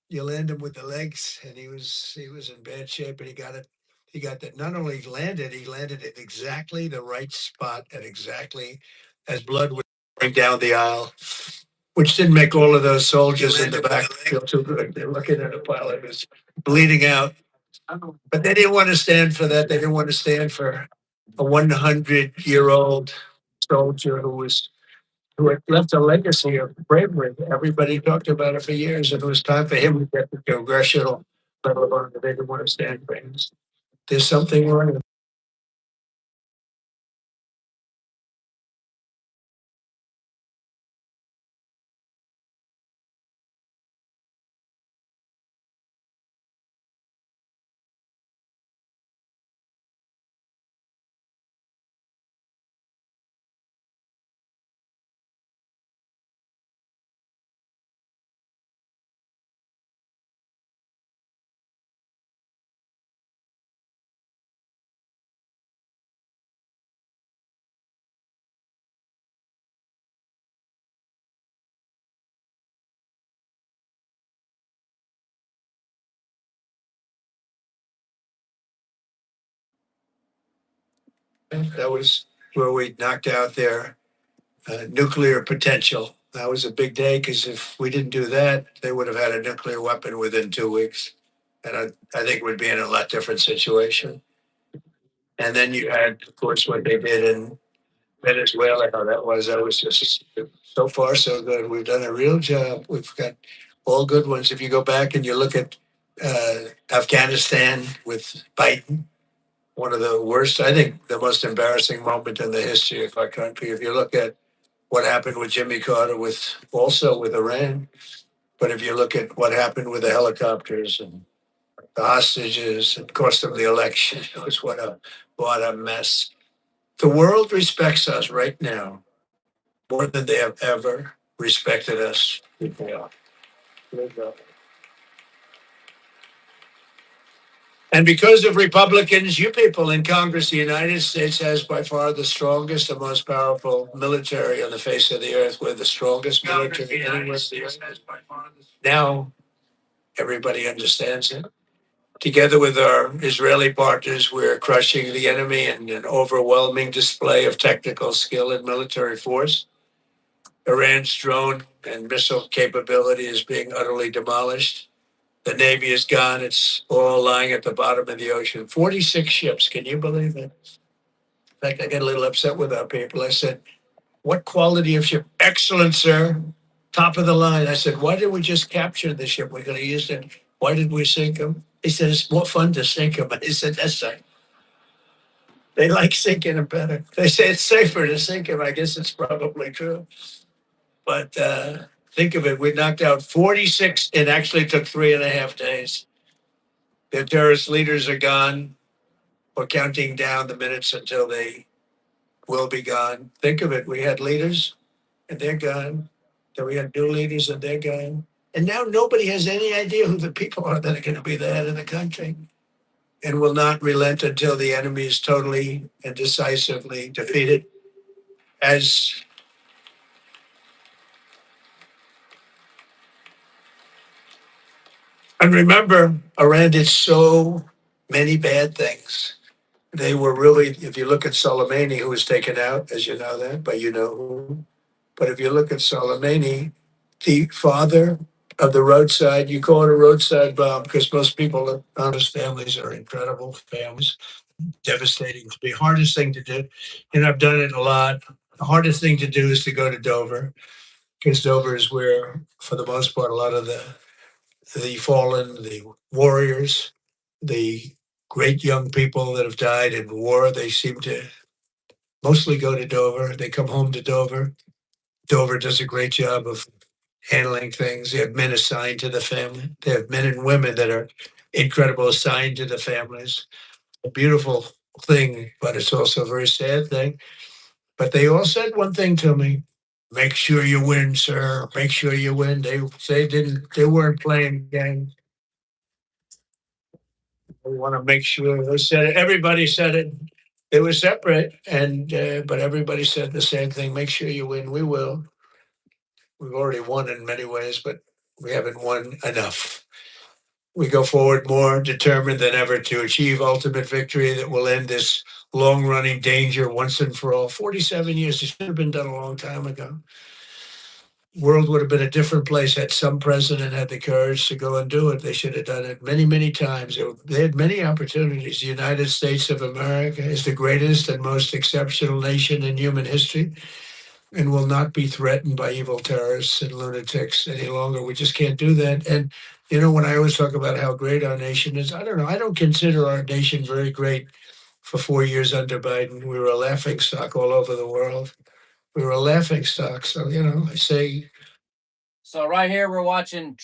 You land him with the legs, and he was in bad shape, and he got it. He got that. Not only landed, he landed at exactly the right spot at exactly as blood was pouring down the aisle, which didn't make all of those soldiers in the back feel too good. They're looking at a pilot who's bleeding out, but they didn't want to stand for that. They didn't want to stand for a 100-year-old soldier who had left a legacy of bravery. Everybody talked about it for years, and it was time for him to get the congressional medal of honor. They didn't want to stand for him. There's something wrong. That was where we knocked out their nuclear potential. That was a big day because if we didn't do that, they would have had a nuclear weapon within 2 weeks. And I think we'd be in a lot different situation. And then you had, of course, what they did in Venezuela, how that was just so far so good. We've done a real job. We've got all good ones. If you go back and you look at Afghanistan with Biden, one of the worst, I think the most embarrassing moment in the history of our country. If you look at what happened with Jimmy Carter, with also with Iran, but if you look at what happened with the helicopters and the hostages and cost them the election, it was what a mess. The world respects us right now more than they have ever respected us before. And because of Republicans, you people in Congress, the United States has by far the strongest and most powerful military on the face of the earth. We're the strongest military anywhere on the earth. Now everybody understands it. Together with our Israeli partners, we're crushing the enemy in an overwhelming display of technical skill and military force. Iran's drone and missile capability is being utterly demolished. The Navy is gone. It's all lying at the bottom of the ocean. 46 ships. Can you believe it? In fact, I got a little upset with our people. I said, what quality of ship? Excellent, sir. Top of the line. I said, why did we just capture the ship? We're going to use it. Why did we sink them? He said, it's more fun to sink them. I said, that's right. They like sinking them better. They say it's safer to sink them. I guess it's probably true. But think of it. We knocked out 46. It actually took 3.5 days. Their terrorist leaders are gone. We're counting down the minutes until they will be gone. Think of it. We had leaders and they're gone. Then we had new leaders and they're gone. And now nobody has any idea who the people are that are going to be the head of the country and will not relent until the enemy is totally and decisively defeated. As and remember, Iran did so many bad things. They were really, if you look at Soleimani, who was taken out, as you know that, but you know who. But if you look at Soleimani, the father of the roadside, you call it a roadside bomb because most people, honest families, are incredible families. Devastating to be hardest thing to do. And I've done it a lot. The hardest thing to do is to go to Dover because Dover is where, for the most part, a lot of the fallen, the warriors, the great young people that have died in war, they seem to mostly go to Dover. They come home to Dover. Dover does a great job of handling things. They have men assigned to the family. They have men and women that are incredible assigned to the families. A beautiful thing, but it's also a very sad thing. But they all said one thing to me: "Make sure you win, sir. Make sure you win." They didn't. They weren't playing games. They want to make sure. They said it. Everybody said it. They were separate, and but everybody said the same thing: "Make sure you win. We will. We've already won in many ways, but We haven't won enough. We go forward more determined than ever to achieve ultimate victory that will end this long running danger once and for all. 47 years, it should have been done a long time ago. World would have been a different place had some president had the courage to go and do it. They should have done it many, many times. They had many opportunities. The United States of America is the greatest and most exceptional nation in human history and will not be threatened by evil terrorists and lunatics any longer. We just can't do that. And, when I always talk about how great our nation is, I don't know. I don't consider our nation very great for 4 years under Biden. We were a laughing stock all over the world. We were a laughing stock. So, I say, So right here we're watching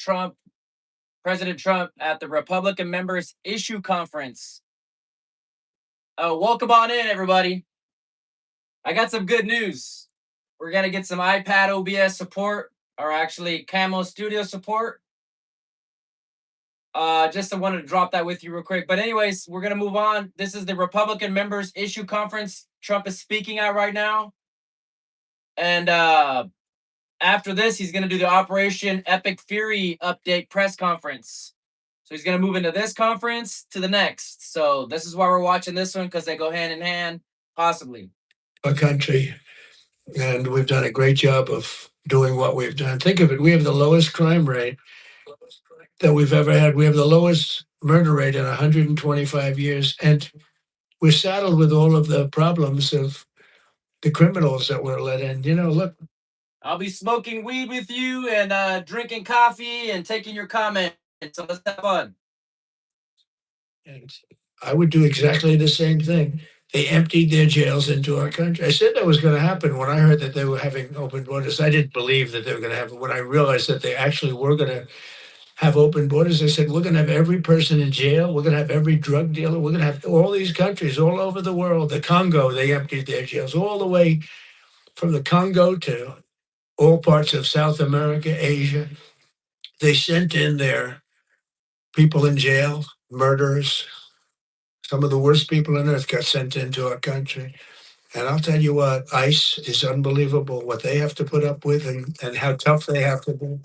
President Trump at the Republican Members Issue Conference. Welcome on in, everybody. I got some good news. We're gonna get some iPad OBS support, or actually Camo Studio support. Just I wanted to drop that with you real quick. But anyways, we're gonna move on. This is the Republican Members Issue Conference Trump is speaking at right now. And after this, he's gonna do the Operation Epic Fury update press conference. So he's gonna move into this conference to the next. So this is why we're watching this one, because they go hand in hand, possibly. a country, and we've done a great job of doing what we've done. Think of it, we have the lowest crime rate that we've ever had. We have the lowest murder rate in 125 years, and we're saddled with all of the problems of the criminals that were let in. Look, I'll be smoking weed with you and drinking coffee and taking your comments. So let's have fun. and I would do exactly the same thing. They emptied their jails into our country. I said that was going to happen when I heard that they were having open borders. I didn't believe that they were going to happen. When I realized that they actually were going to have open borders, I said, we're going to have every person in jail. We're going to have every drug dealer. We're going to have all these countries all over the world. The Congo, they emptied their jails all the way from the Congo to all parts of South America, Asia. They sent in their people in jail, murderers. Some of the worst people on earth got sent into our country. And I'll tell you what, ICE is unbelievable what they have to put up with and how tough they have to be.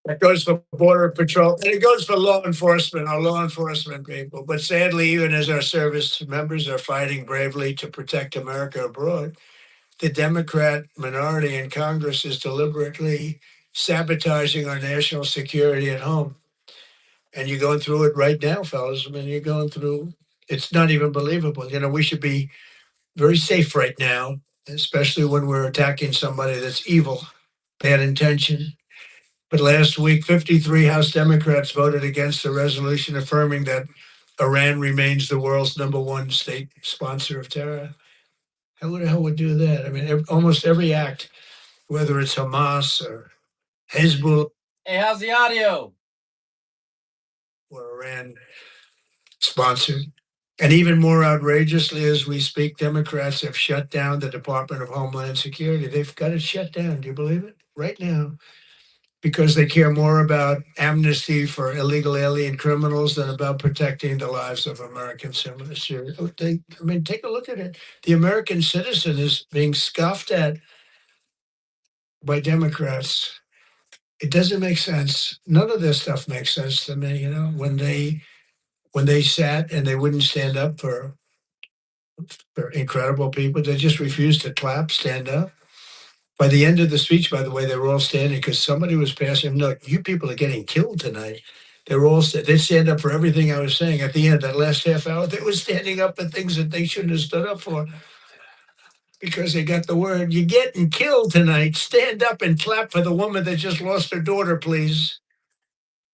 That goes for Border Patrol and it goes for law enforcement, our law enforcement people. But sadly, even as our service members are fighting bravely to protect America abroad, the Democrat minority in Congress is deliberately sabotaging our national security at home. And you're going through it right now, fellas. I mean, you're going through, it's not even believable. We should be very safe right now, especially when we're attacking somebody that's evil, bad intention. But last week, 53 House Democrats voted against a resolution affirming that Iran remains the world's number one state sponsor of terror. Who the hell would do that? I mean, almost every act, whether it's Hamas or Hezbollah Hey, how's the audio? or Iran sponsored. And even more outrageously, as we speak, Democrats have shut down the Department of Homeland Security. They've got it shut down. Do you believe it? Right now. Because they care more about amnesty for illegal alien criminals than about protecting the lives of American citizens. Take a look at it. The American citizen is being scoffed at by Democrats. It doesn't make sense. None of this stuff makes sense to me. When they sat and they wouldn't stand up for incredible people, they just refused to clap, stand up. By the end of the speech, by the way, they were all standing because somebody was passing. Look, you people are getting killed tonight. They were all they stand up for everything I was saying. At the end, that last half hour, they were standing up for things that they shouldn't have stood up for because they got the word. You're getting killed tonight. Stand up and clap for the woman that just lost her daughter, please,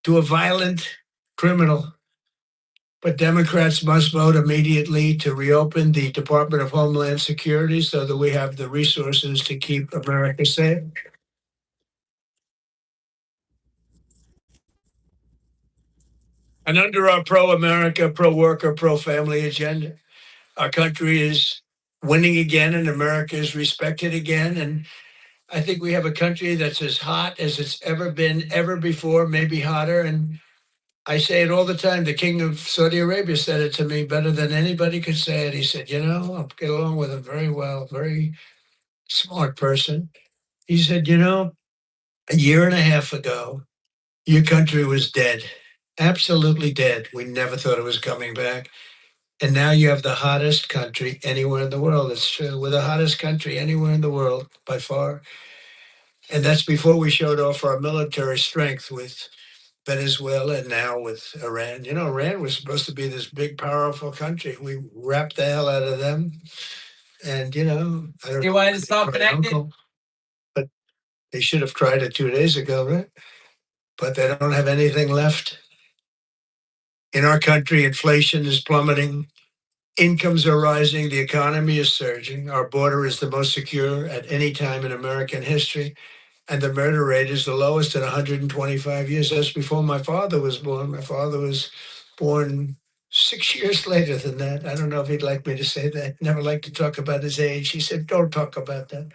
to a violent criminal. But Democrats must vote immediately to reopen the Department of Homeland Security so that we have the resources to keep America safe. And under our pro America, pro worker, pro family agenda, our country is winning again and America is respected again. And I think we have a country that's as hot as it's ever been, ever before, maybe hotter. And I say it all the time. The king of Saudi Arabia said it to me better than anybody could say it. He said, I get along with him very well, very smart person. He said, a year and a half ago, your country was dead, absolutely dead. We never thought it was coming back. And now you have the hottest country anywhere in the world. It's true. We're the hottest country anywhere in the world by far. And that's before we showed off our military strength with Venezuela and now with Iran. You know, Iran was supposed to be this big, powerful country. We wrapped the hell out of them. And, you know, I don't You know wanted why to they stop cried connected? uncle, but they should have tried it 2 days ago, right? But they don't have anything left. In our country, inflation is plummeting. Incomes are rising. The economy is surging. Our border is the most secure at any time in American history. And the murder rate is the lowest in 125 years. That's before my father was born. My father was born 6 years later than that. I don't know if he'd like me to say that. Never liked to talk about his age. He said, don't talk about that.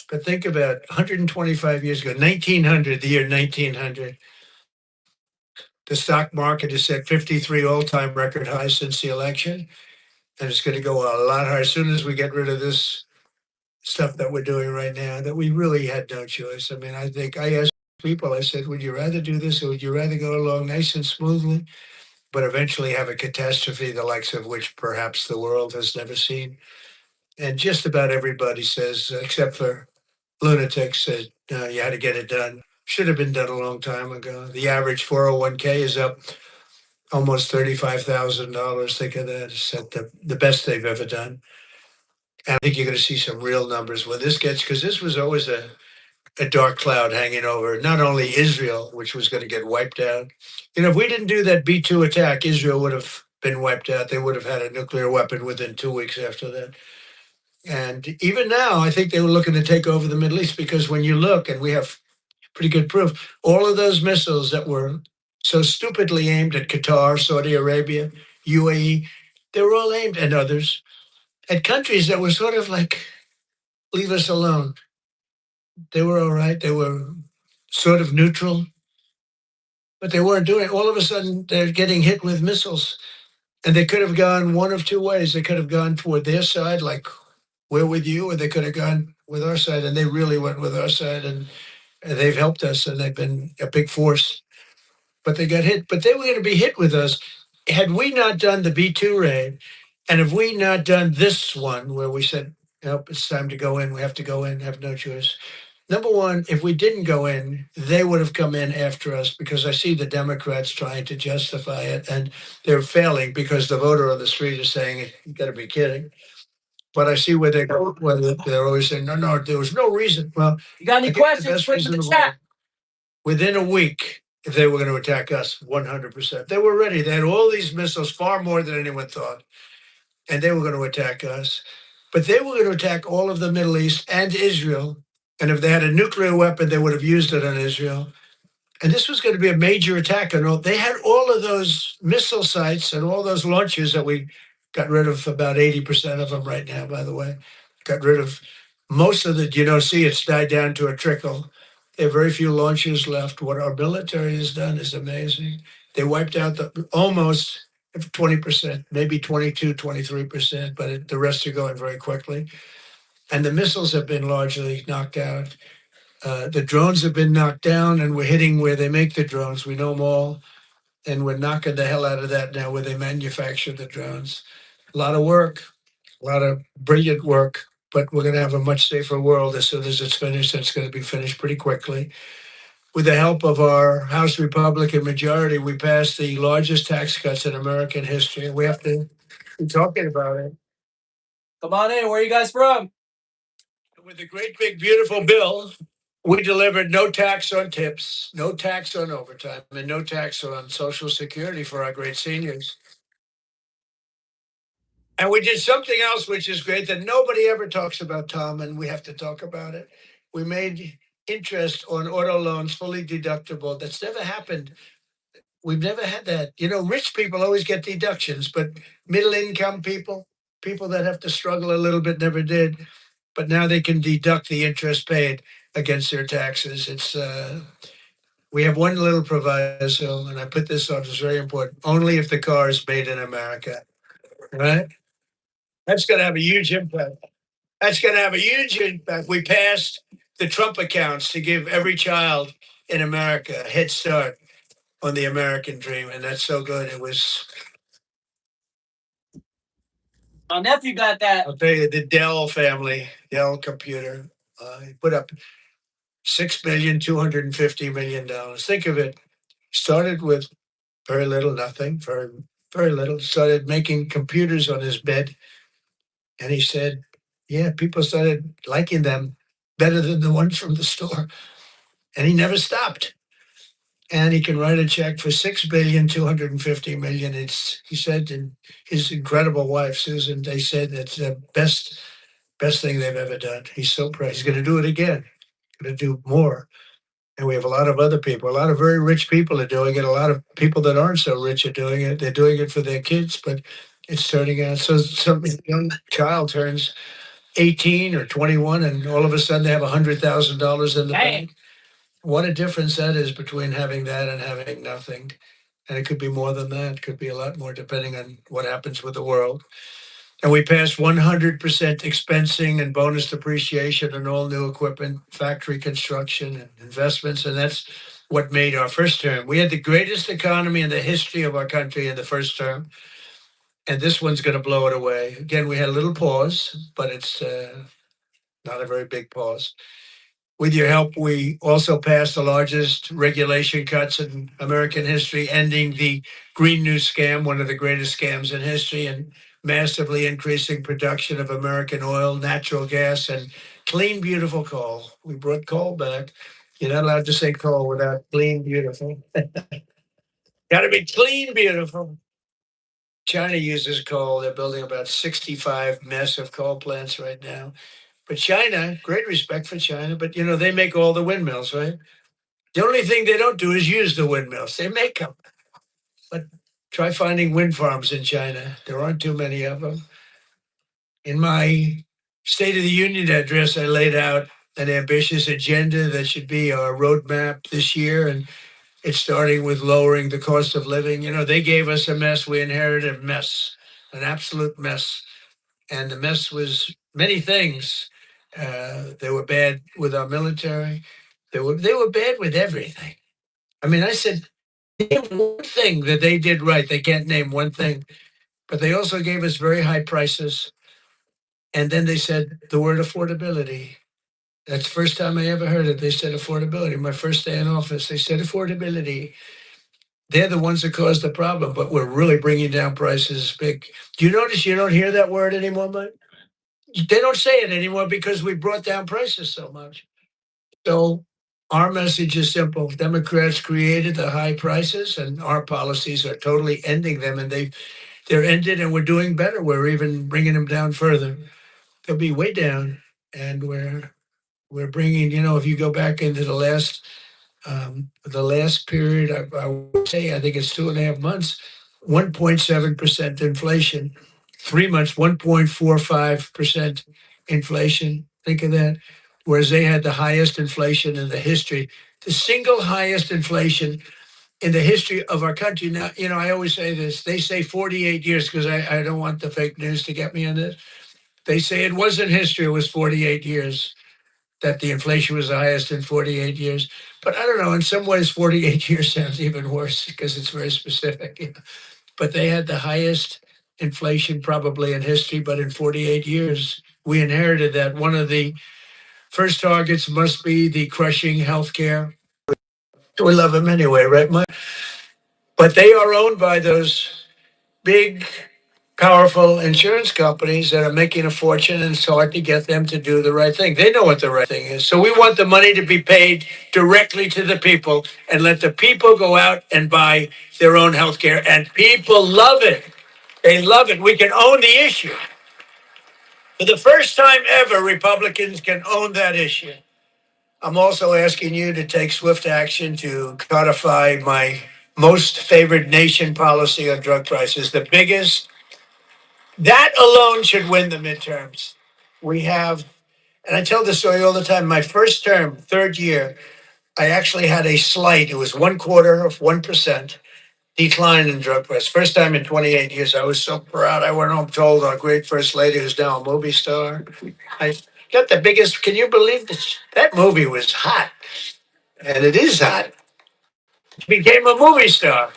But think about 125 years ago, 1900, the year 1900. The stock market has set 53 all time record highs since the election. And it's going to go a lot higher as soon as we get rid of this stuff that we're doing right now, that we really had no choice. I mean, I think I asked people, I said, would you rather do this or would you rather go along nice and smoothly, but eventually have a catastrophe, the likes of which perhaps the world has never seen? And just about everybody says, except for lunatics, said, no, you had to get it done. Should have been done a long time ago. The average 401k is up almost $35,000. Think of that. It's at the best they've ever done. And I think you're going to see some real numbers when this gets, because this was always a dark cloud hanging over not only Israel, which was going to get wiped out. You know, if we didn't do that B 2 attack, Israel would have been wiped out. They would have had a nuclear weapon within 2 weeks after that. And even now, I think they were looking to take over the Middle East because when you look, and we have pretty good proof, all of those missiles that were so stupidly aimed at Qatar, Saudi Arabia, UAE, they were all aimed at others, at countries that were sort of like, leave us alone. They were all right. They were sort of neutral, but they weren't doing it. All of a sudden, they're getting hit with missiles. And they could have gone one of two ways. They could have gone toward their side, like we're with you, or they could have gone with our side. And they really went with our side. And they've helped us, and they've been a big force. But they got hit. But they were going to be hit with us. Had we not done the B 2 raid, and if we not done this one where we said, nope, it's time to go in, we have to go in, have no choice. Number one, if we didn't go in, they would have come in after us because I see the Democrats trying to justify it and they're failing because the voter on the street is saying, you got to be kidding. But I see where they go, where they're always saying, no, no, there was no reason. Well, You got I any give you the questions? best Put them in reason the of all. chat. Within a week, if they were going to attack us, 100%. They were ready. They had all these missiles, far more than anyone thought, and they were going to attack us. But they were going to attack all of the Middle East and Israel. And if they had a nuclear weapon, they would have used it on Israel. And this was going to be a major attack. And they had all of those missile sites and all those launchers that we got rid of, about 80% of them right now, by the way. Got rid of most of the, see, it's died down to a trickle. There are very few launchers left. What our military has done is amazing. They wiped out almost 20%, maybe 22, 23%, but the rest are going very quickly. And the missiles have been largely knocked out. The drones have been knocked down, and we're hitting where they make the drones. We know them all, and we're knocking the hell out of that now where they manufacture the drones. A lot of work, a lot of brilliant work, but we're going to have a much safer world as soon as it's finished, and it's going to be finished pretty quickly. With the help of our House Republican majority, we passed the largest tax cuts in American history, and we have to be talking about it. Come on in. Where are you guys from? With the great big beautiful bill, we delivered no tax on tips, no tax on overtime, and no tax on Social Security for our great seniors. And we did something else which is great that nobody ever talks about, Tom, and we have to talk about it. We made interest on auto loans fully deductible. That's never happened. We've never had that. Rich people always get deductions, but middle income people, people that have to struggle a little bit, never did. But now they can deduct the interest paid against their taxes. We have one little proviso, and I put this on, it's very important. Only if the car is made in America, right? That's going to have a huge impact. That's going to have a huge impact. We passed the Trump accounts to give every child in America a head start on the American dream. And that's so good. It was, My nephew got that. I'll tell you, the Dell family, Dell computer, he put up $6,250,000,000. Think of it. Started with very little, nothing, very little. Started making computers on his bed. And he said, yeah, people started liking them better than the ones from the store. And he never stopped. And he can write a check for $6,250,000,000. He said, and his incredible wife Susan, they said it's the best thing they've ever done. He's so proud. He's going to do it again. Going to do more. And we have a lot of other people. A lot of very rich people are doing it. A lot of people that aren't so rich are doing it. They're doing it for their kids, but it's turning out. So some young child turns 18 or 21, and all of a sudden they have $100,000 in the bank. What a difference that is between having that and having nothing. And it could be more than that. It could be a lot more depending on what happens with the world. And we passed 100% expensing and bonus depreciation on all new equipment, factory construction and investments. And that's what made our first term. We had the greatest economy in the history of our country in the first term. And this one's going to blow it away. Again, we had a little pause, but it's not a very big pause. With your help, we also passed the largest regulation cuts in American history, ending the Green New Scam, one of the greatest scams in history, and massively increasing production of American oil, natural gas, and clean, beautiful coal. We brought coal back. You're not allowed to say coal without clean, beautiful. Got to be clean, beautiful. China uses coal. They're building about 65 massive coal plants right now. But China, great respect for China, but they make all the windmills, right? The only thing they don't do is use the windmills. They make them. But try finding wind farms in China. There aren't too many of them. In my State of the Union address, I laid out an ambitious agenda that should be our roadmap this year. And it's starting with lowering the cost of living. They gave us a mess. We inherited a mess, an absolute mess. And the mess was many things. They were bad with our military. They were bad with everything. I mean, I said, name one thing that they did right. They can't name one thing, but they also gave us very high prices. And then they said the word affordability. That's the first time I ever heard it. They said affordability. My first day in office, they said affordability. They're the ones that caused the problem, but we're really bringing down prices big. Do you notice you don't hear that word anymore, Mike? They don't say it anymore because we brought down prices so much. So our message is simple. Democrats created the high prices, and our policies are totally ending them. And they're ended, and we're doing better. We're even bringing them down further. They'll be way down, and we're bringing. If you go back into the last period, I would say I think it's 2.5 months, 1.7% inflation. 3 months, 1.45% inflation. Think of that. Whereas they had the highest inflation in the history, the single highest inflation in the history of our country. Now, I always say this. They say 48 years because I don't want the fake news to get me on this. They say it wasn't history, it was 48 years that the inflation was the highest in 48 years. But I don't know, in some ways, 48 years sounds even worse because it's very specific. But they had the highest inflation probably in history, but in 48 years, we inherited that. One of the first targets must be the crushing healthcare. We love them anyway, right, Mike? But they are owned by those big, powerful insurance companies that are making a fortune, and it's hard to get them to do the right thing. They know what the right thing is. So we want the money to be paid directly to the people and let the people go out and buy their own health care. And people love it. They love it. We can own the issue. For the first time ever, Republicans can own that issue. I'm also asking you to take swift action to codify my most favored nation policy on drug prices, the biggest. That alone should win the midterms. We have, and I tell this story all the time. My first term, third year, I actually had a slight, it was 1/4 of 1% decline in drug price. First time in 28 years. I was so proud. I went home, told our great first lady, who's now a movie star. I got the biggest. Can you believe this? That movie was hot, and it is hot. He became a movie star.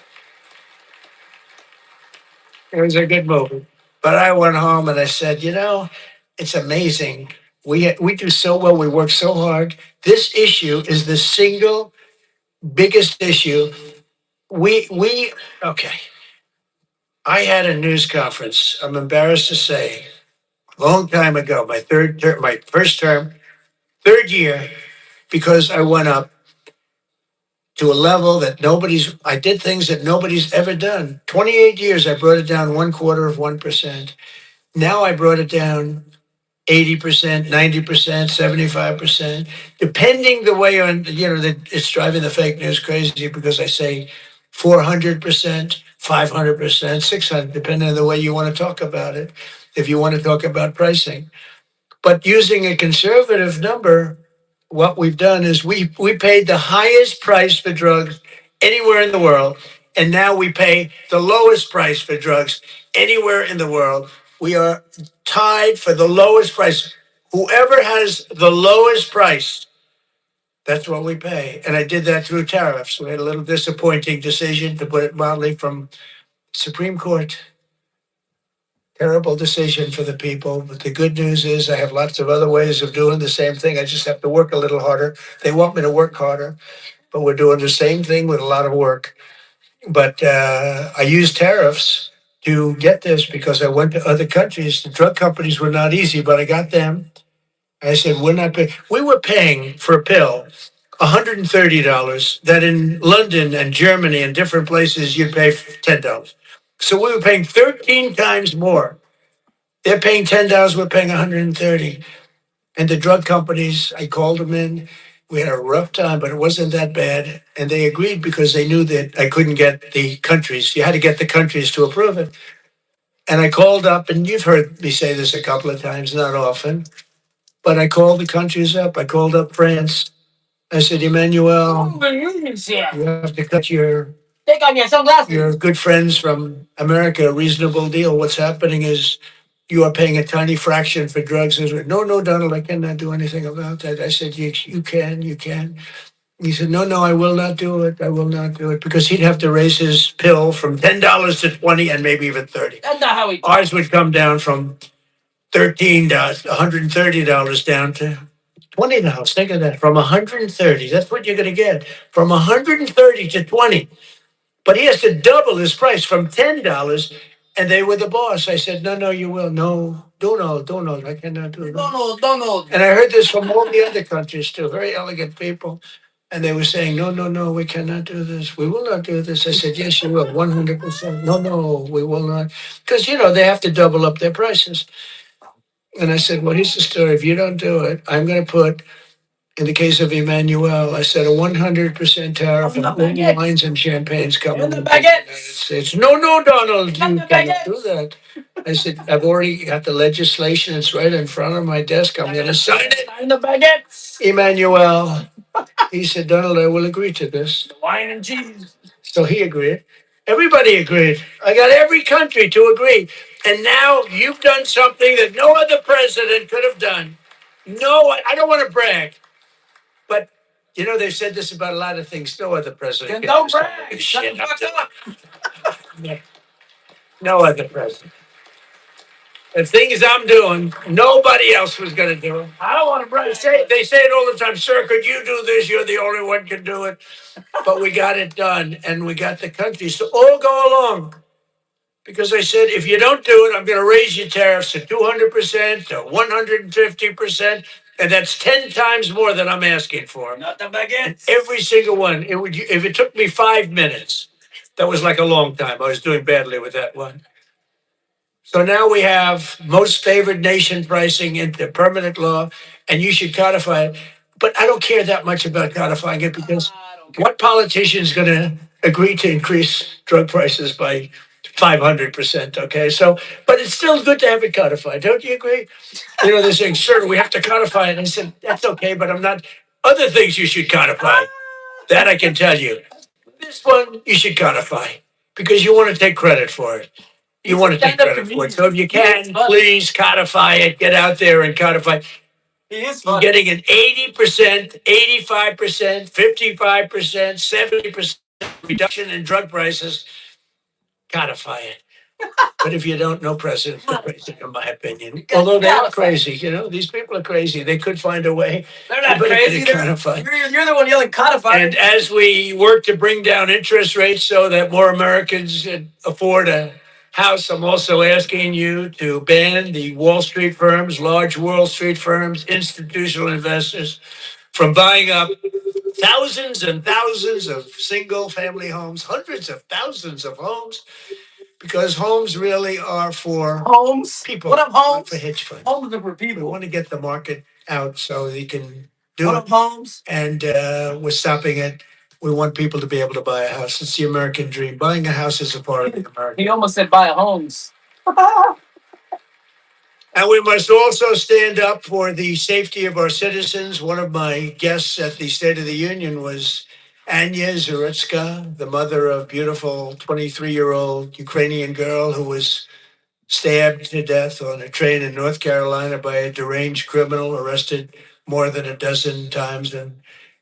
It was a good movie. But I went home and I said, it's amazing. We do so well. We work so hard. This issue is the single biggest issue. We okay. I had a news conference. I'm embarrassed to say, a long time ago, my third term, my first term, third year, because I went up to a level that I did things that nobody's ever done. 28 years, I brought it down 1/4 of 1%. Now I brought it down 80%, 90%, 75%, depending the way that it's driving the fake news crazy because I say 400%, 500%, 600, depending on the way you want to talk about it. If you want to talk about pricing. But using a conservative number, what we've done is we paid the highest price for drugs anywhere in the world, and now we pay the lowest price for drugs anywhere in the world. We are tied for the lowest price. Whoever has the lowest price, that's what we pay. And I did that through tariffs. We had a little disappointing decision, to put it mildly, from Supreme Court. Terrible decision for the people. But the good news is I have lots of other ways of doing the same thing. I just have to work a little harder. They want me to work harder, but we're doing the same thing with a lot of work. But I used tariffs to get this because I went to other countries. The drug companies were not easy, but I got them. I said, we're not paying. We were paying for a pill $130 that in London and Germany and different places you'd pay $10. So we were paying 13 times more. They're paying $10, we're paying 130. And the drug companies, I called them in. We had a rough time, but it wasn't that bad. And they agreed because they knew that I couldn't get the countries. You had to get the countries to approve it. And I called up, and you've heard me say this a couple of times, not often, but I called the countries up. I called up France. I said, Emmanuel, you have to cut your good friends from America a reasonable deal. What's happening is you are paying a tiny fraction for drugs. He said, no, Donald, I cannot do anything about that. I said, you can, you can. He said, no, I will not do it. I will not do it, because he'd have to raise his pill from $10 to 20 and maybe even 30. That's not how he. Ours would come down from $130 down to $20. Think of that. From 130. That's what you're going to get. From 130 to 20. But he has to double his price from $10. And they were the boss. I said, no, you will. No, Donald, I cannot do it. Donald. And I heard this from all the other countries too, very elegant people. And they were saying, no, we cannot do this. We will not do this. I said, yes, you will, 100%. No, we will not. Because, they have to double up their prices. And I said, well, here's the story. If you don't do it, I'm going to put, in the case of Emmanuel, I said a 100% tariff on all wines and champagnes coming into the United States. No, Donald, you cannot do that. I said, I've already got the legislation. It's right in front of my desk. I'm going to sign it. Sign the baguettes. Emmanuel, he said, Donald, I will agree to this. Wine and cheese. So he agreed. Everybody agreed. I got every country to agree. And now you've done something that no other president could have done. No, I don't want to brag. But, they've said this about a lot of things. No other president. Then don't brag. Shut the fuck up. No other president. The things I'm doing, nobody else was going to do it. I don't want to brag. They say it all the time. Sir, could you do this? You're the only one can do it. But we got it done, and we got the countries to all go along. Because I said, if you don't do it, I'm going to raise your tariffs to 200%, to 150%. And that's 10 times more than I'm asking for. Not the baguette. Every single one. If it took me 5 minutes, that was like a long time. I was doing badly with that one. So now we have most favored nation pricing into permanent law, and you should codify it. But I don't care that much about codifying it, because what politician is going to agree to increase drug prices by 500%? Okay, so, but it's still good to have it codified. Don't you agree? They're saying, sir, we have to codify it. I said, that's okay, but I'm not. Other things you should codify. That I can tell you. This one you should codify, because you want to take credit for it. You want to take credit for it. So if you can, please codify it. Get out there and codify. He is You're funny. getting an 80%, 85%, 55%, 70% reduction in drug prices. Codify it. But if you don't know presidents are crazy, in my opinion. Although they are crazy, you know, these people are crazy. They could find a way. They're You not better get crazy. it They're, codified. you're the one yelling codified. And as we work to bring down interest rates so that more Americans can afford a house, I'm also asking you to ban the Wall Street firms, large Wall Street firms, institutional investors from buying up thousands and thousands of single family homes, hundreds of thousands of homes, because homes really are for homes. people, What up, not homes? for hedge funds. Homes are for We people. want to get the market out so they can do What it. up, homes? And we're stopping it. We want people to be able to buy a house. It's the American dream. Buying a house is a part of the American. He almost said buy homes. And we must also stand up for the safety of our citizens. One of my guests at the State of the Union was Anya Zaritska, the mother of beautiful 23-year-old Ukrainian girl who was stabbed to death on a train in North Carolina by a deranged criminal, arrested more than a dozen times. And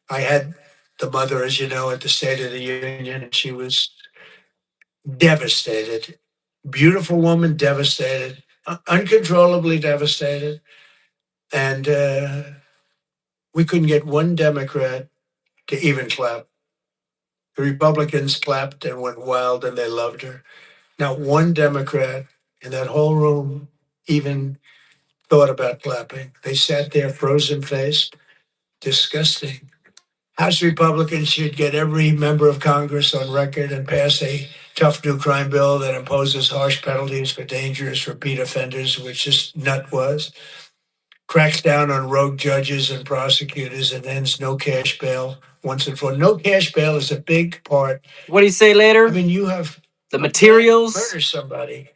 I had the mother, as you know, at the State of the Union, and she was devastated. Beautiful woman, devastated, uncontrollably devastated. And we couldn't get one Democrat to even clap. The Republicans clapped and went wild and they loved her. Not one Democrat in that whole room even thought about clapping. They sat there frozen faced. Disgusting. House Republicans should get every member of Congress on record and pass a tough new crime bill that imposes harsh penalties for dangerous repeat offenders, which this nut was, cracks down on rogue judges and prosecutors, and ends no cash bail once and for all. No cash bail is a big part. What do you say later? I mean, you have the materials. murder somebody,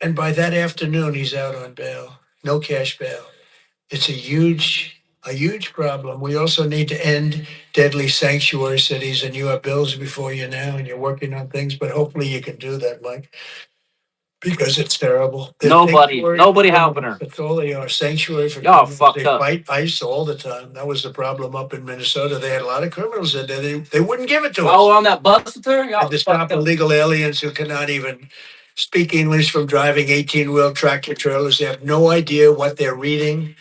and by that afternoon, he's out on bail. No cash bail. It's a huge problem. We also need to end deadly sanctuary cities, and you have bills before you now, and you're working on things, but hopefully you can do that, Mike, because it's terrible. Nobody helping her. That's all they are. Sanctuary for Y'all criminals. fucked They up. fight ICE all the time. That was the problem up in Minnesota. They had a lot of criminals in there. They wouldn't give it to Y'all us. on that bus with her? Y'all And to stop illegal aliens who cannot even speak English from driving 18-wheel tractor trailers. They have no idea what they're reading.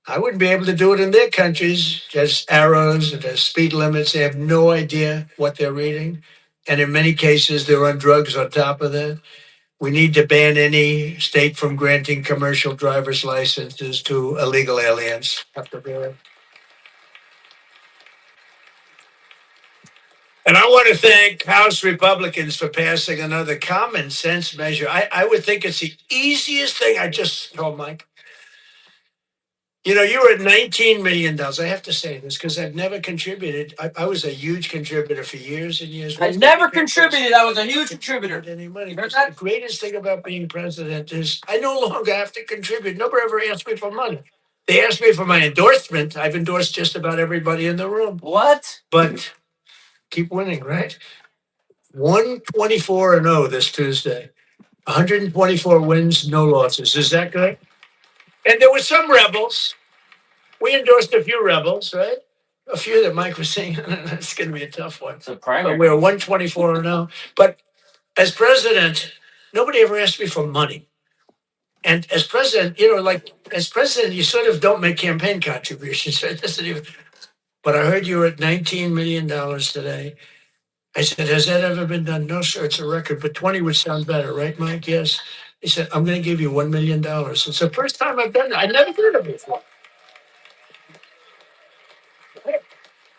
I wouldn't be able to do it in their countries. There's arrows, there's speed limits. They have no idea what they're reading. And in many cases, they're on drugs on top of that. We need to ban any state from granting commercial driver's licenses to illegal aliens. And I want to thank House Republicans for passing another common sense measure. I would think it's the easiest thing. I just told Mike. You know, you were at $19 million. I have to say this because I've never contributed. I was a huge contributor for years and years. I never contributed. I was a huge contributor. Any money. You heard The that? greatest thing about being president is I no longer have to contribute. Nobody ever asked me for money. They asked me for my endorsement. I've endorsed just about everybody in the room. What? But keep winning, right? 124-0 this Tuesday. 124 wins, no losses. Is that good? And there were some rebels. We endorsed a few rebels, right? A few that Mike was saying, it's going to be a tough one. It's a But primary. we're 124-0. But as president, nobody ever asked me for money. And as president, you know, like as president, you sort of don't make campaign contributions. Right? Doesn't even. But I heard you were at $19 million today. I said, has that ever been done? No, sir, it's a record, but 20 would sound better, right, Mike? Yes. He said, I'm going to give you $1 million. It's the first time I've done it. I never did it before.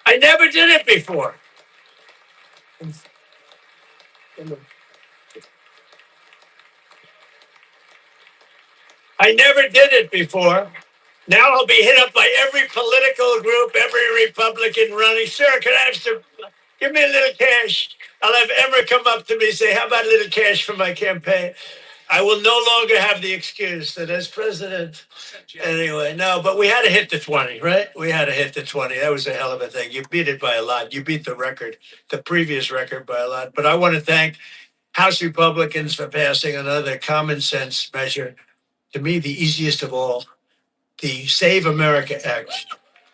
I never did it before. I never did it before. Now I'll be hit up by every political group, every Republican running. Sir, can I have some? Give me a little cash. I'll have Emmer come up to me and say, how about a little cash for my campaign? I will no longer have the excuse that as president. Anyway, no, but we had to hit the 20, right? We had to hit the 20. That was a hell of a thing. You beat it by a lot. You beat the record, the previous record by a lot. But I want to thank House Republicans for passing another common sense measure. To me, the easiest of all, the Save America Act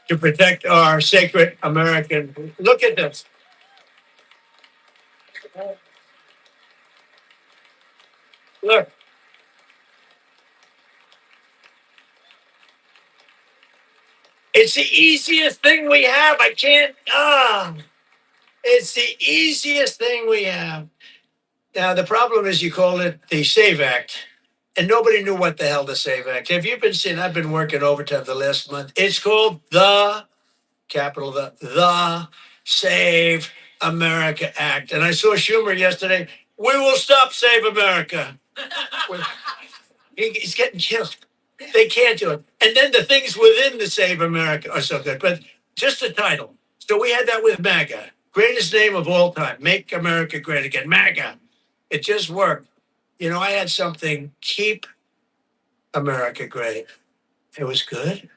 to protect our sacred American. Look at this. Look, it's the easiest thing we have. I can't. It's the easiest thing we have. Now, the problem is you call it the Save Act, and nobody knew what the hell the Save Act. Have you been seeing? I've been working overtime the last month. It's called the capital the Save America Act. And I saw Schumer yesterday. We will stop Save America. He's getting killed. They can't do it. And then the things within the Save America are so good. But just the title. So we had that with MAGA. Greatest name of all time. Make America Great Again. MAGA. It just worked. You know, I had something, Keep America Great. It was good,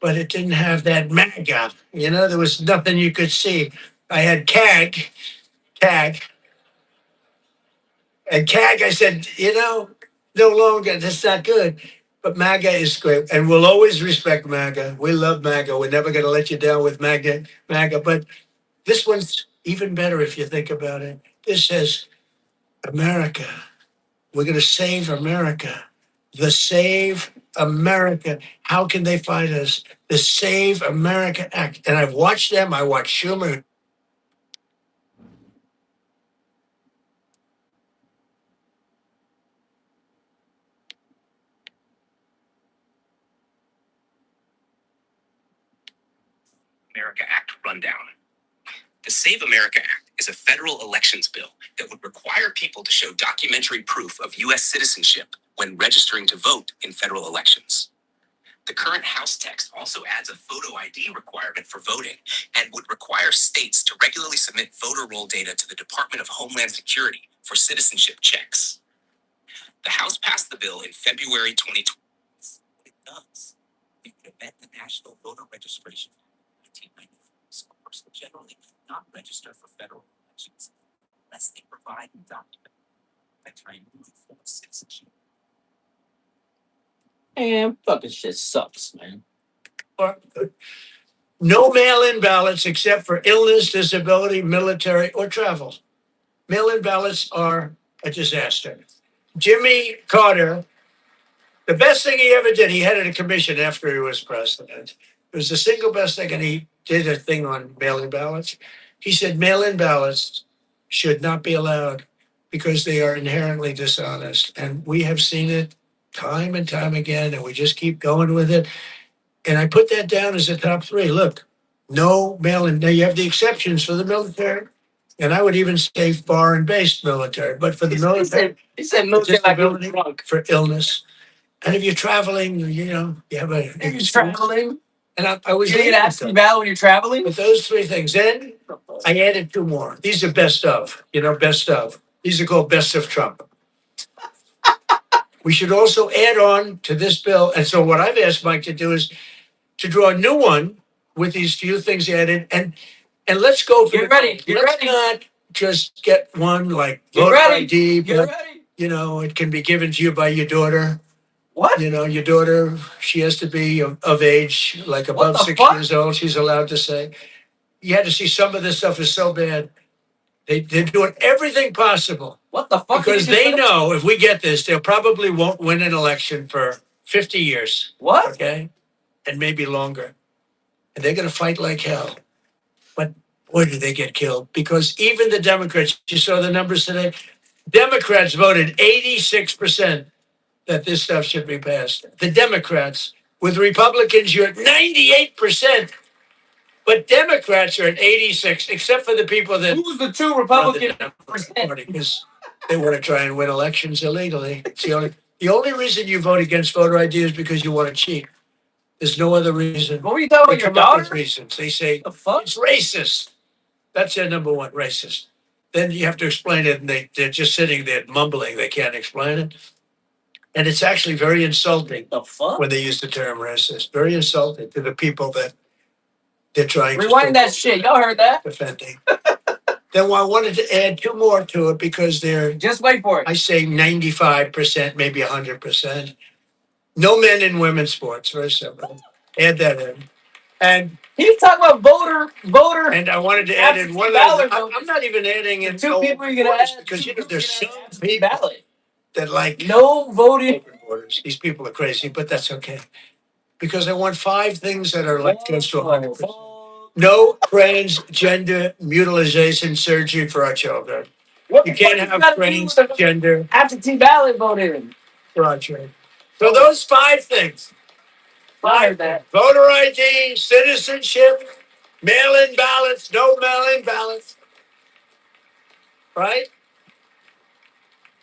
but it didn't have that MAGA. You know, there was nothing you could see. I had CAG, and CAG, I said, you know, no longer, that's not good. But MAGA is great, and we'll always respect MAGA. We love MAGA. We're never going to let you down with MAGA. But this one's even better if you think about it. This says, America. We're going to save America. The Save America. How can they fight us? The Save America Act. And I've watched them. I watched Schumer. America Act rundown. The Save America Act is a federal elections bill that would require people to show documentary proof of U.S. citizenship when registering to vote in federal elections. The current House text also adds a photo ID requirement for voting and would require states to regularly submit voter roll data to the Department of Homeland Security for citizenship checks. The House passed the bill in February 2020. What it does, it would amend the National Voter Registration Act of 1994, so a person generally not register for federal elections unless they provide a document that try and move for citizenship. Man, fucking shit sucks, man. No mail-in ballots except for illness, disability, military, or travel. Mail-in ballots are a disaster. Jimmy Carter, the best thing he ever did, he headed a commission after he was president. It was the single best thing, and he did a thing on mail-in ballots. He said mail-in ballots should not be allowed because they are inherently dishonest. And we have seen it time and time again, and we just keep going with it. And I put that down as a top three. Look, no mail-in. Now you have the exceptions for the military, and I would even say foreign-based military. But for the military, He said military like he was disability, drunk. for illness, and if you're traveling, you know, you have a. You're traveling. And I was You get leaving asking them. about when you're traveling. With those three things. Then I added two more. These are best of, best of. These are called best of Trump. We should also add on to this bill. And so what I've asked Mike to do is to draw a new one with these few things added. And let's go for Get ready. Get let's ready. not just get one like Get voter ready. ID, Get but ready. it can be given to you by your daughter. What? Your daughter, she has to be of age, like above the 6 fuck? years old, she's allowed to say. You had to see some of this stuff is so bad. They're doing everything possible What the fuck? because did you they just say? know if we get this, they probably won't win an election for 50 years. What? Okay? And maybe longer. And they're going to fight like hell. But boy, did they get killed. Because even the Democrats, you saw the numbers today, Democrats voted 86% that this stuff should be passed. The Democrats. With Republicans, you're at 98%. But Democrats are at 86, except for the people that Who's the two run the Republican Democratic percent? Party, because they want to try and win elections illegally. It's the only reason you vote against voter ID is because you want to cheat. There's no other reason. What were you talking They about? Your come up with daughter? reasons. They say The fuck? it's racist. That's their number one, racist. Then you have to explain it, and they're just sitting there mumbling. They can't explain it. And it's actually very insulting The fuck? when they use the term racist. Very insulting to the people that they're trying to Rewind that shit. Y'all heard that? defending. Then I wanted to add two more to it because they're, Just wait for it. I say 95%, maybe 100%. No men in women's sports. Very simple. Add that in. And He's talking about voter. and I wanted to add in one other. I'm not even adding in Two people you're gonna add because there's some people people ballot. that like No voting. open borders. These people are crazy, but that's okay because I want 5 things that are like close to 100%. No transgender mutilization surgery for our children. You can't have transgender absentee ballot voting. for our children. So those 5 things. Fired that. Voter ID, citizenship, mail-in ballots, no mail-in ballots. Right?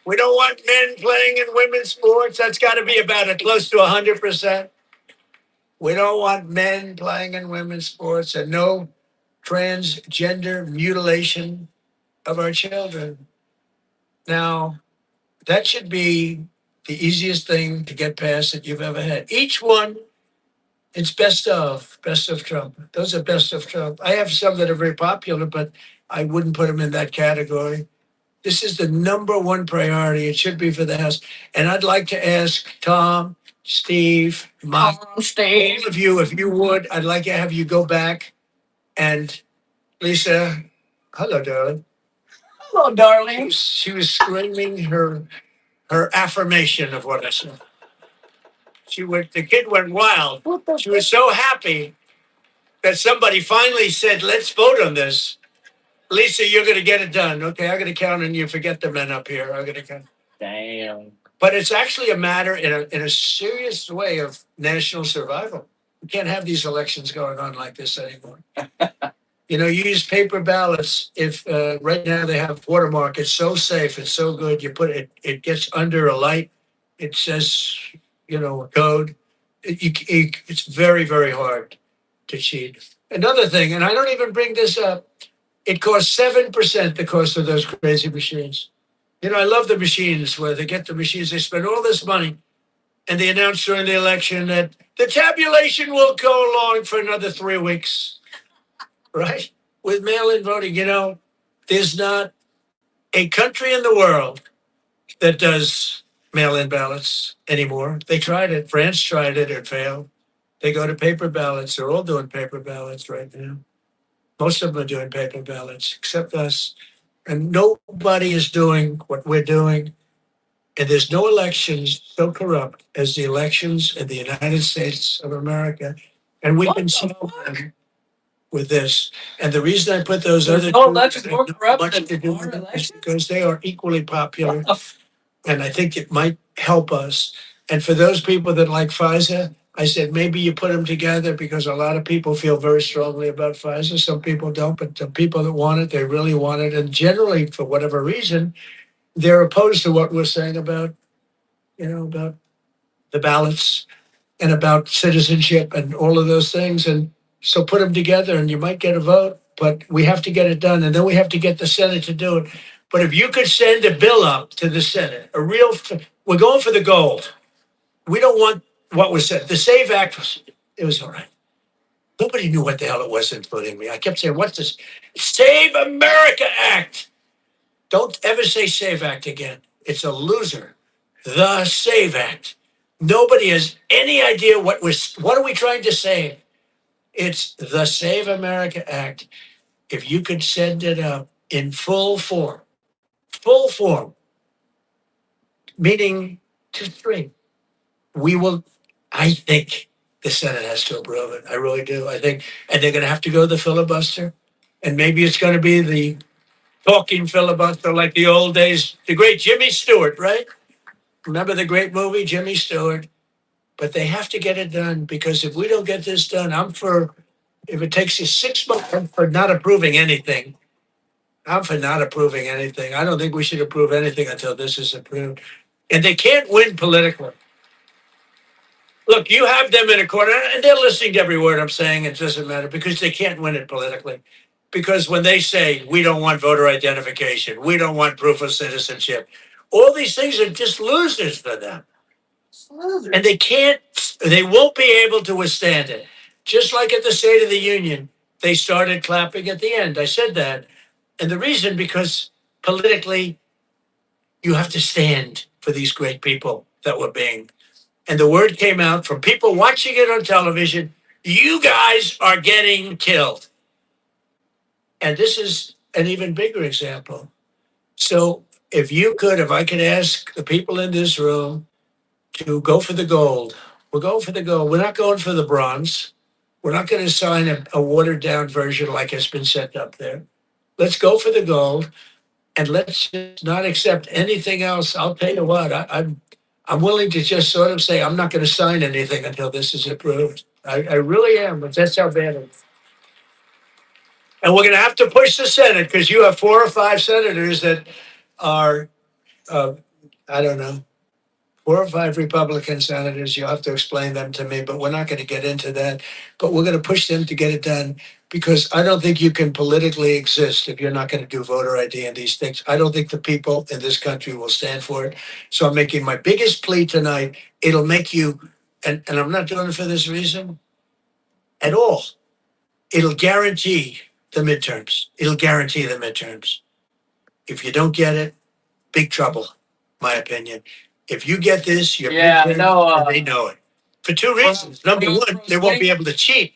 We don't want men playing in women's sports. That's got to be about close to 100%. We don't want men playing in women's sports and no transgender mutilation of our children. Now, that should be the easiest thing to get past that you've ever had. Each one, it's best of Trump. Those are best of Trump. I have some that are very popular, but I wouldn't put them in that category. This is the number one priority. It should be for the House. And I'd like to ask Tom, Steve, Mike, all of you, if you would, I'd like to have you go back and Lisa, hello, darling. Hello, darling. She was screaming her affirmation of what I said. The kid went wild. She was so happy that somebody finally said, let's vote on this. Lisa, you're going to get it done. Okay, I'm going to count on you. Forget the men up here. I'm going to count. Damn. But it's actually a matter in a serious way of national survival. We can't have these elections going on like this anymore. You use paper ballots. If right now they have watermark, it's so safe, it's so good. You put it gets under a light. It says, a code. It's very, very hard to cheat. Another thing, and I don't even bring this up. It costs 7% the cost of those crazy machines. I love the machines where they get the machines. They spend all this money, and they announce during the election that the tabulation will go along for another 3 weeks. Right? With mail-in voting, there's not a country in the world that does mail-in ballots anymore. They tried it. France tried it. It failed. They go to paper ballots. They're all doing paper ballots right now. Most of them are doing paper ballots, except us. And nobody is doing what we're doing. And there's no elections so corrupt as the elections in the United States of America. And we've been solving them with this. And the reason I put those other two elections more corrupt than to do our with it is elections? because they are equally popular. And I think it might help us. And for those people that like Pfizer, I said maybe you put them together because a lot of people feel very strongly about Pfizer. Some people don't, but the people that want it, they really want it. And generally, for whatever reason, they're opposed to what we're saying about the ballots and about citizenship and all of those things. And so put them together and you might get a vote, but we have to get it done. And then we have to get the Senate to do it. But if you could send a bill up to the Senate, we're going for the gold. We don't want what was said. The SAVE Act, it was all right. Nobody knew what the hell it was, including me. I kept saying, what's this? Save America Act. Don't ever say SAVE Act again. It's a loser. The SAVE Act. Nobody has any idea what are we trying to save? It's the Save America Act. If you could send it up in full form, meaning 2-3, we will. I think the Senate has to approve it. I really do. I think, and they're going to have to go the filibuster, and maybe it's going to be the talking filibuster like the old days. The great Jimmy Stewart, right? Remember the great movie Jimmy Stewart? But they have to get it done because if we don't get this done, if it takes you 6 months for not approving anything, I'm for not approving anything. I don't think we should approve anything until this is approved. And they can't win politically. Look, you have them in a corner, and they're listening to every word I'm saying. It doesn't matter because they can't win it politically. Because when they say, we don't want voter identification, we don't want proof of citizenship, all these things are just losers for them. And they won't be able to withstand it. Just like at the State of the Union, they started clapping at the end. I said that. And the reason, because politically, you have to stand for these great people that were being and the word came out from people watching it on television, you guys are getting killed. And this is an even bigger example. So if I could ask the people in this room to go for the gold, we're going for the gold. We're not going for the bronze. We're not going to sign a watered down version like has been set up there. Let's go for the gold, and let's just not accept anything else. I'll tell you what, I'm willing to just sort of say I'm not going to sign anything until this is approved. I really am, but that's how bad it is. And we're going to have to push the Senate because you have 4 or 5 senators that are, uh, I don't know, 4 or 5 Republican senators. You'll have to explain them to me, but we're not going to get into that. But we're going to push them to get it done because I don't think you can politically exist if you're not going to do voter ID and these things. I don't think the people in this country will stand for it. So I'm making my biggest plea tonight. It'll make you, and I'm not doing it for this reason at all. It'll guarantee the midterms. It'll guarantee the midterms. If you don't get it, big trouble, my opinion. If you get this, you're Yeah, I know. and they know it. For 2 reasons. Number one, they won't be able to cheat.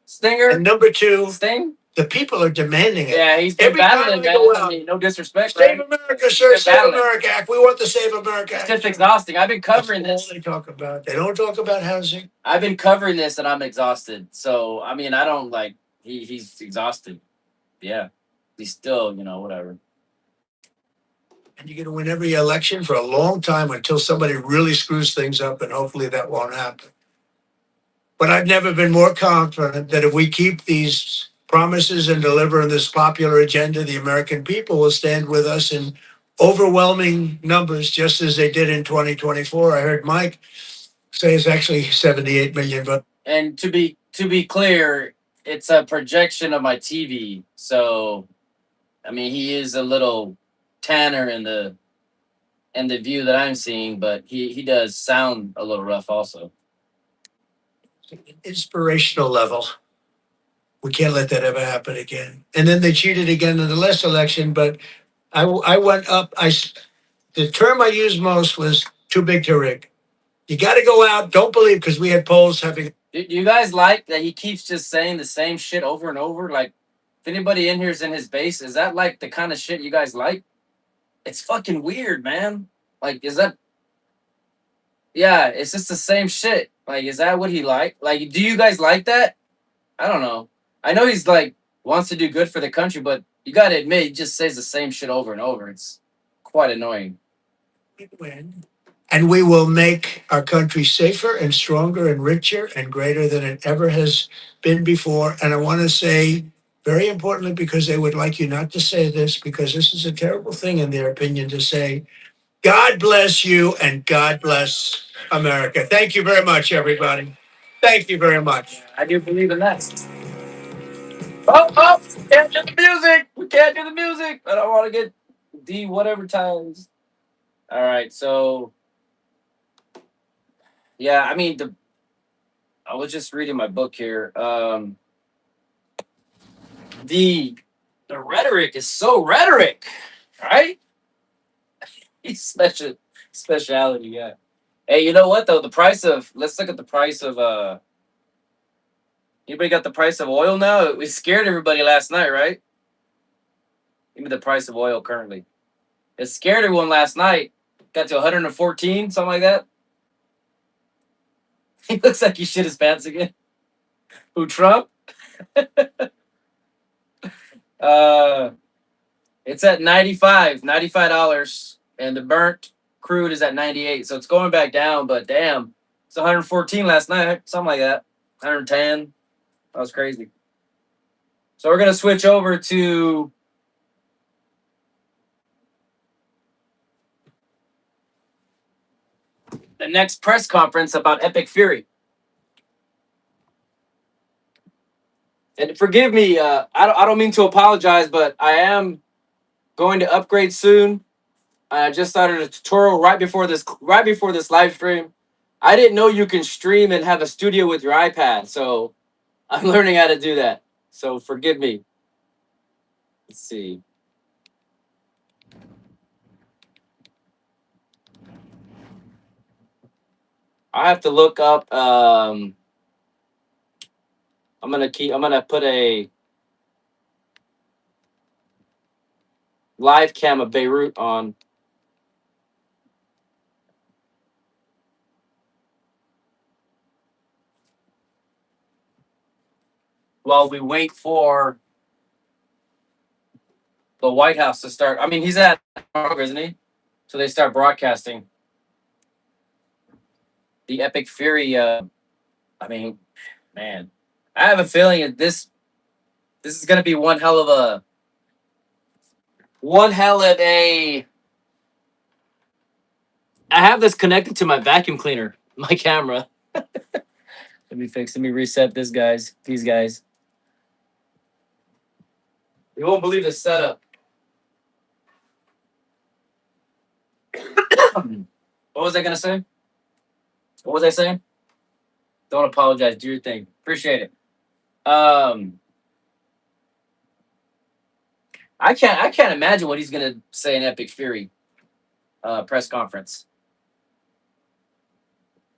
Stinger, And number two, Sting. the people are demanding it. Yeah, he's been Every time battling, I man. go I out, mean, no disrespect, Save right? America, sir, been Save battling. America Act. We want the Save America It's Act. just exhausting. I've been covering That's all this. they talk about. They don't talk about housing. I've been covering this, and I'm exhausted. So I mean, I don't like. He's exhausted. Yeah, he's still, whatever. And you're going to win every election for a long time until somebody really screws things up, and hopefully that won't happen. But I've never been more confident that if we keep these promises and deliver on this popular agenda, the American people will stand with us in overwhelming numbers, just as they did in 2024. I heard Mike say it's actually 78 million votes. And to be clear, it's a projection of my TV. So, I mean, he is a little tanner in the view that I'm seeing, but he does sound a little rough also. Inspirational level. We can't let that ever happen again. And then they cheated again in the last election, but I went up. The term I used most was too big to rig. You got to go out. Don't believe because we had polls having. Do you guys like that he keeps just saying the same shit over and over? Like, if anybody in here is in his base, is that like the kind of shit you guys like? It's fucking weird, man. Like, is that? Yeah, it's just the same shit. Like, is that what he like? Like, do you guys like that? I don't know. I know he's like wants to do good for the country, but you got to admit he just says the same shit over and over. It's quite annoying. Win. And we will make our country safer and stronger and richer and greater than it ever has been before. And I want to say, very importantly, because they would like you not to say this, because this is a terrible thing in their opinion to say, God bless you and God bless America. Thank you very much, everybody. Thank you very much. I do believe in that. Oh, can't do the music. We can't do the music. I don't want to get D whatever times. All right, so yeah, I mean I was just reading my book here. The rhetoric is so rhetoric, right? He's speciality, yeah. Hey, you know what though? Let's look at the price of anybody got the price of oil now? We scared everybody last night, right? Give me the price of oil currently. It scared everyone last night. Got to 114, something like that. He looks like he shit his pants again. Who, Trump? It's at $95, and the burnt crude is at 98. So it's going back down, but damn, it's 114 last night, something like that. 110. That was crazy. So we're gonna switch over to the next press conference about Epic Fury. And forgive me, I don't mean to apologize, but I am going to upgrade soon. I just started a tutorial right before this live stream. I didn't know you can stream and have a studio with your iPad, so I'm learning how to do that. So forgive me. Let's see. I have to look up. I'm gonna put a live cam of Beirut on. While we wait for the White House to start. I mean, he's at Kroger, isn't he? So they start broadcasting the Epic Fury. I mean, man, I have a feeling that this is gonna be one hell of a. I have this connected to my vacuum cleaner, my camera. Let me reset this, guys. These guys. You won't believe the setup. What was I gonna say? What was I saying? Don't apologize. Do your thing. Appreciate it. I can't imagine what he's gonna say in Epic Fury press conference.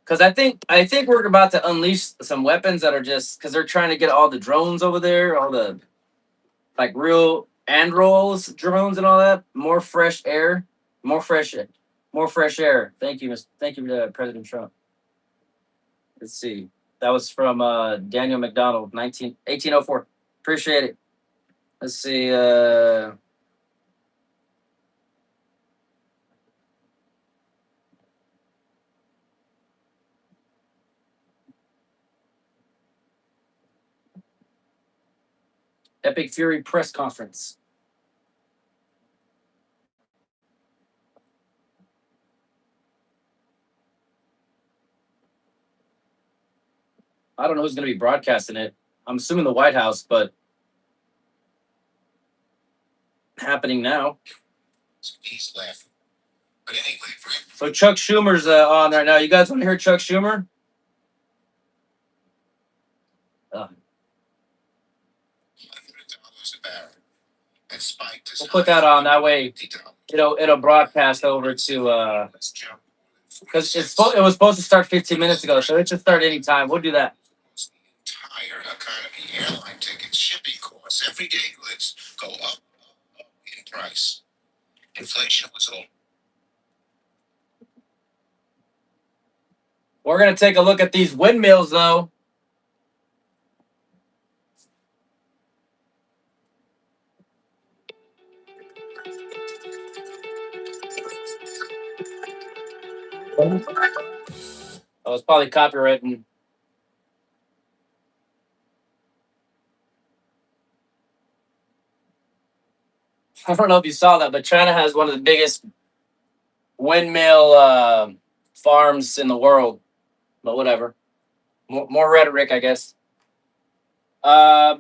Because I think we're about to unleash some weapons that are just because they're trying to get all the drones over there, all the like real Androlls drones and all that. More fresh air, more fresh air. Thank you, thank you, President Trump. Let's see. That was from Daniel McDonald, 1804. Appreciate it. Let's see. Epic Fury press conference. I don't know who's going to be broadcasting it. I'm assuming the White House, but happening now. He's laughing. But anyway, So Chuck Schumer's on right now. You guys want to hear Chuck Schumer? $100 a barrel. And spiked We'll put that on. That way, it'll broadcast over to because it was supposed to start 15 minutes ago, so it should start anytime. We'll do that. The entire economy, airline tickets, shipping costs, everyday goods go up in price. Inflation was all. We're gonna take a look at these windmills, though. Oh, it's probably copywritten. I don't know if you saw that, but China has one of the biggest windmill farms in the world. But whatever. More rhetoric, I guess. Oh,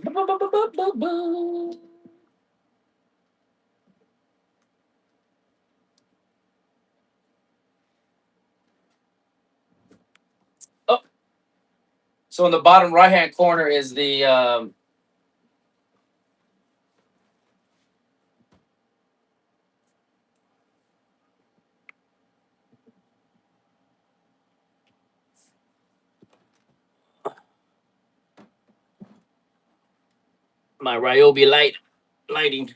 so in the bottom right-hand corner is the my Ryobi lighting.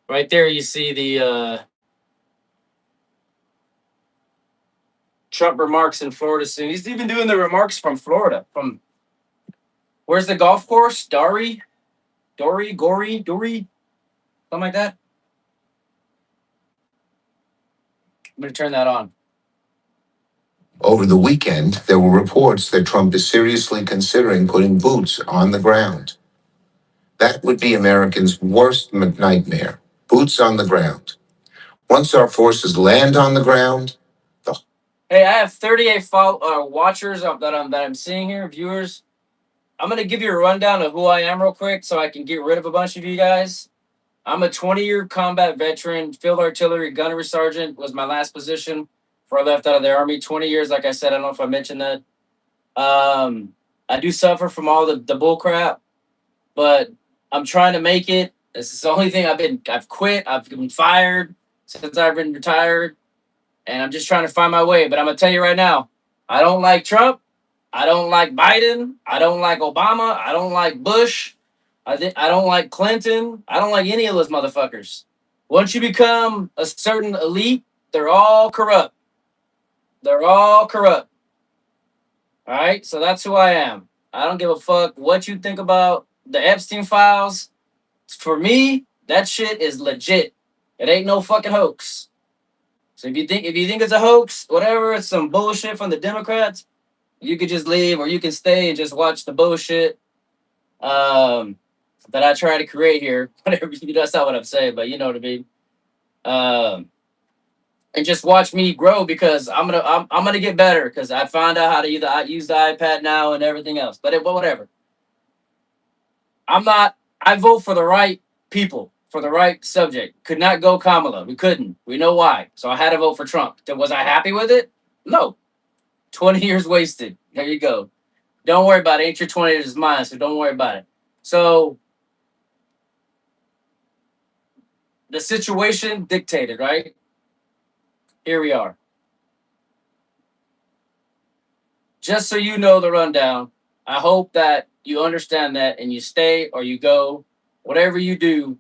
Right there, you see the Trump remarks in Florida soon. He's even doing the remarks from Florida. From where's the golf course? Dory, something like that. I'm gonna turn that on. Over the weekend, there were reports that Trump is seriously considering putting boots on the ground. That would be Americans' worst nightmare. Boots on the ground. Once our forces land on the ground, Hey, I have 38 watchers that I'm seeing here, viewers. I'm gonna give you a rundown of who I am real quick, so I can get rid of a bunch of you guys. I'm a 20-year combat veteran, field artillery gunnery sergeant was my last position before I left out of the Army. 20 years, like I said, I don't know if I mentioned that. I do suffer from all the bull crap, but I'm trying to make it. This is the only thing I've quit. I've been fired since I've been retired, and I'm just trying to find my way. But I'm gonna tell you right now, I don't like Trump. I don't like Biden. I don't like Obama. I don't like Bush. I don't like Clinton. I don't like any of those motherfuckers. Once you become a certain elite, they're all corrupt. They're all corrupt. All right, so that's who I am. I don't give a fuck what you think about the Epstein files. For me, that shit is legit. It ain't no fucking hoax. So if you think it's a hoax, whatever, it's some bullshit from the Democrats, you could just leave or you can stay and just watch the bullshit that I try to create here. Whatever, that's not what I'm saying, but you know what I mean. And just watch me grow because I'm gonna get better because I found out how to use the iPad now and everything else. But whatever. I'm not. I vote for the right people for the right subject. Could not go Kamala. We couldn't. We know why. So I had to vote for Trump. Was I happy with it? No. 20 years wasted. There you go. Don't worry about it. Ain't your 20 years is mine, so don't worry about it. So the situation dictated, right? Here we are. Just so you know the rundown, I hope that you understand that and you stay or you go. Whatever you do,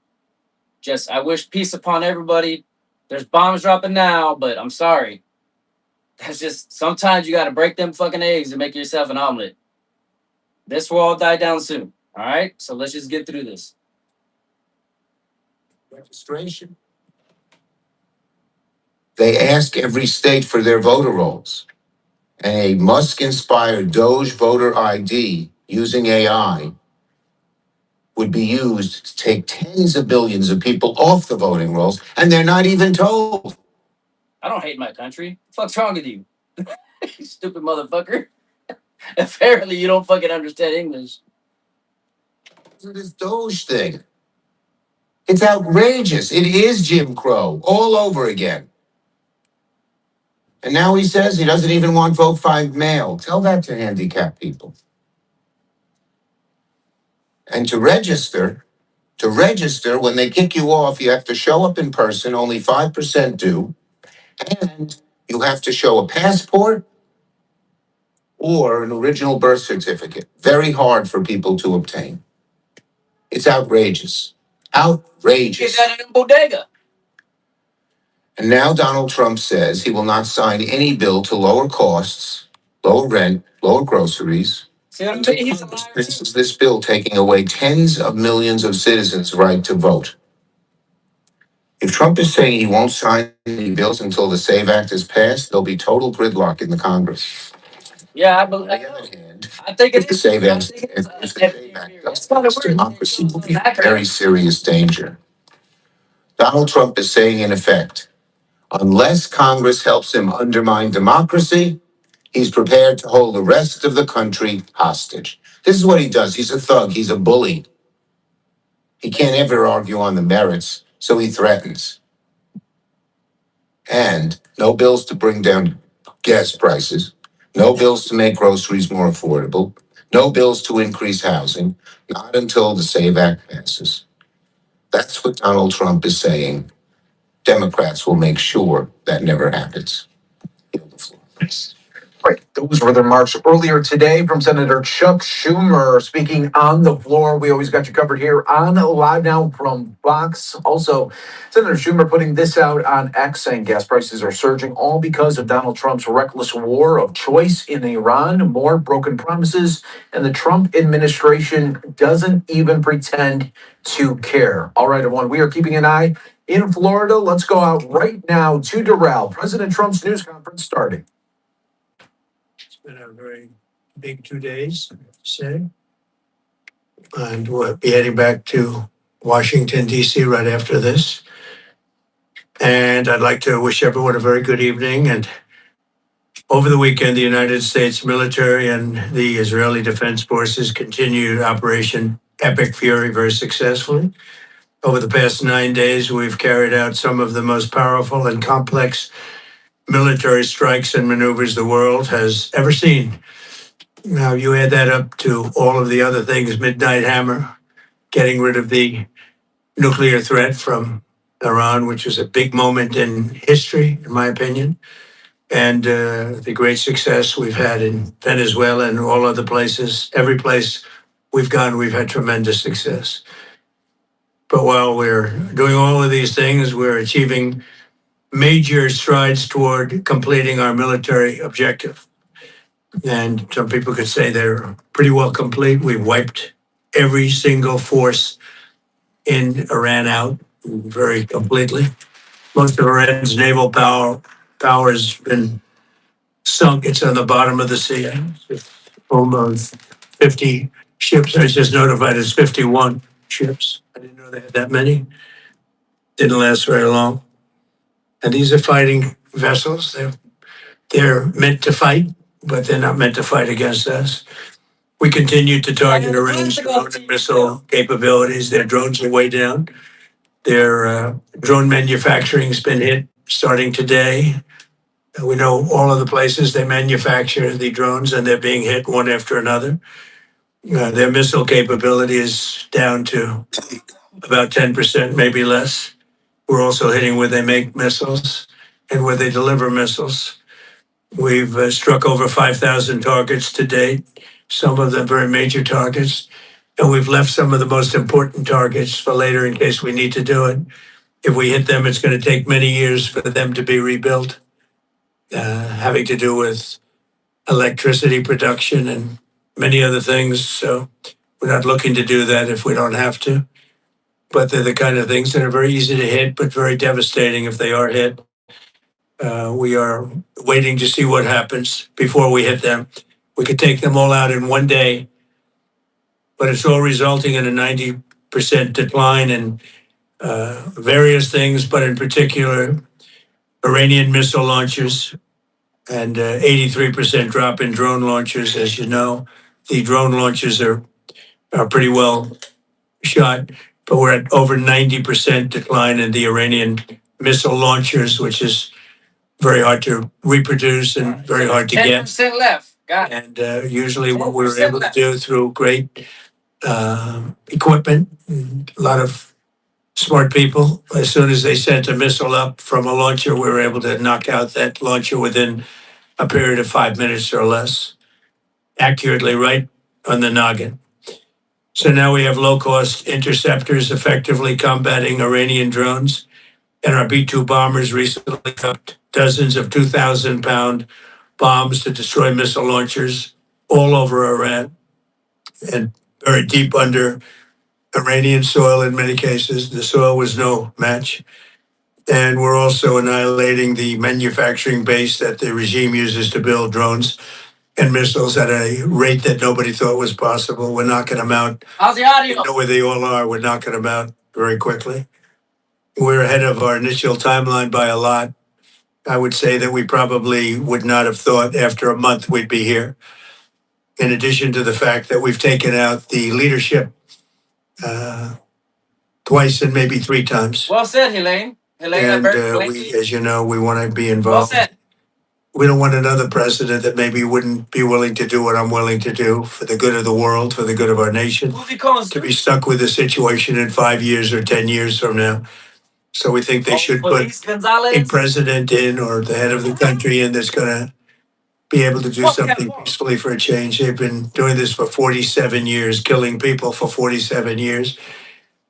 I wish peace upon everybody. There's bombs dropping now, but I'm sorry. That's just sometimes you got to break them fucking eggs and make yourself an omelet. This will all die down soon. All right, so let's just get through this. Registration. They ask every state for their voter rolls. And a Musk-inspired Doge voter ID using AI would be used to take tens of billions of people off the voting rolls, and they're not even told. I don't hate my country. What's wrong with you? You stupid motherfucker. Apparently you don't fucking understand English. This Doge thing. It's outrageous. It is Jim Crow all over again. And now he says he doesn't even want vote by mail. Tell that to handicapped people. And to register, when they kick you off, you have to show up in person, only 5% do, and you have to show a passport or an original birth certificate. Very hard for people to obtain. It's outrageous. Outrageous. Get that in a bodega. And now Donald Trump says he will not sign any bill to lower costs, lower rent, lower groceries. See what I mean? He's a liar. This is this bill taking away tens of millions of citizens' right to vote. If Trump is saying he won't sign any bills until the SAVE Act is passed, there'll be total gridlock in the Congress. Yeah, I On believe. the other hand, I think if the SAVE Act, does pass, democracy will be in very serious danger. Donald Trump is saying, in effect, unless Congress helps him undermine democracy, he's prepared to hold the rest of the country hostage. This is what he does. He's a thug. He's a bully. He can't ever argue on the merits, so he threatens. And no bills to bring down gas prices, no bills to make groceries more affordable, no bills to increase housing, not until the SAVE Act passes. That's what Donald Trump is saying. Democrats will make sure that never happens. Yield the floor. Right. Those were the remarks earlier today from Senator Chuck Schumer speaking on the floor. We always got you covered here on Live Now from Fox. Also, Senator Schumer putting this out on X saying gas prices are surging all because of Donald Trump's reckless war of choice in Iran, more broken promises, and the Trump administration doesn't even pretend to care. All right, everyone, we are keeping an eye in Florida. Let's go out right now to Darrell. President Trump's news conference starting. Been a very big 2 days, I have to say. And we'll be heading back to Washington, D.C. right after this. And I'd like to wish everyone a very good evening. And over the weekend, the United States military and the Israeli Defense Forces continued Operation Epic Fury very successfully. Over the past 9 days, we've carried out some of the most powerful and complex military strikes and maneuvers the world has ever seen. Now, you add that up to all of the other things, Midnight Hammer, getting rid of the nuclear threat from Iran, which was a big moment in history, in my opinion. and the great success we've had in Venezuela and all other places. Every place we've gone, we've had tremendous success. But while we're doing all of these things, we're achieving major strides toward completing our military objective. And some people could say they're pretty well complete. We've wiped every single force in Iran out very completely. Most of Iran's naval power has been sunk. It's on the bottom of the sea. It's almost 50 ships. I was just notified it's 51 ships. I didn't know they had that many. Didn't last very long. And these are fighting vessels. They're meant to fight, but they're not meant to fight against us. We continue to target Iran's drone and missile capabilities. Their drones are way down. Their drone manufacturing's been hit starting today. We know all of the places they manufacture the drones, and they're being hit one after another. Their missile capability is down to about 10%, maybe less. We're also hitting where they make missiles and where they deliver missiles. We've struck over 5,000 targets to date, some of them very major targets, and we've left some of the most important targets for later in case we need to do it. If we hit them, it's going to take many years for them to be rebuilt, having to do with electricity production and many other things. So we're not looking to do that if we don't have to. But they're the kind of things that are very easy to hit, but very devastating if they are hit. We are waiting to see what happens before we hit them. We could take them all out in one day, but it's all resulting in a 90% decline in various things, but in particular, Iranian missile launchers and 83% drop in drone launchers. As you know, the drone launchers are pretty well shot, but we're at over 90% decline in the Iranian missile launchers, which is very hard to reproduce and very hard to get. 10% left. Got it. And usually what we were able to do through great equipment, a lot of smart people, as soon as they sent a missile up from a launcher, we were able to knock out that launcher within a period of 5 minutes or less, accurately right on the noggin. So now we have low-cost interceptors effectively combating Iranian drones, and our B-2 bombers recently dropped dozens of 2,000-pound bombs to destroy missile launchers all over Iran and very deep under Iranian soil in many cases. The soil was no match. And we're also annihilating the manufacturing base that the regime uses to build drones and missiles at a rate that nobody thought was possible. We're knocking them out. How's the We audio? know where they all are. We're knocking them out very quickly. We're ahead of our initial timeline by a lot. I would say that we probably would not have thought after a month we'd be here. In addition to the fact that we've taken out the leadership twice and maybe 3 times. Well said, Helene. Helene, And very we, blankly. as you know, we want to be Well involved. said. We don't want another president that maybe wouldn't be willing to do what I'm willing to do for the good of the world, for the good of our nation, Who's he calling? to be stuck with the situation in 5 years or 10 years from now. So we think they should put Police Gonzalez. a president in or the head of the country in that's going to be able to do something peacefully for a change. They've been doing this for 47 years, killing people for 47 years,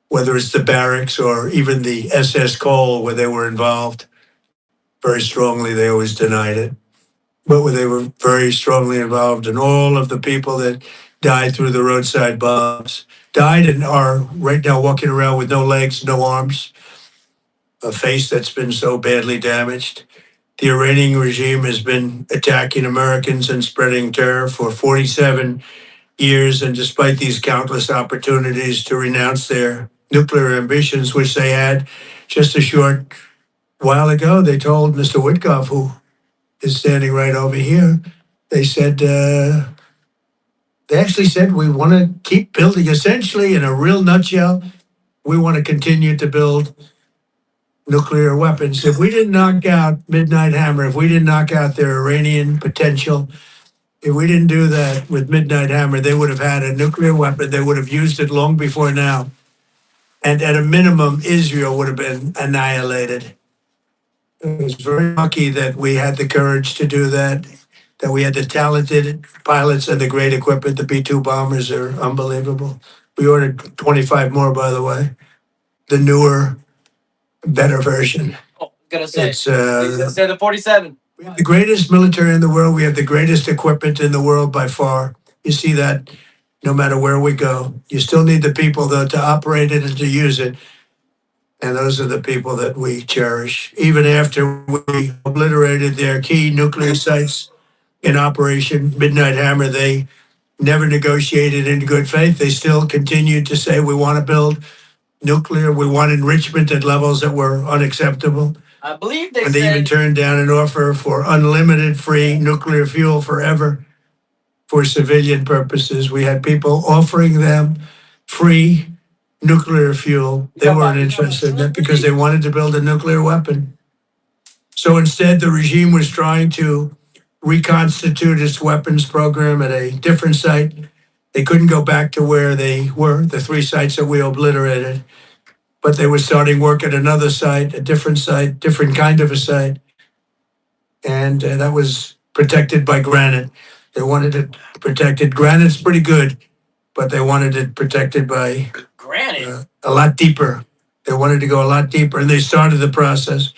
whether it's the barracks or even the SS Cole where they were involved. Very strongly, they always denied it. But they were very strongly involved in all of the people that died through the roadside bombs, died and are right now walking around with no legs, no arms, a face that's been so badly damaged. The Iranian regime has been attacking Americans and spreading terror for 47 years. And despite these countless opportunities to renounce their nuclear ambitions, which they had just a short while ago, they told Mr. Witkoff, who is standing right over here, they said, they actually said, we want to keep building, essentially, in a real nutshell, we want to continue to build nuclear weapons. If we didn't knock out Midnight Hammer, if we didn't knock out their Iranian potential, if we didn't do that with Midnight Hammer, they would have had a nuclear weapon. They would have used it long before now. And at a minimum, Israel would have been annihilated. It was very lucky that we had the courage to do that, that we had the talented pilots and the great equipment. The B 2 bombers are unbelievable. We ordered 25 more, by the way. The newer, better version. Oh, gonna say. It's Say the 47. we have the greatest military in the world. We have the greatest equipment in the world by far. You see that no matter where we go. You still need the people, though, to operate it and to use it. And those are the people that we cherish. Even after we obliterated their key nuclear sites in Operation Midnight Hammer, they never negotiated in good faith. They still continued to say, we want to build nuclear. We want enrichment at levels that were unacceptable. I believe they And they even said turned down an offer for unlimited free nuclear fuel forever for civilian purposes. We had people offering them free nuclear fuel. They weren't interested in that because they wanted to build a nuclear weapon. So instead, the regime was trying to reconstitute its weapons program at a different site. They couldn't go back to where they were, the three sites that we obliterated, but they were starting work at another site, a different site, different kind of a site. And that was protected by granite. They wanted it protected. Granite's pretty good, but they wanted it protected by granted. a lot deeper. They wanted to go a lot deeper, and they started the process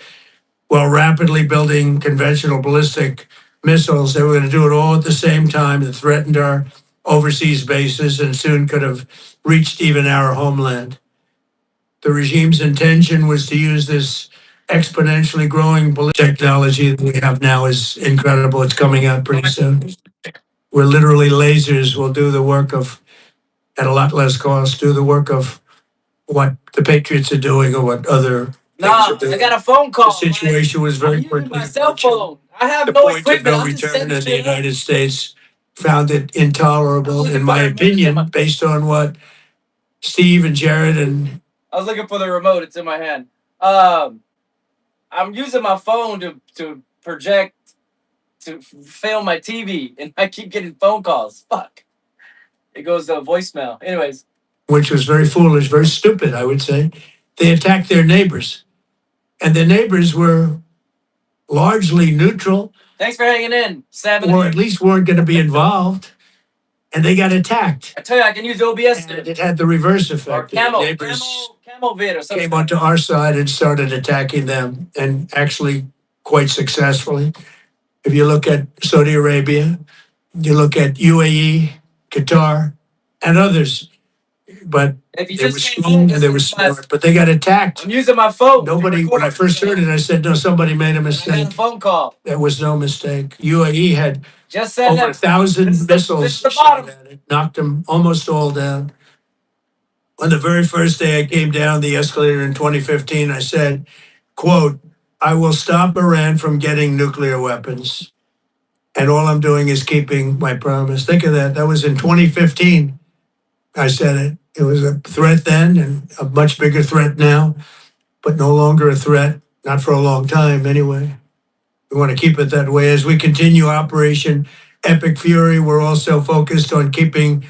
while rapidly building conventional ballistic missiles. They were going to do it all at the same time that threatened our overseas bases and soon could have reached even our homeland. The regime's intention was to use this exponentially growing ballistic technology that we have now is incredible. It's coming out pretty soon. Where literally lasers will do the work of, at a lot less cost, do the work of what the Patriots are doing or what other Nah, things are doing. I got a phone call. The situation was I'm very using quickly my cell approaching phone. I have the no point of equipment. no I'm just return, sending and the shit. United States found it intolerable, in my opinion, based on what Steve and Jared and I was looking for the remote. It's in my hand. I'm using my phone to project, to film my TV, and I keep getting phone calls. Fuck. It goes to voicemail. Anyways. which was very foolish, very stupid, I would say. They attacked their neighbors, and their neighbors were largely neutral, Thanks for hanging in, Sam. or at least weren't going to be involved, and they got attacked. I tell you, I can use OBS. And it had the reverse Or effect. The camo neighbors vid or something. came onto our side and started attacking them, and actually quite successfully. If you look at Saudi Arabia, you look at UAE, Qatar, and others, but If you they were just came strong in, and they were this is my- smart, but they got attacked. I'm using my phone. Nobody, when I first heard it, I said, no, somebody made a I got a mistake. phone call. There was no mistake. UAE had Just said over that. 1,000 This is missiles the shot bottom. at it, knocked them almost all down. On the very first day I came down the escalator in 2015, I said, quote, I will stop Iran from getting nuclear weapons. And all I'm doing is keeping my promise. Think of that. That was in 2015. I said it. It was a threat then and a much bigger threat now, but no longer a threat, not for a long time anyway. We want to keep it that way. As we continue Operation Epic Fury, we're also focused on keeping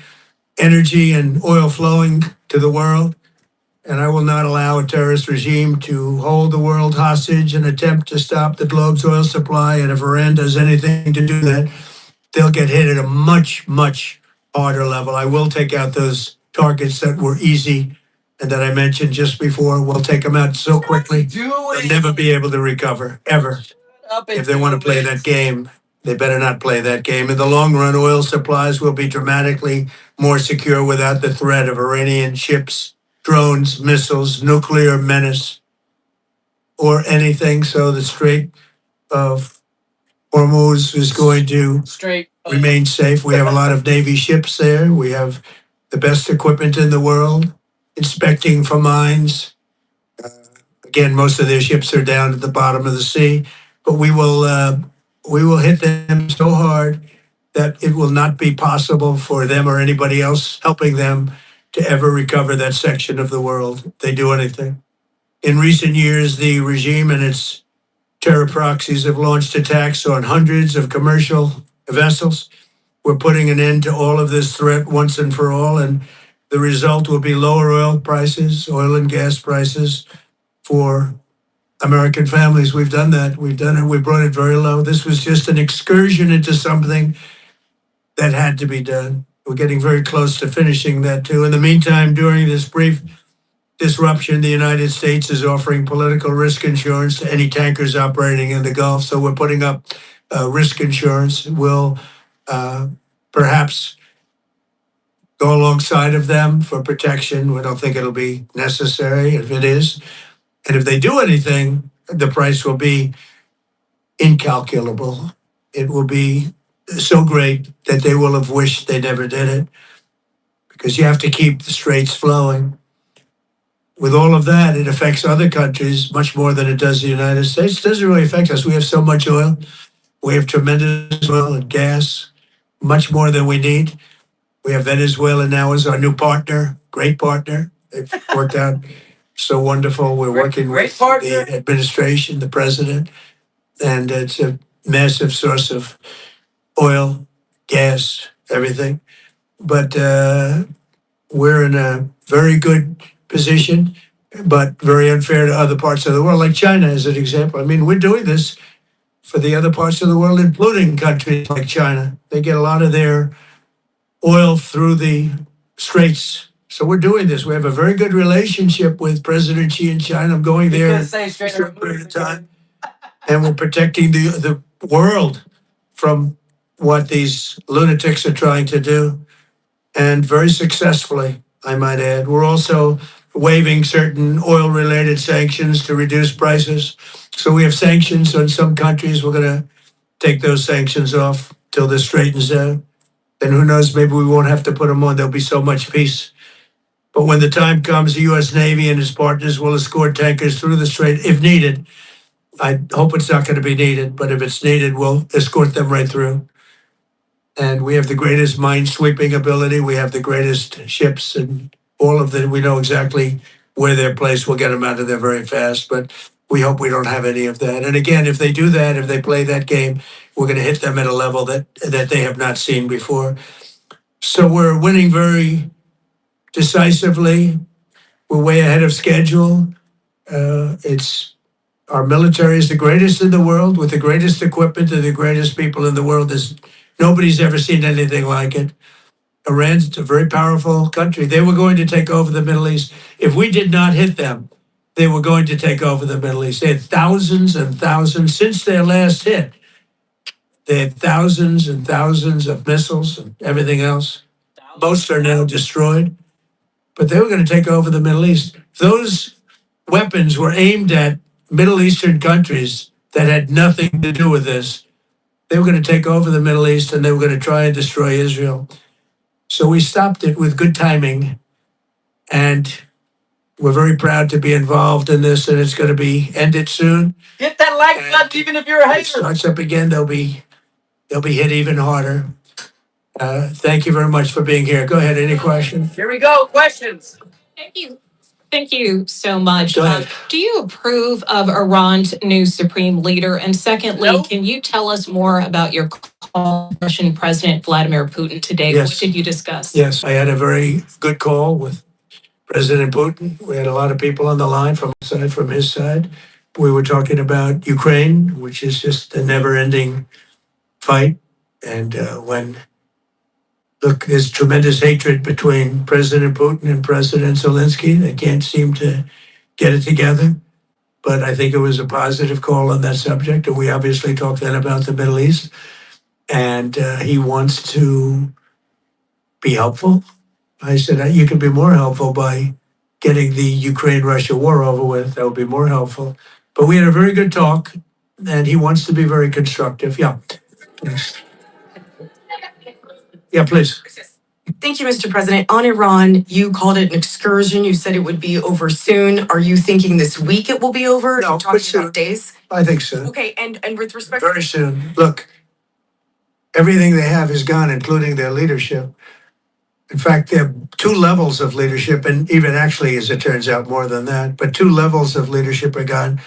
energy and oil flowing to the world. And I will not allow a terrorist regime to hold the world hostage and attempt to stop the globe's oil supply. And if Iran does anything to do that, they'll get hit at a much, much harder level. I will take out those targets that were easy and that I mentioned just before. We'll take them out so quickly, they'll never be able to recover, ever. If they want to play that game, they better not play that game. In the long run, oil supplies will be dramatically more secure without the threat of Iranian ships, drones, missiles, nuclear menace, or anything. So the Strait of Hormuz is going to Straight. remain safe. We have a lot of Navy ships there. We have the best equipment in the world, inspecting for mines. Again, most of their ships are down at the bottom of the sea, but we will hit them so hard that it will not be possible for them or anybody else helping them to ever recover that section of the world if they do anything. In recent years, the regime and its terror proxies have launched attacks on hundreds of commercial vessels. We're putting an end to all of this threat once and for all, and the result will be lower oil prices, oil and gas prices for American families. We've done that. We've done it. We brought it very low. This was just an excursion into something that had to be done. We're getting very close to finishing that too. In the meantime, during this brief disruption, the United States is offering political risk insurance to any tankers operating in the Gulf. So we're putting up risk insurance. We'll perhaps go alongside of them for protection. We don't think it'll be necessary if it is. And if they do anything, the price will be incalculable. It will be so great that they will have wished they never did it, because you have to keep the straits flowing. With all of that, it affects other countries much more than it does the United States. It doesn't really affect us. We have so much oil. We have tremendous oil and gas, much more than we need. We have Venezuela now as our new partner, great partner. They've worked out so wonderful. We're working with the administration, the president, and it's a massive source of oil, gas, everything. But we're in a very good position, but very unfair to other parts of the world, like China as an example. I mean, we're doing this for the other parts of the world, including countries like China. They get a lot of their oil through the straits. So we're doing this. We have a very good relationship with President Xi in China. I'm going there in a short period of time. And we're protecting the world from what these lunatics are trying to do, and very successfully, I might add. We're also waiving certain oil-related sanctions to reduce prices. So we have sanctions on some countries. We're going to take those sanctions off till this straightens out. Then who knows, maybe we won't have to put them on. There'll be so much peace. But when the time comes, the U.S. Navy and its partners will escort tankers through the strait if needed. I hope it's not going to be needed, but if it's needed, we'll escort them right through. And we have the greatest mine-sweeping ability. We have the greatest ships, and all of them. We know exactly where they're placed. We'll get them out of there very fast, but we hope we don't have any of that. And again, if they do that, if they play that game, we're going to hit them at a level that they have not seen before. So we're winning very decisively. We're way ahead of schedule. Our military is the greatest in the world, with the greatest equipment and the greatest people in the world. Nobody's ever seen anything like it. Iran's a very powerful country. They were going to take over the Middle East. If we did not hit them, they were going to take over the Middle East. They had thousands and thousands since their last hit. They had thousands and thousands of missiles and everything else. Most are now destroyed, but they were going to take over the Middle East. Those weapons were aimed at Middle Eastern countries that had nothing to do with this. They were going to take over the Middle East, and they were going to try and destroy Israel. So we stopped it with good timing, and we're very proud to be involved in this, and it's going to be ended soon. Hit that like button, even if you're a It hater. starts up again. They'll be hit even harder. Thank you very much for being here. Go ahead. Any questions? Here we go. Questions. Thank you. Thank you so much. Go ahead. Do you approve of Iran's new supreme leader? And secondly, No. Can you tell us more about your call to Russian President Vladimir Putin today? Yes. What did you discuss? Yes, I had a very good call with President Putin. We had a lot of people on the line from his side. We were talking about Ukraine, which is just a never-ending fight. And there's tremendous hatred between President Putin and President Zelensky. They can't seem to get it together. But I think it was a positive call on that subject. And we obviously talked then about the Middle East. And he wants to be helpful. I said, you can be more helpful by getting the Ukraine-Russia war over with. That would be more helpful. But we had a very good talk, and he wants to be very constructive. Yeah. Yes. Yeah, please. Thank you, Mr. President. On Iran, you called it an excursion. You said it would be over soon. Are you thinking this week it will be over? No, Are you but talking soon. about days? I think so. Okay, and with respect Very soon. Look, everything they have is gone, including their leadership. In fact, there are two levels of leadership, and even actually, as it turns out, more than that. But two levels of leadership are gone.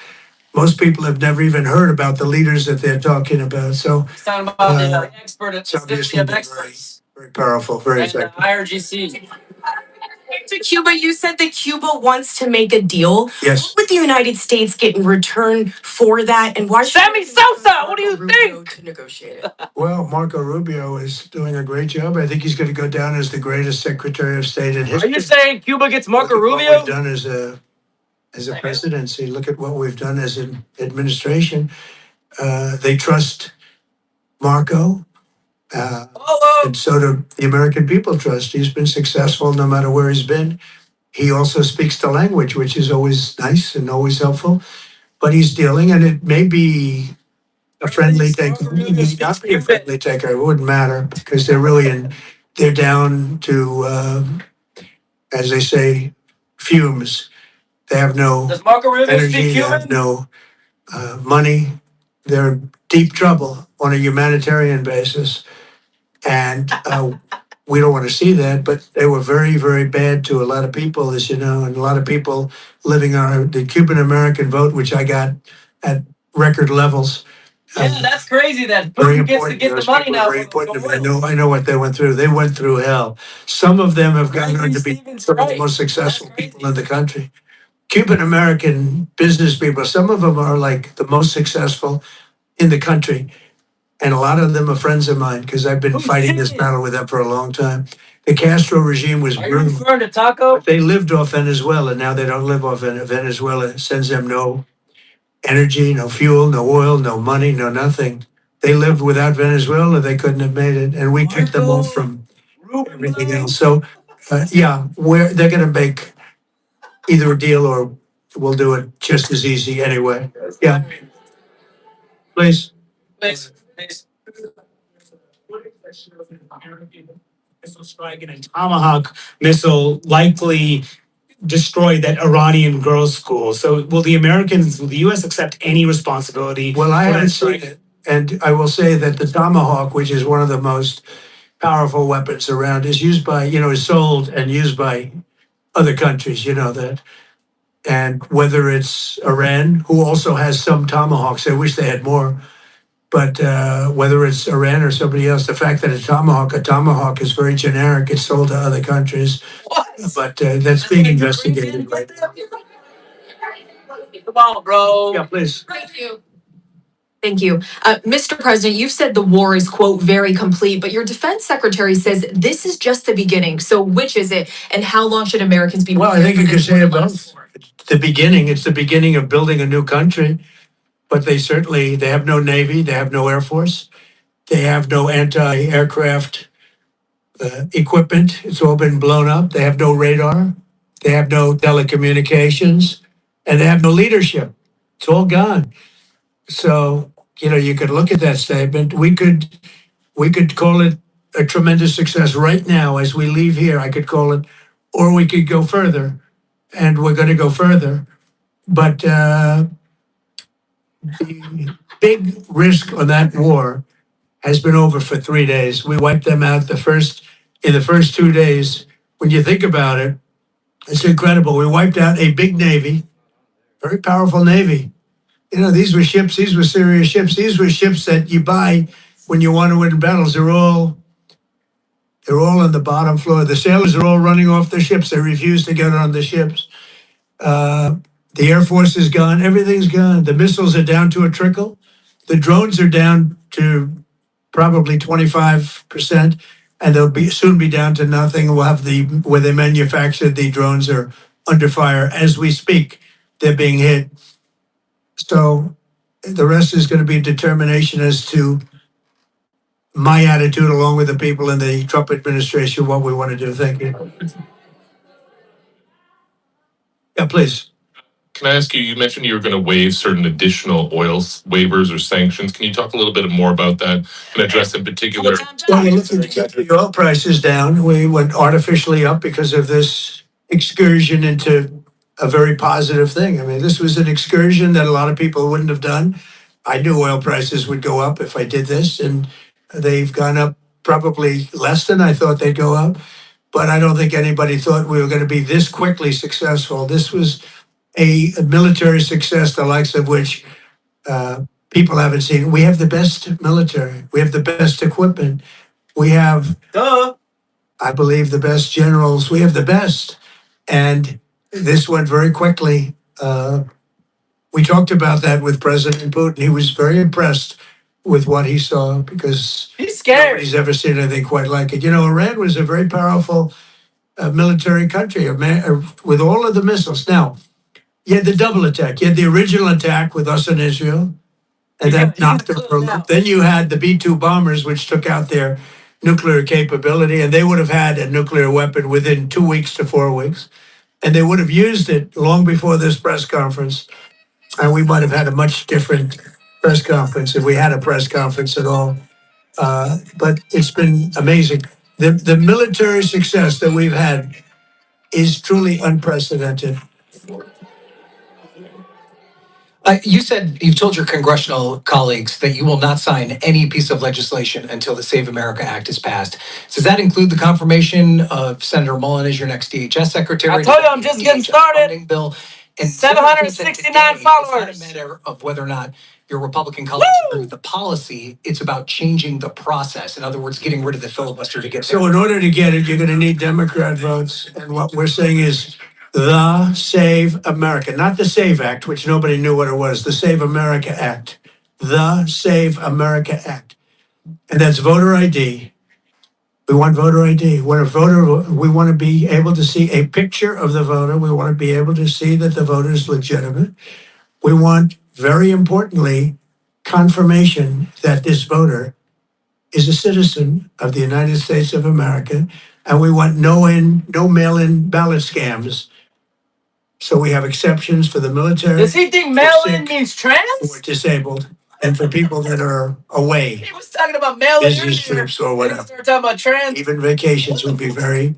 Most people have never even heard about the leaders that they're talking about. So He's talking about the expert, it's the city obviously of been experts, very powerful, very and the effective. IRGC. To Cuba, you said that Cuba wants to make a deal. Yes. What would the United States get in return for that? And why should Sammy Sosa, what do you think? To negotiate it? Well, Marco Rubio is doing a great job. I think he's going to go down as the greatest Secretary of State in Are history. you saying Cuba gets Marco Look at what Rubio? we've done as a presidency. Look at what we've done as an administration. They trust Marco. And so do the American people trust. He's been successful no matter where he's been. He also speaks the language, which is always nice and always helpful. But he's dealing, and it may be a friendly takeover. It may not be a friendly takeover. It wouldn't matter because they're down to, as they say, fumes. They have no Does Marco Rubio energy. speak They have Cuban? no money. They're in deep trouble on a humanitarian basis. And we don't want to see that, but they were very, very bad to a lot of people, as you know, and a lot of people living on the Cuban American vote, which I got at record levels. Yeah, that's crazy that Very Putin gets to important. get the Those money people are now. very for important the to me. oil. I know what they went through. They went through hell. Some of them have gone on Gregory to be Stevens, some of the right. most successful That's crazy. people in the country. Cuban American business people, some of them are like the most successful in the country. And a lot of them are friends of mine because I've been Who's fighting this cheating? battle with them for a long time. The Castro regime was Are you brutal. referring to Taco? But they lived off Venezuela. Now they don't live off Venezuela. Sends them no energy, no fuel, no oil, no money, no nothing. They lived without Venezuela. They couldn't have made it. And we kicked them off from everything else. So, yeah, they're going to make either a deal or we'll do it just as easy anyway. Yeah, please. Please. Missile strike and a Tomahawk missile likely destroyed that Iranian girls' school. So will the U.S. accept any responsibility? Well, I for that haven't seen strike? it. And I will say that the Tomahawk, which is one of the most powerful weapons around, is used by, is sold and used by other countries, you know that. And whether it's Iran, who also has some Tomahawks, I wish they had more. But whether it's Iran or somebody else, the fact that a Tomahawk is very generic. It's sold to other countries. What? But that's being investigated right now. Come on, bro. Yeah, please. Thank you. Mr. President, you've said the war is, quote, very complete, but your defense secretary says this is just the beginning. So which is it? And how long should Americans be Well, I think prepared you for could this say war it to last both. for? It's the beginning. It's the beginning of building a new country. But they have no Navy. They have no Air Force. They have no anti-aircraft equipment. It's all been blown up. They have no radar. They have no telecommunications. And they have no leadership. It's all gone. So, you could look at that statement. We could call it a tremendous success right now as we leave here. I could call it, or we could go further. And we're going to go further. But the big risk on that war has been over for 3 days. We wiped them out in the first 2 days. When you think about it, it's incredible. We wiped out a big navy, very powerful navy. These were ships. These were serious ships. These were ships that you buy when you want to win battles. They're all on the bottom floor. The sailors are all running off the ships. They refuse to get on the ships. The Air Force is gone. Everything's gone. The missiles are down to a trickle. The drones are down to probably 25%, and they'll soon be down to nothing. We'll have where they manufactured the drones are under fire as we speak. They're being hit. So the rest is going to be determination as to my attitude, along with the people in the Trump administration, what we want to do. Thank you. Yeah, please. Can I ask you, you mentioned you were going to waive certain additional oil waivers or sanctions. Can you talk a little bit more about that and address in particular? Well, looking to keep the oil prices down. We went artificially up because of this excursion into a very positive thing. I mean, this was an excursion that a lot of people wouldn't have done. I knew oil prices would go up if I did this, and they've gone up probably less than I thought they'd go up. But I don't think anybody thought we were going to be this quickly successful. This was a military success, the likes of which people haven't seen. We have the best military. We have the best equipment. We have, I believe, the best generals. We have the best. And this went very quickly. We talked about that with President Putin. He was very impressed with what he saw because He's scared. nobody's ever seen anything quite like it. You know, Iran was a very powerful military country with all of the missiles. Now, you had the double attack. You had the original attack with us in Israel, and that knocked them for a loop. Then you had the B 2 bombers, which took out their nuclear capability, and they would have had a nuclear weapon within 2 weeks to 4 weeks. And they would have used it long before this press conference. And we might have had a much different press conference if we had a press conference at all. But it's been amazing. The military success that we've had is truly unprecedented. You said you've told your congressional colleagues that you will not sign any piece of legislation until the Save America Act is passed. Does that include the confirmation of Senator Mullen as your next DHS secretary? I told you I'm just getting started. Bill and 769 followers. It's not a matter of whether or not your Republican colleagues agree with the policy. It's about changing the process. In other words, getting rid of the filibuster to get there. So in order to get it, you're going to need Democrat votes. And what we're saying is the Save America, not the Save Act, which nobody knew what it was, the Save America Act. The Save America Act. And that's voter ID. We want voter ID. When a voter, we want to be able to see a picture of the voter. We want to be able to see that the voter is legitimate. We want, very importantly, confirmation that this voter is a citizen of the United States of America, and we want no mail-in ballot scams. So we have exceptions for the military. Does he think mail-in means trans? Or disabled, and for people that are away, He was talking about mail-in. business trips or whatever. Start talking about trans. Even vacations would be very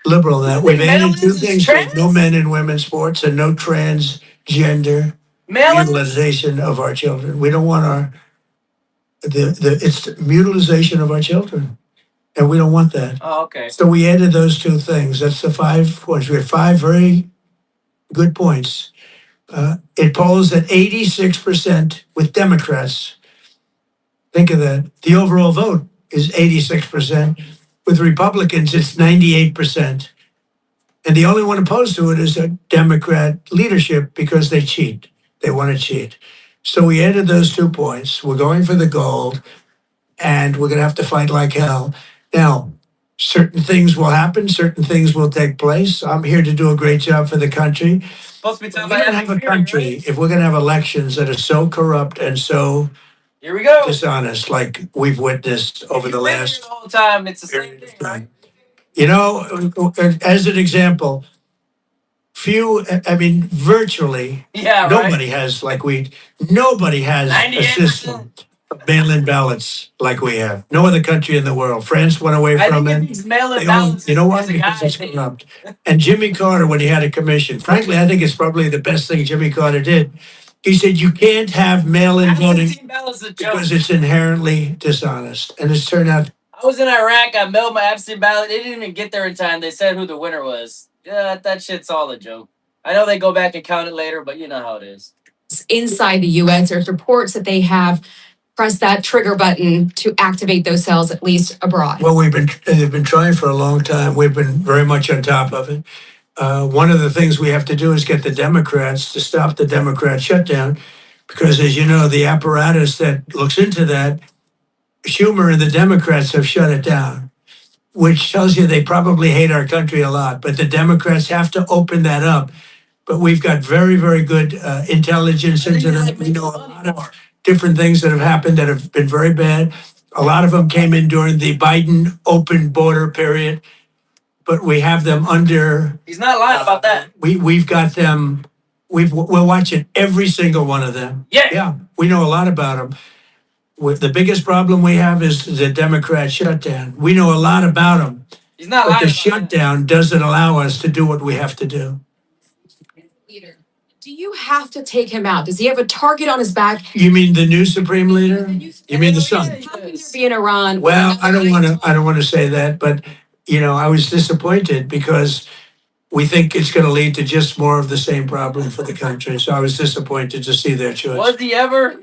liberal in that. We've added two things: no men in women's sports and no transgender mutilization of our children. We don't want our it's mutilization of our children, and we don't want that. Oh, okay. So we added those two things. That's the 5 points. We have 5 very good points. It polls at 86% with Democrats. Think of that. The overall vote is 86%. With Republicans, it's 98%. And the only one opposed to it is a Democrat leadership because they cheat. They want to cheat. So we added those 2 points. We're going for the gold, and we're going to have to fight like hell. Now, certain things will happen. Certain things will take place. I'm here to do a great job for the country. Supposed to be We talking don't about have a country if we're going to have elections that are so corrupt and so Here we go. dishonest, like we've witnessed over the You've been here last the whole time. It's the same period thing, of right? time. You know, as an example, virtually Yeah, right. nobody has nobody has a 98%. system of mail-in ballots like we have. No other country in the world. France went away I from think it. it means mail-in They all, ballots. you know why? is a Because guy it's thing. corrupt. And Jimmy Carter, when he had a commission, frankly, I think it's probably the best thing Jimmy Carter did. He said, you can't have mail-in voting Absentee ballots is a joke. because it's inherently dishonest. And it's turned out I was in Iraq. I mailed my absentee ballot. They didn't even get there in time. They said who the winner was. Yeah, that shit's all a joke. I know they go back and count it later, but you know how it is. Inside the US, there's reports that they have pressed that trigger button to activate those cells, at least abroad. well, they've been trying for a long time. We've been very much on top of it. One of the things we have to do is get the Democrats to stop the Democrat shutdown, because as you know, the apparatus that looks into that, Schumer and the Democrats have shut it down, which tells you they probably hate our country a lot. But the Democrats have to open that up. But we've got very, very good intelligence into that. We know a lot of different things that have happened that have been very bad. A lot of them came in during the Biden open border period, but we have them under. He's not lying about that. We've got them. We're watching every single one of them. Yeah. We know a lot about them. The biggest problem we have is the Democrat shutdown. We know a lot about them, He's not but lying the about shutdown doesn't allow us to do what we have to do. Leader, do you have to take him out? Does he have a target on his back? You mean the new supreme leader? You mean the son? How can there be in Iran? Well, I don't want to say that, but I was disappointed because we think it's going to lead to just more of the same problem for the country. So I was disappointed to see their choice. Was he ever?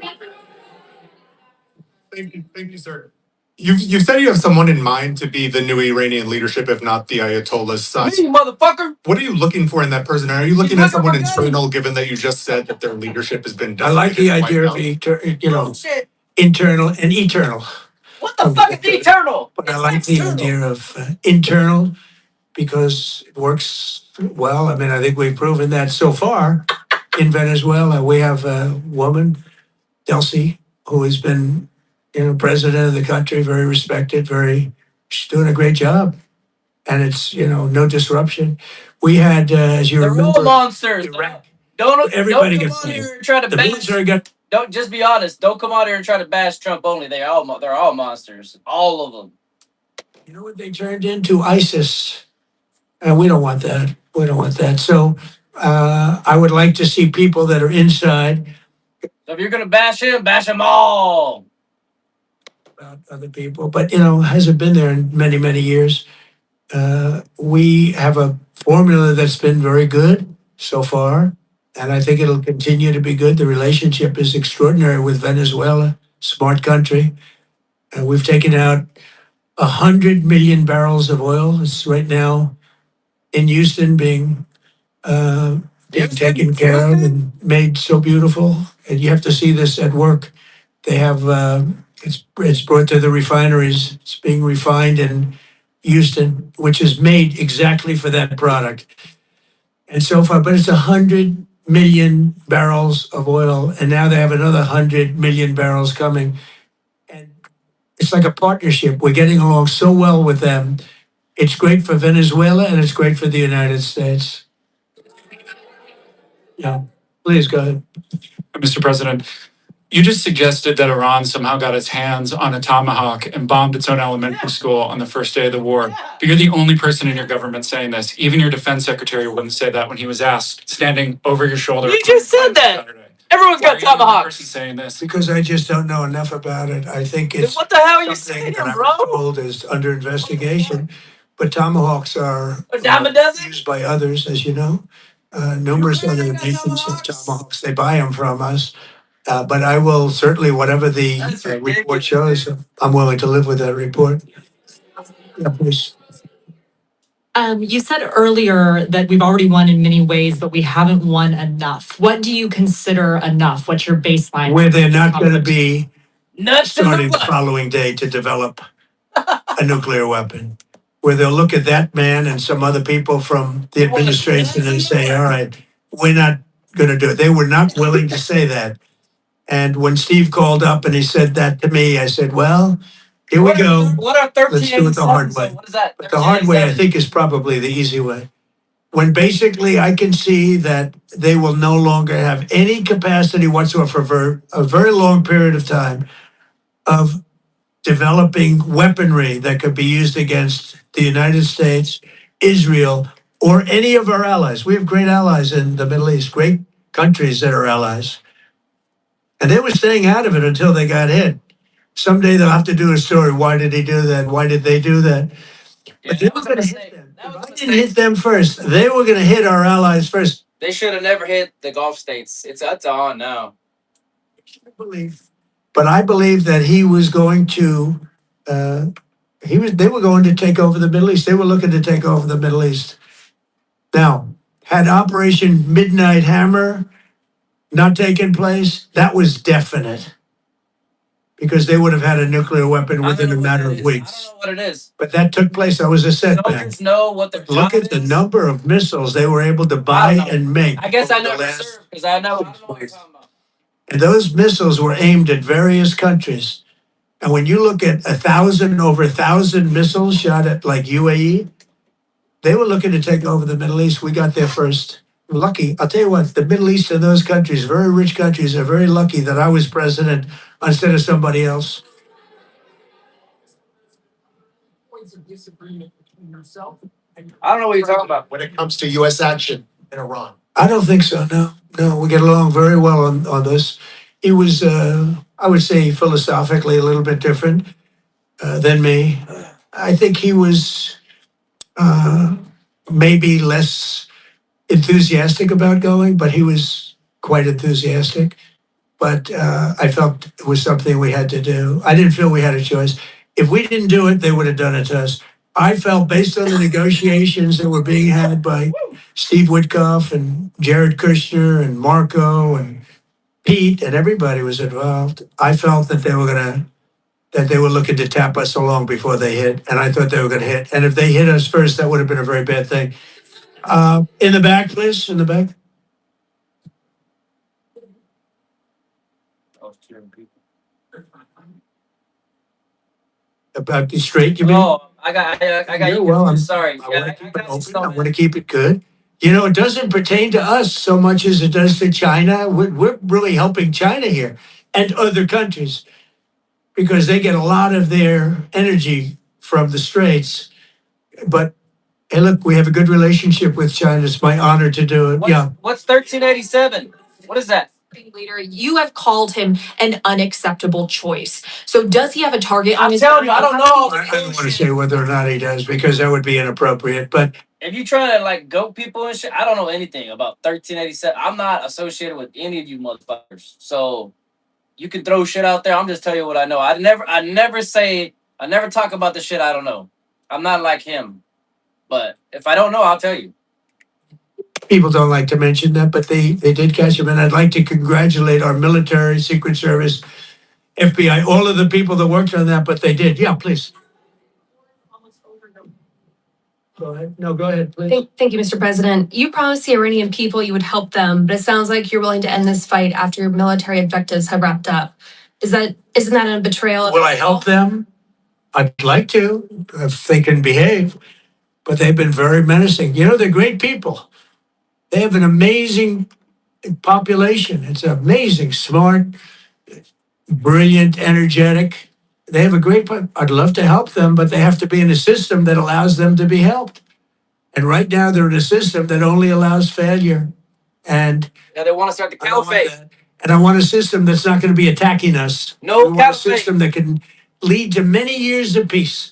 Thank you, sir. You've said you have someone in mind to be the new Iranian leadership, if not the Ayatollah's son. Me, motherfucker. What are you looking for in that person? Are you looking He's at someone looking for Gunny. internal, given that you just said that their leadership has been I like the idea of Oh, shit. internal and eternal. What the fuck is eternal? But I It's like the external. idea of internal because it works well. I mean, I think we've proven that so far in Venezuela. We have a woman, Delcy, who has been, president of the country, very respected, she's doing a great job. And it's, no disruption. We had, as you They're remember, all monsters. Iraq. Don't Everybody come gets on named. here and try to The bash. military got Don't just be honest. Don't come out here and try to bash Trump only. They're all monsters. All of them. You know what they turned into? ISIS. And we don't want that. We don't want that. So I would like to see people that are inside So if you're gonna bash them all. about other people. But, hasn't been there in many, many years. We have a formula that's been very good so far. And I think it'll continue to be good. The relationship is extraordinary with Venezuela, smart country. We've taken out 100 million barrels of oil. It's right now in Houston being taken care of and made so beautiful. And you have to see this at work. They have it's brought to the refineries. It's being refined in Houston, which is made exactly for that product. And so far, but it's 100 million barrels of oil, and now they have another 100 million barrels coming. And it's like a partnership. We're getting along so well with them. It's great for Venezuela and it's great for the United States. Yeah, please go ahead. Mr. President, you just suggested that Iran somehow got its hands on a tomahawk and bombed its own elementary school on the first day of the war. But you're the only person in your government saying this. Even your defense secretary wouldn't say that when he was asked, standing over your shoulder. You just said that. Saturday. Everyone's got Why are you the only tomahawks. person saying this? Because I just don't know enough about it. I think it's What the hell are you something saying, that bro? I'm told is under investigation. But tomahawks are A dime a dozen? used by others, as you know. Numerous other nations have tomahawks. They buy them from us. But I will certainly, whatever the That's report ridiculous, shows, I'm willing to live with that report. Yeah, please. You said earlier that we've already won in many ways, but we haven't won enough. What do you consider enough? What's your baseline? Where they're not going to be Nuts in starting the the butt. following day to develop a nuclear weapon. Where they'll look at that man and some other people from the administration and say, all right, we're not going to do it. They were not willing to say that. And when Steve called up and he said that to me, I said, well, here we go. What are 13? Let's do it the hard way. What is that? But the hard way, I think, is probably the easy way. When basically I can see that they will no longer have any capacity whatsoever for a very long period of time of developing weaponry that could be used against the United States, Israel, or any of our allies. We have great allies in the Middle East, great countries that are allies. And they were staying out of it until they got hit. Someday they'll have to do a story. Why did he do that? Why did they do that? But they were going to hit them. If I didn't hit them first, they were going to hit our allies first. They should have never hit the Gulf states. That's on now. But I believe that he was going to. They were going to take over the Middle East. They were looking to take over the Middle East. Now, had Operation Midnight Hammer not taken place, that was definite. Because they would have had a nuclear weapon within a matter of weeks. I don't know what it is. But that took place. That was a setback. Soldiers know what their Look job at the is. number of missiles they were able to buy and make. I guess I over the never last served because I know what you're talking about. And those missiles were aimed at various countries. And when you look at over 1,000 missiles shot at like UAE, they were looking to take over the Middle East. We got there first. We're lucky. I'll tell you what, the Middle East and those countries, very rich countries, are very lucky that I was president instead of somebody else. I don't know what you're talking about. When it comes to U.S. action in Iran. I don't think so. No, we get along very well on this. He was, I would say, philosophically a little bit different than me. I think he was maybe less enthusiastic about going, but he was quite enthusiastic. But I felt it was something we had to do. I didn't feel we had a choice. If we didn't do it, they would have done it to us. I felt based on the negotiations that were being had by Steve Witkoff and Jared Kushner and Marco and Pete and everybody was involved. I felt that they were looking to tap us along before they hit, and I thought they were going to hit. And if they hit us first, that would have been a very bad thing. In the back, please, in the back. About the straight, you mean? Oh, I got Yeah, you. well, Sorry. I Yeah, want I to keep it got you, open. I Snowman. want to keep it good. You know, it doesn't pertain to us so much as it does to China. We're really helping China here and other countries because they get a lot of their energy from the Straits. But hey, look, we have a good relationship with China. It's my honor to do it. Yeah. What's 1387? What is that? Leader, you have called him an unacceptable choice. So does he have a target on I'm his telling you, I don't know. I don't want to say whether or not he does because that would be inappropriate. But If you trying to like goat people and shit, I don't know anything about 1387. I'm not associated with any of you motherfuckers. So you can throw shit out there. I'm just telling you what I know. I never talk about the shit I don't know. I'm not like him. But if I don't know, I'll tell you. people don't like to mention that, but they did catch him. And I'd like to congratulate our military, Secret Service, FBI, all of the people that worked on that, but they did. Yeah, please. Go ahead. No, go ahead, please. Thank you, Mr. President. You promised the Iranian people you would help them, but it sounds like you're willing to end this fight after your military objectives have wrapped up. Isn't that a betrayal? Will I help them? I'd like to if they can behave, but they've been very menacing. You know, they're great people. They have an amazing population. It's amazing, smart, brilliant, energetic. They have a great. I'd love to help them, but they have to be in a system that allows them to be helped. And right now, they're in a system that only allows failure. And Yeah, they want to start the I don't want caliphate. that. And I want a system that's not going to be attacking us. No We want a caliphate. system that can lead to many years of peace.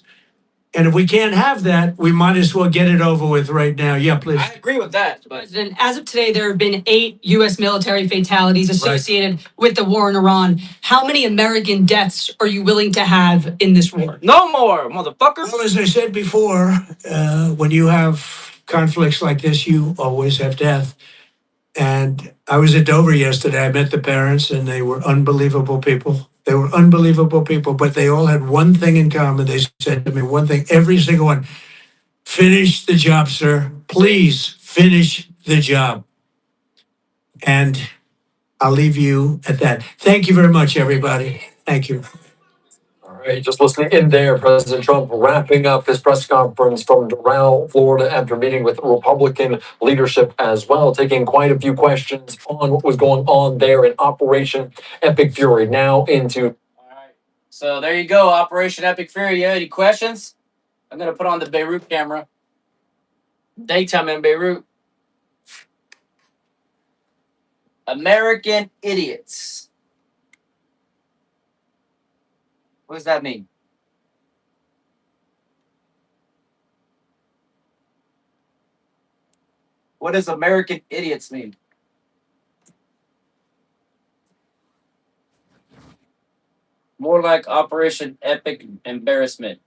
And if we can't have that, we might as well get it over with right now. Yeah, please. I agree with that. But President, as of today, there have been 8 U.S. military fatalities associated with the war in Iran. How many American deaths are you willing to have in this war? no more, motherfucker. Well, as I said before, when you have conflicts like this, you always have death. And I was at Dover yesterday. I met the parents, and they were unbelievable people. They were unbelievable people, but they all had one thing in common. They said to me one thing, every single one: finish the job, sir. Please finish the job. And I'll leave you at that. Thank you very much, everybody. Thank you. All right, just listening in there, President Trump wrapping up his press conference from Doral, Florida, after meeting with Republican leadership as well, taking quite a few questions on what was going on there in Operation Epic Fury. Now into. All right. So there you go, Operation Epic Fury. You have any questions? I'm gonna put on the Beirut camera. Daytime in Beirut. American idiots. What does that mean? What does American idiots mean? More like Operation Epic Embarrassment.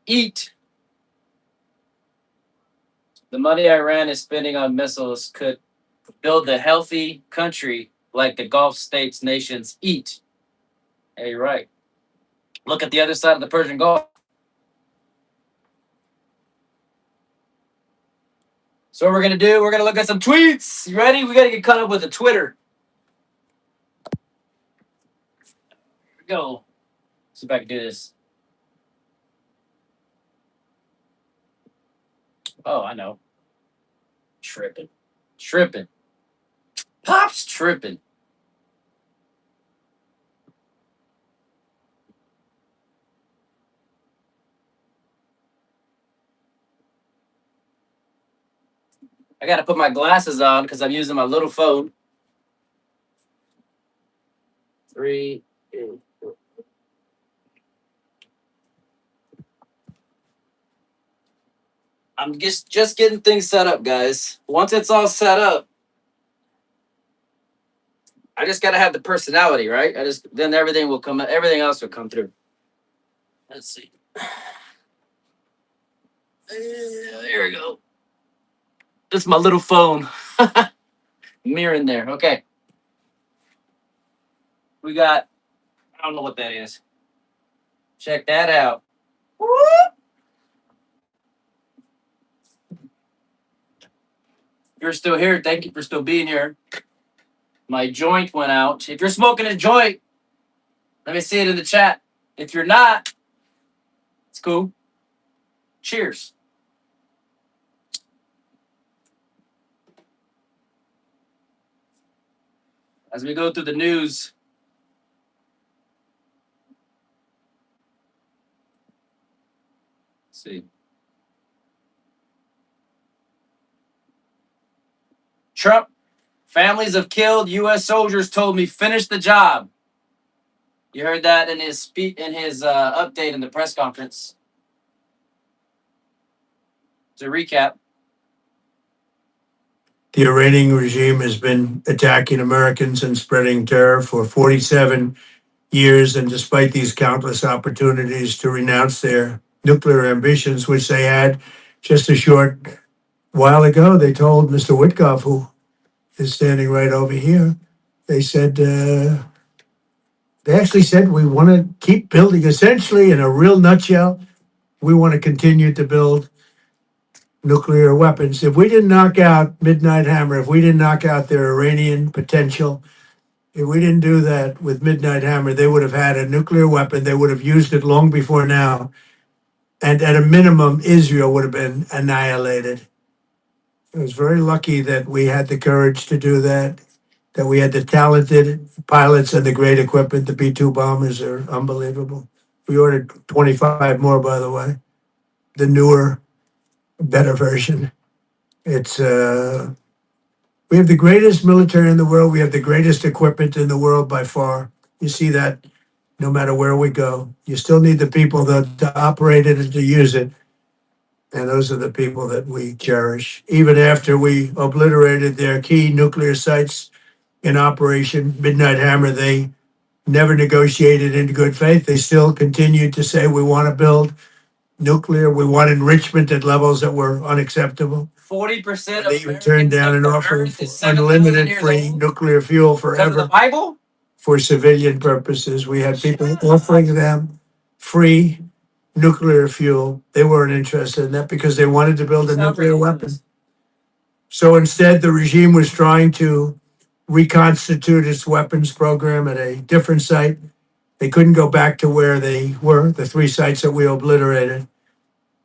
Eat. The money Iran is spending on missiles could build a healthy country like the Gulf states nations eat. Hey, you're right. Look at the other side of the Persian Gulf. So what we're gonna do, we're gonna look at some tweets. You ready? We gotta get caught up with the Twitter. Here we go. See if I can do this. Oh, I know. Tripping. Tripping. Pop's tripping. I gotta put my glasses on because I'm using my little phone. 3, 2, 4. I'm just getting things set up, guys. Once it's all set up, I just gotta have the personality, right? Then everything else will come through. Let's see. Here we go. This is my little phone. Mirror in there. Okay. We got, I don't know what that is. Check that out. If you're still here, thank you for still being here. My joint went out. If you're smoking a joint, let me see it in the chat. If you're not, it's cool. Cheers. As we go through the news, let's see. Trump, families of killed U.S. soldiers told me finish the job. You heard that in his update in the press conference. To recap, The Iranian regime has been attacking Americans and spreading terror for 47 years, and despite these countless opportunities to renounce their nuclear ambitions, which they had just a short while ago, they told Mr. Witkoff, who is standing right over here, they said, they actually said, we want to keep building. Essentially, in a real nutshell, we want to continue to build nuclear weapons. If we didn't knock out Midnight Hammer, if we didn't knock out their Iranian potential, if we didn't do that with Midnight Hammer, they would have had a nuclear weapon. They would have used it long before now. And at a minimum, Israel would have been annihilated. I was very lucky that we had the courage to do that, that we had the talented pilots and the great equipment. The B-2 bombers are unbelievable. We ordered 25 more, by the way, the newer, better version. It's we have the greatest military in the world. We have the greatest equipment in the world by far. You see that no matter where we go. You still need the people that to operate it and to use it. And those are the people that we cherish. Even after we obliterated their key nuclear sites in Operation Midnight Hammer, they never negotiated in good faith. They still continued to say, we want to build nuclear. We want enrichment at levels that were unacceptable. 40% They of even turned down an offer for unlimited free nuclear fuel forever Bible. for civilian purposes. We had people offering them free nuclear fuel. They weren't interested in that because they wanted to build a nuclear weapon. So instead, the regime was trying to reconstitute its weapons program at a different site. They couldn't go back to where they were, the three sites that we obliterated,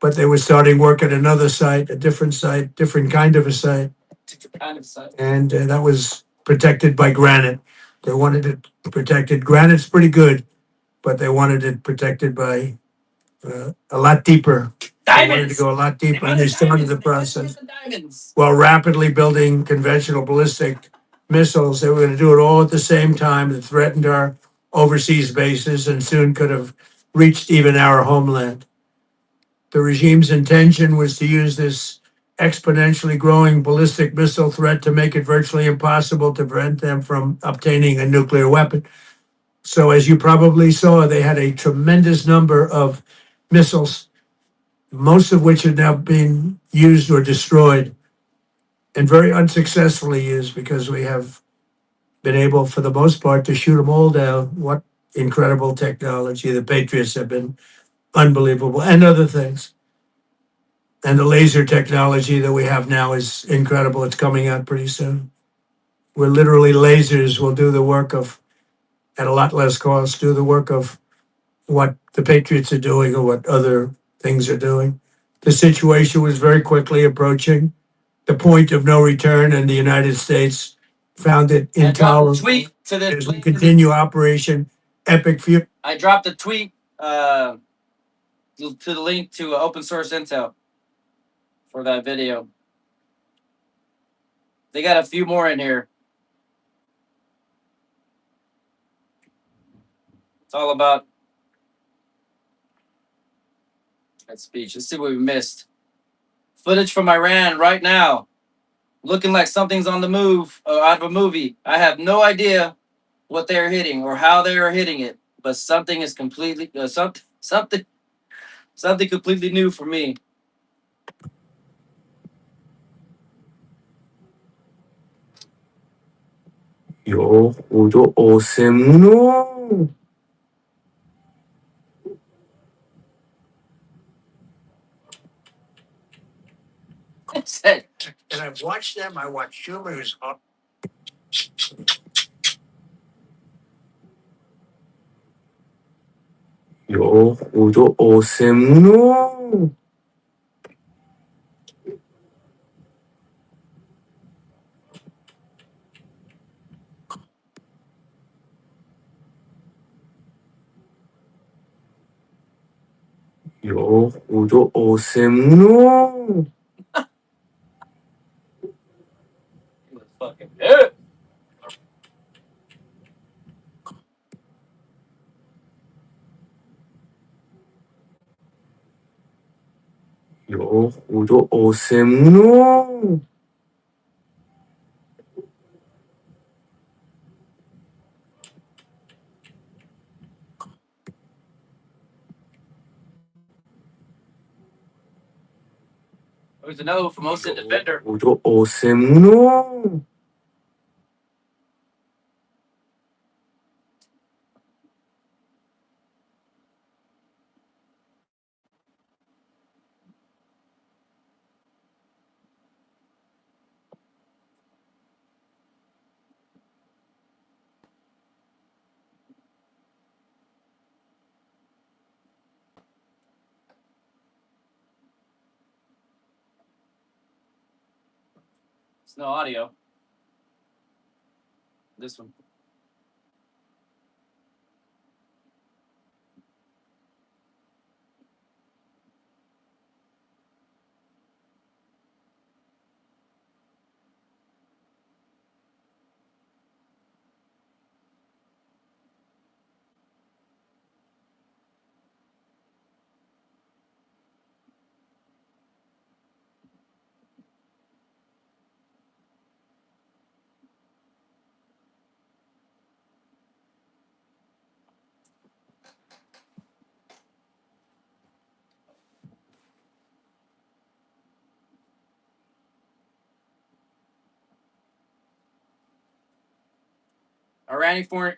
but they were starting work at another site, a different site, different kind of a site. And that was protected by granite. They wanted it protected. Granite's pretty good, but they wanted it protected by a lot deeper. They wanted to go a lot deeper, and they started the process while rapidly building conventional ballistic missiles. They were going to do it all at the same time. That threatened our overseas bases and soon could have reached even our homeland. The regime's intention was to use this exponentially growing ballistic missile threat to make it virtually impossible to prevent them from obtaining a nuclear weapon. So, as you probably saw, they had a tremendous number of missiles, most of which have now been used or destroyed, and very unsuccessfully used because we have been able, for the most part, to shoot them all down. What incredible technology. The Patriots have been unbelievable, and other things. And the laser technology that we have now is incredible. It's coming out pretty soon. Where literally lasers will do the work of, at a lot less cost, do the work of what the Patriots are doing or what other things are doing. The situation was very quickly approaching the point of no return, and the United States found it intolerable Tweet to this. as we continue Operation Epic Fury. I dropped a tweet to the link to open source intel for that video. They got a few more in here. It's all about that speech. Let's see what we missed. Footage from Iran right now. Looking like something's on the move out of a movie. I have no idea what they're hitting or how they are hitting it, but something is completely something Something completely new for me. 요, 오조, 오세무노. Said, And I've watched them. I watched Schumer, who's 요, 오조, 오세무노. 요, 오조, 오세무노. he was fucking good. 요, 오조, 오세무노. There's another Formosan defender. 오조, 오세무노. It's no audio. This one.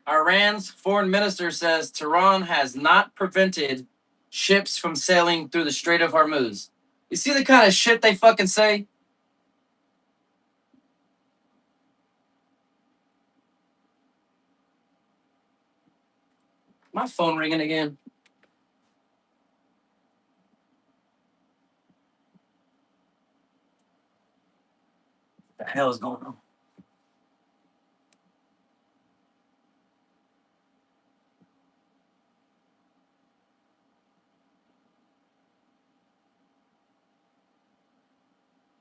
Iran's foreign minister says Tehran has not prevented ships from sailing through the Strait of Hormuz. You see the kind of shit they fucking say? My phone ringing again. What the hell is going on?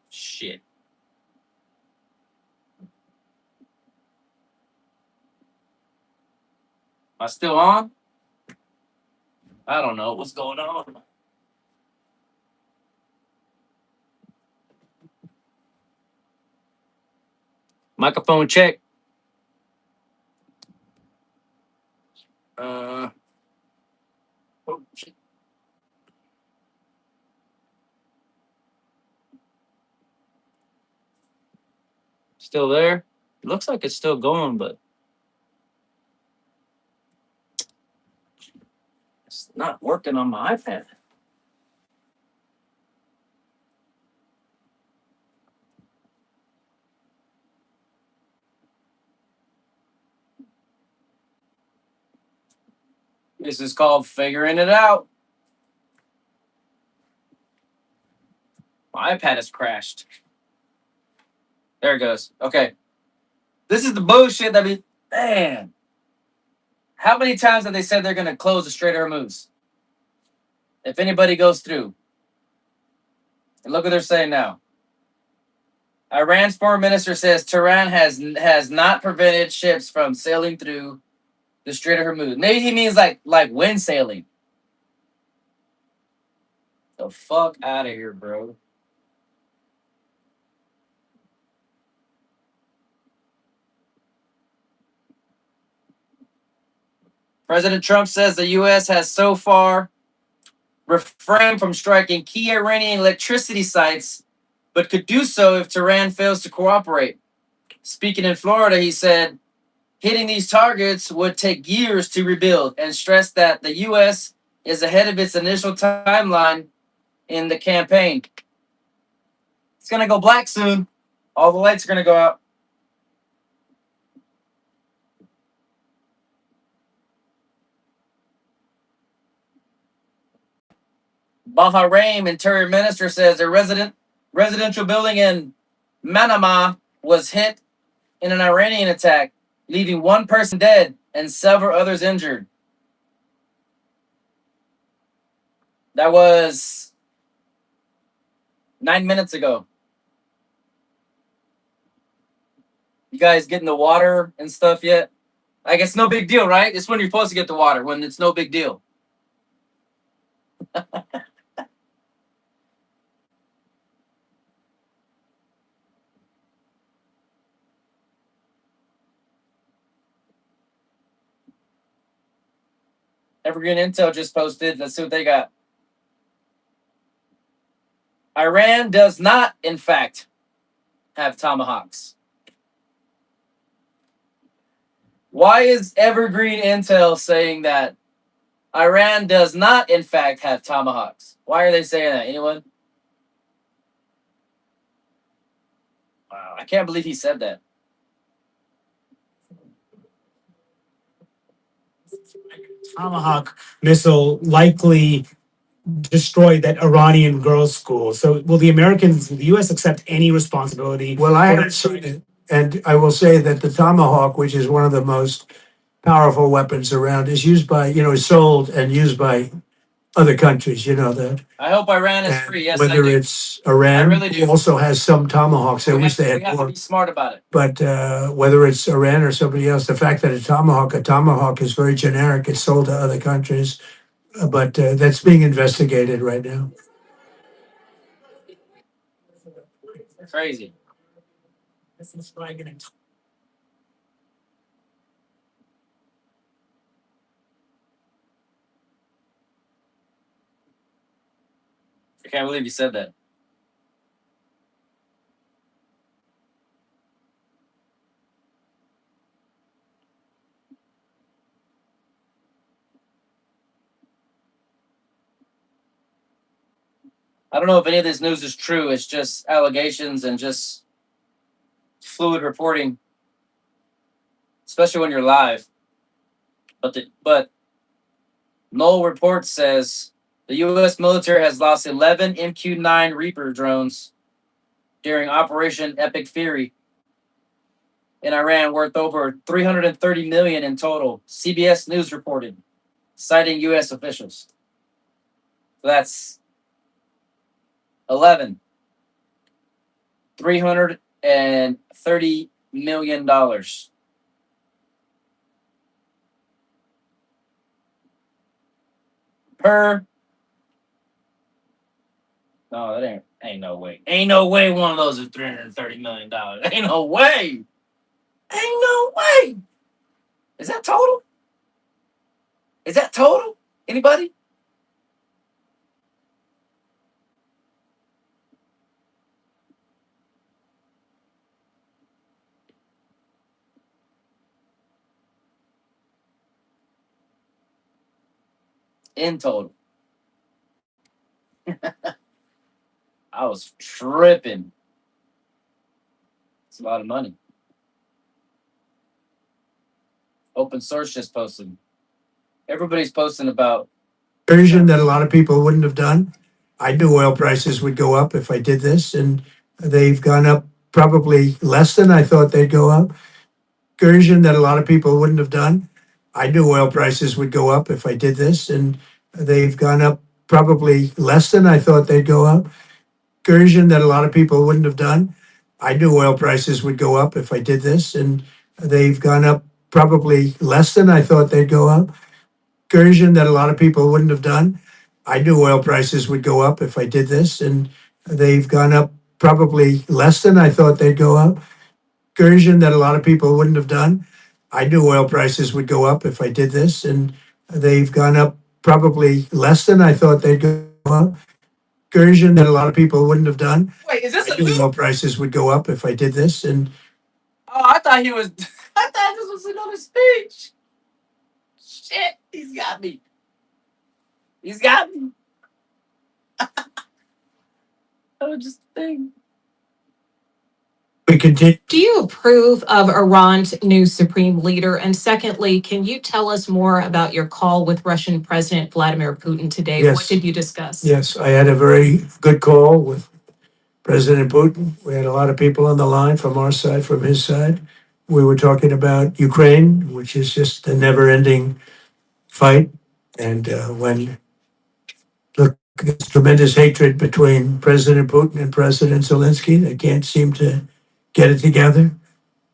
Shit. Am I still on? I don't know what's going on. Microphone check. Oh, shit. Still there? It looks like it's still going, but it's not working on my iPad. This is called figuring it out. My iPad has crashed. There it goes. Okay. This is the bullshit that be, man. How many times have they said they're going to close the Strait of Hormuz? If anybody goes through. And look what they're saying now. Iran's foreign minister says Tehran has not prevented ships from sailing through the Strait of Hormuz. Maybe he means like wind sailing. The fuck out of here, bro. President Trump says the U.S. has so far refrain from striking key Iranian electricity sites, but could do so if Tehran fails to cooperate. Speaking in Florida, he said, hitting these targets would take years to rebuild, and stressed that the U.S. is ahead of its initial timeline in the campaign. It's going to go black soon. All the lights are going to go out. Bahrain Interior Minister says a residential building in Manama was hit in an Iranian attack, leaving one person dead and several others injured. That was 9 minutes ago. You guys getting the water and stuff yet? I guess no big deal, right? It's when you're supposed to get the water, when it's no big deal. Evergreen Intel just posted. Let's see what they got. Iran does not, in fact, have tomahawks. Why is Evergreen Intel saying that Iran does not, in fact, have tomahawks? Why are they saying that? Anyone? Wow, I can't believe he said that. Tomahawk missile likely destroyed that Iranian girls' school. So will the Americans, will the U.S. accept any responsibility? Well, I haven't seen it. And I will say that the Tomahawk, which is one of the most powerful weapons around, is used by, is sold and used by other countries, you know that. I hope Iran is And free. Yes, I whether do. it's Iran, really do. who also has some Tomahawks. I We wish have, they we had have to more. be smart about it. But whether it's Iran or somebody else, the fact that a Tomahawk is very generic. It's sold to other countries, but that's being investigated right now. Crazy. I can't believe you said that. I don't know if any of this news is true. It's just allegations and just fluid reporting, especially when you're live. But Knoll Report says the U.S. military has lost 11 MQ-9 Reaper drones during Operation Epic Fury in Iran, worth over $330 million in total. CBS News reported, citing U.S. officials. So that's 11. $330 million. Per. No, that ain't no way. Ain't no way one of those is $330 million. Ain't no way. Ain't no way. Is that total? Is that total? Anybody? In total. I was tripping. It's a lot of money. Open source just posted. Everybody's posting about Version that a lot of people wouldn't have done. I knew oil prices would go up if I did this, and they've gone up probably less than I thought they'd go up. Version that a lot of people wouldn't have done. I knew oil prices would go up if I did this, and they've gone up probably less than I thought they'd go up. Version that a lot of people wouldn't have done. I knew oil prices would go up if I did this, and they've gone up probably less than I thought they'd go up. Version that a lot of people wouldn't have done. I knew oil prices would go up if I did this, and they've gone up probably less than I thought they'd go up. Version that a lot of people wouldn't have done. I knew oil prices would go up if I did this, and they've gone up probably less than I thought they'd go up. Excursion that a lot of people wouldn't have done. Wait, is this I a didn't new? know prices would go up if I did this, and Oh, I thought he was. I thought this was another speech. Shit, he's got me. He's got me. That was just a thing. we continue. Do you approve of Iran's new supreme leader? And secondly, can you tell us more about your call with Russian President Vladimir Putin today? Yes. What did you discuss? Yes, I had a very good call with President Putin. We had a lot of people on the line from our side, from his side. We were talking about Ukraine, which is just a never-ending fight, and when look, there's tremendous hatred between President Putin and President Zelensky. They can't seem to get it together.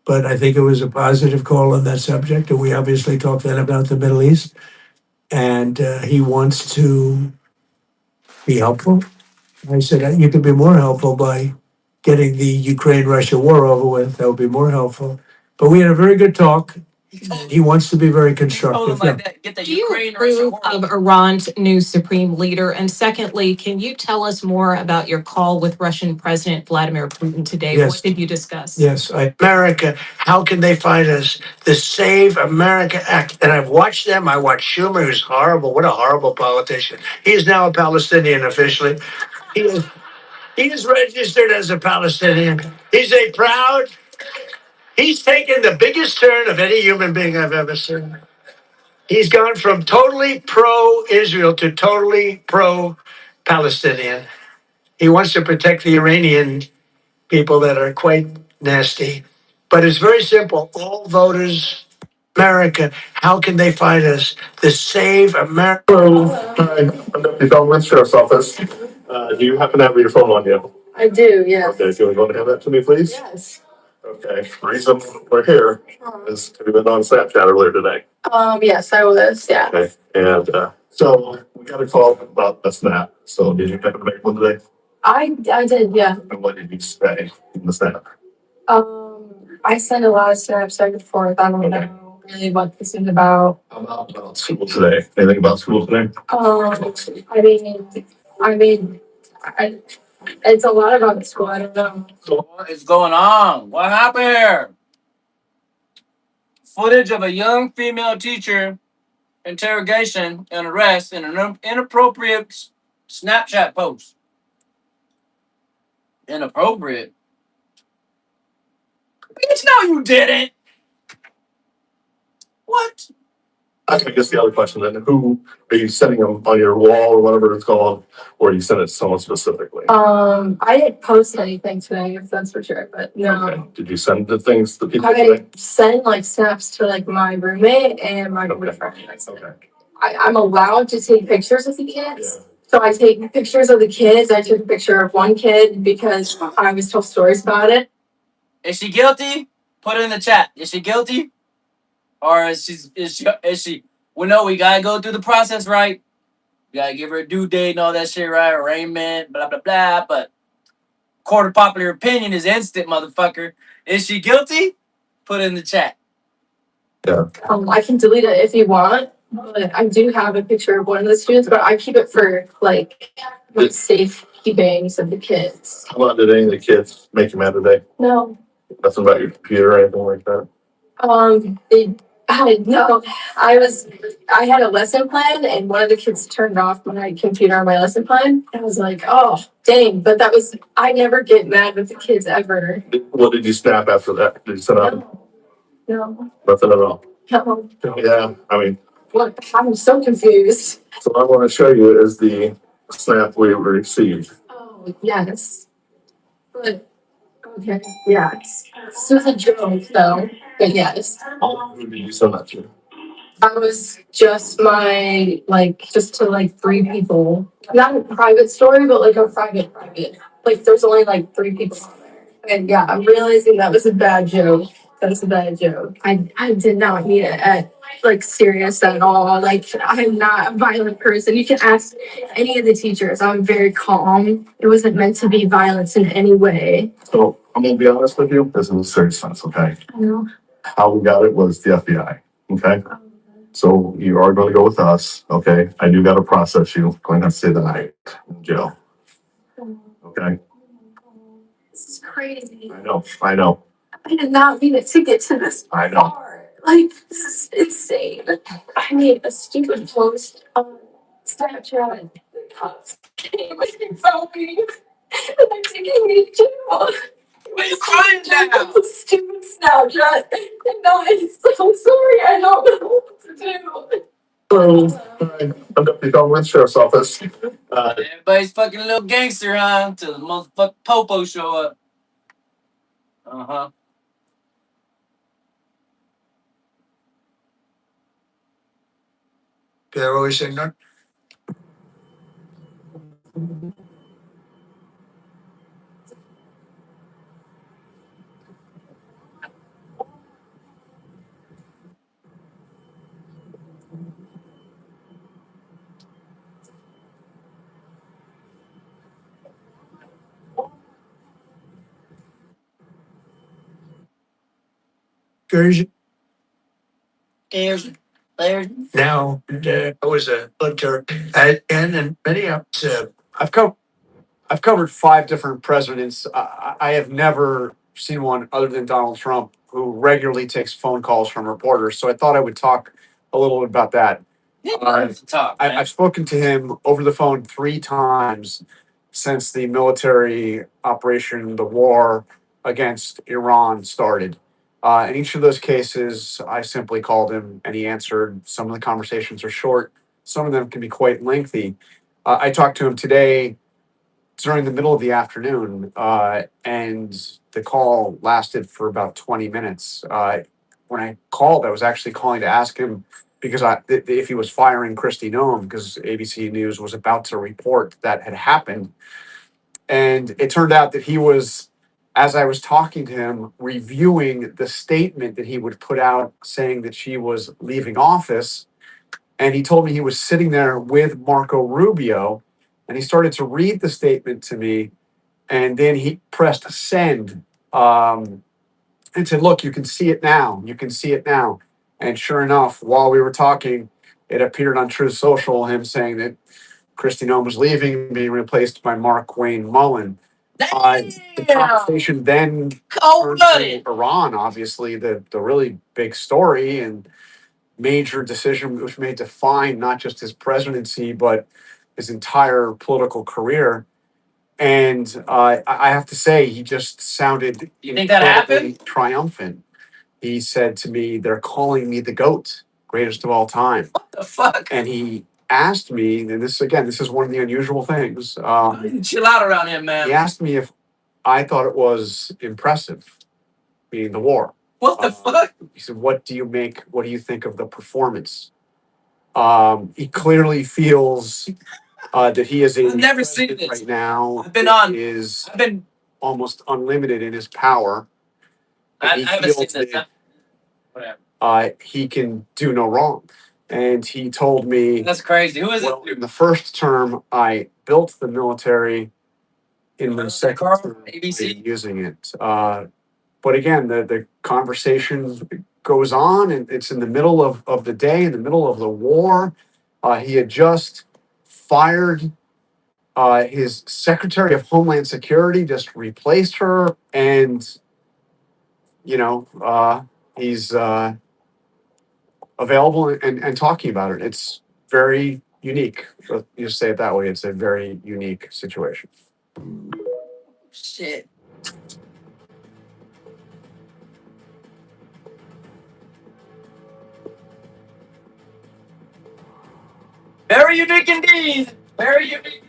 But I think it was a positive call on that subject. And we obviously talked then about the Middle East. And he wants to be helpful. I said, you could be more helpful by getting the Ukraine-Russia war over with. That would be more helpful. But we had a very good talk. He wants to be very Told him constructive. like that. Get the Do you Ukraine Russia approve war. of Iran's new supreme leader? And secondly, can you tell us more about your call with Russian President Vladimir Putin today? Yes. What did you discuss? Yes, America, how can they fight us? The Save America Act. And I've watched them. I watched Schumer, who's horrible. What a horrible politician. He is now a Palestinian officially. He is registered as a Palestinian. He's taken the biggest turn of any human being I've ever seen. He's gone from totally pro-Israel to totally pro-Palestinian. He wants to protect the Iranian people that are quite nasty. But it's very simple. All voters, America, how can they fight us? The Save America. Hello, hi, I'm Deputy Bellman, Sheriff's Office. Do you happen to have your phone on you? I do, yes. Okay, do you want to hand that to me, please? Yes. Okay, the reason we're here is have you been on Snapchat earlier today? Yes, I was, yeah. Okay, and so we got a call about a snap. So did you happen to make one today? I did, yeah. And what did you say in the snap? I sent a lot of snaps back and forth. I don't know really what this is about. How about school today? Anything about school today? It's a lot about the school. I don't know. So What is going on? What happened here? Footage of a young female teacher interrogation and arrest in an inappropriate Snapchat post. Inappropriate? Bitch, no, you didn't. What? I guess the other question then, who are you sending them on your wall or whatever it's called, or you send it to someone specifically? I didn't post anything today, if that's for sure, but no. Okay. Did you send the things to people I today? sent like snaps to like my roommate and my boyfriend. Okay. I'm allowed to take pictures of the kids. Yeah. So I take pictures of the kids. I took a picture of one kid because I was told stories about it. Is she guilty? Put it in the chat. Is she guilty? Or is she well, no, we gotta go through the process, right? We gotta give her a due date and all that shit, right? Arraignment, blah blah blah. But court of popular opinion is instant, motherfucker. Is she guilty? Put it in the chat. I can delete it if you want, but I do have a picture of one of the students, but I keep it for like safekeeping of the kids. How about did any of the kids make you mad today? No. Nothing about your computer or anything like that? I had a lesson plan and one of the kids turned off my computer on my lesson plan. I was like, oh, dang. But I never get mad with the kids ever. What did you snap after that? Did you send out? No. Nothing at all? No. Yeah, I mean. What? I'm so confused. So what I want to show you is the snap we received. Oh, yes. But, okay, yes. This was a joke though, but yes. Who did you send that to? I was just to 3 people. Not a private story, but like a private. Like there's only like 3 people on there. And yeah, I'm realizing that was a bad joke. That's a bad joke. I did not mean it at serious at all. Like I'm not a violent person. You can ask any of the teachers. I'm very calm. It wasn't meant to be violence in any way. So I'm gonna be honest with you. This is a serious sense, okay? I know. How we got it was the FBI, okay? So you are going to go with us, okay? I do got to process you. Going to stay the night in jail, okay? This is crazy. I know. I did not mean it to get to this I know. far. Like, this is insane. I made a stupid post on Snapchat. The cops came and found me. And they're taking me to jail. Why you crying now? It's a stupid Snapchat. And now I'm so sorry. I don't know what to do. I'm deputy calling with sheriff's office. Everybody's fucking a little gangster, huh? Till the motherfucking popo show up. Uh-huh. They're always saying, no, There's now, I was a hunter, and many of us, I've covered 5 different presidents. I have never seen one other than Donald Trump who regularly takes phone calls from reporters. So I thought I would talk a little bit about that. talk, man. I've spoken to him over the phone 3 times since the military operation, the war against Iran started. In each of those cases, I simply called him and he answered. Some of the conversations are short, some of them can be quite lengthy. I talked to him today during the middle of the afternoon, and the call lasted for about 20 minutes. When I called, I was actually calling to ask him because if he was firing Kristi Noem, because ABC News was about to report that had happened. And it turned out that he was, as I was talking to him, reviewing the statement that he would put out saying that she was leaving office. And he told me he was sitting there with Marco Rubio, and he started to read the statement to me, and then he pressed send, and said, "Look, you can see it now. You can see it now." And sure enough, while we were talking, it appeared on Truth Social, him saying that Kristi Noem was leaving, being replaced by Mark Wayne Mullen. The conversation then turned to Iran, obviously the really big story and major decision which may define not just his presidency but his entire political career. And I have to say, he just sounded You think that incredibly happened? triumphant. He said to me, "They're calling me the GOAT, greatest of all time." What the fuck? And he asked me, and this is one of the unusual things. Chill out around him, He man. asked me if I thought it was impressive, meaning the war. What the fuck? He said, What do you think of the performance?" He clearly feels that he is a I've never seen president this. right now. Is I've been almost unlimited in his power, and I he haven't seen feels this. that Whatever. he can do no wrong. And he told me, That's crazy. Who is well, it? in the first term, I built the military. In the second Carl, term, ABC? I'm using it. But again, the conversation goes on, and it's in the middle of the day, in the middle of the war. He had just fired his Secretary of Homeland Security, just replaced her, and he's available and talking about it. It's very unique. You say it that way. It's a very unique situation. Shit. Very unique indeed. Very unique.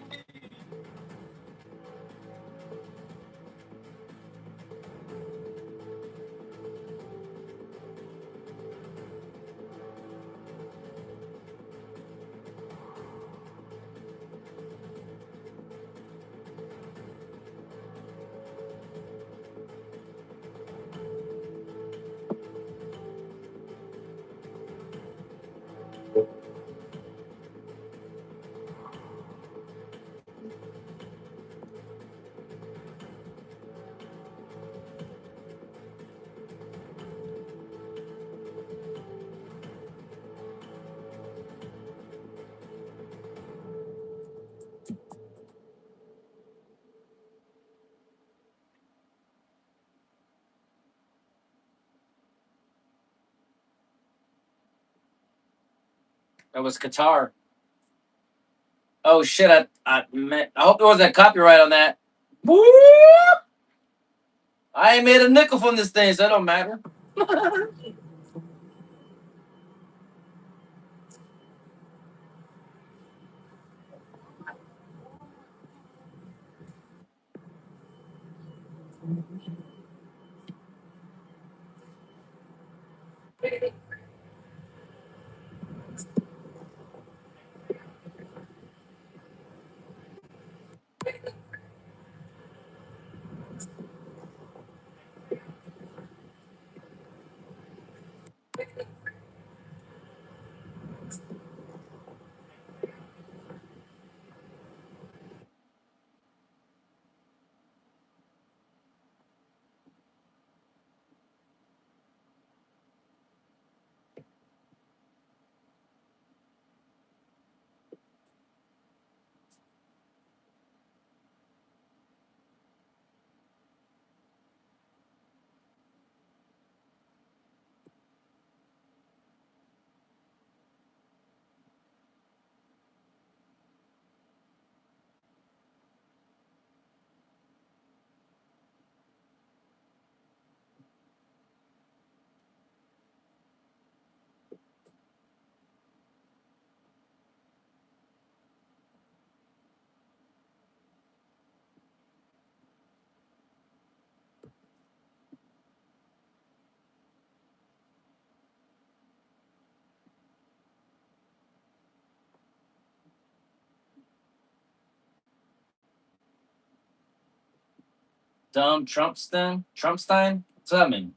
That was Qatar. Oh shit! I hope there wasn't a copyright on that. Whoop! I ain't made a nickel from this thing, so it don't matter. Dumb Trumpstein? Trumpstein? What's that mean?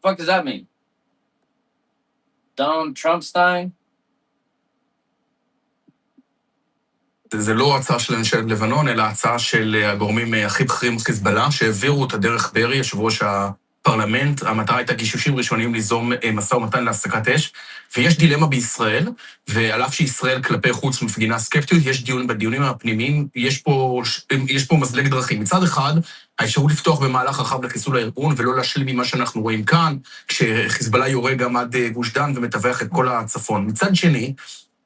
Fuck does that mean? Dumb Trumpstein? זה לא הצעה של ממשלת לבנון, אלא הצעה של הגורמים הכי בכירים חיזבאללה, שהעבירו אותה דרך ברי, יושב ראש הפרלמנט. המטרה הייתה גישושים ראשונים ליזום משא ומתן להפסקת אש, ויש דילמה בישראל, ועל אף שישראל כלפי חוץ מפגינה סקפטיות, יש בדיונים הפנימיים, יש פה מזלג דרכים. מצד אחד, האפשרות לפתוח במהלך רחב לחיסול הארגון, ולא להשלים ממה שאנחנו רואים כאן, כשחיזבאללה יורה גם עד גוש דן ומטווח את כל הצפון. מצד שני,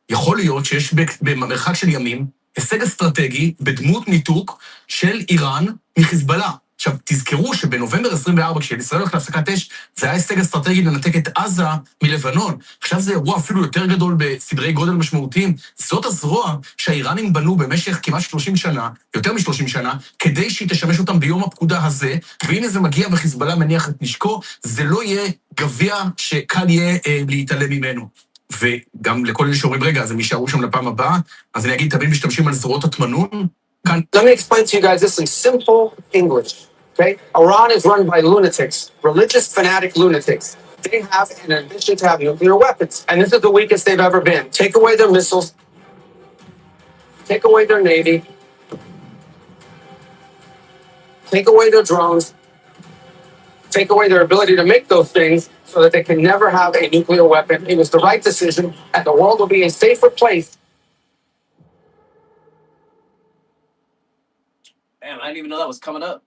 יכול להיות שיש במרחק של ימים הישג אסטרטגי בדמות ניתוק של איראן מחיזבאללה. עכשיו, תזכרו שבנובמבר 24, כשישראל הולכת להפסקת אש, זה היה הישג אסטרטגי לנתק את עזה מלבנון. עכשיו זה אירוע אפילו יותר גדול בסדרי גודל משמעותיים. זאת הזרוע שהאיראנים בנו במשך כמעט 30 שנה, יותר מ-30 שנה, כדי שהיא תשמש אותם ביום הפקודה הזה, והנה זה מגיע וחיזבאללה מניח את נשקו, זה לא יהיה גביע שקל יהיה להתעלם ממנו. וגם לכל אלה שאומרים, רגע, אז הם יישארו שם לפעם הבאה, אז אני אגיד, תמיד משתמשים על זרועות התמנון. כאן... Let me explain to you guys this in simple English, okay? Iran is run by lunatics, religious fanatic lunatics. They have an ambition to have nuclear weapons, and this is the weakest they've ever been. Take away their missiles, take away their navy, take away their drones, take away their ability to make those things so that they can never have a nuclear weapon. It was the right decision, and the world will be a safer place. Damn, I didn't even know that was coming up.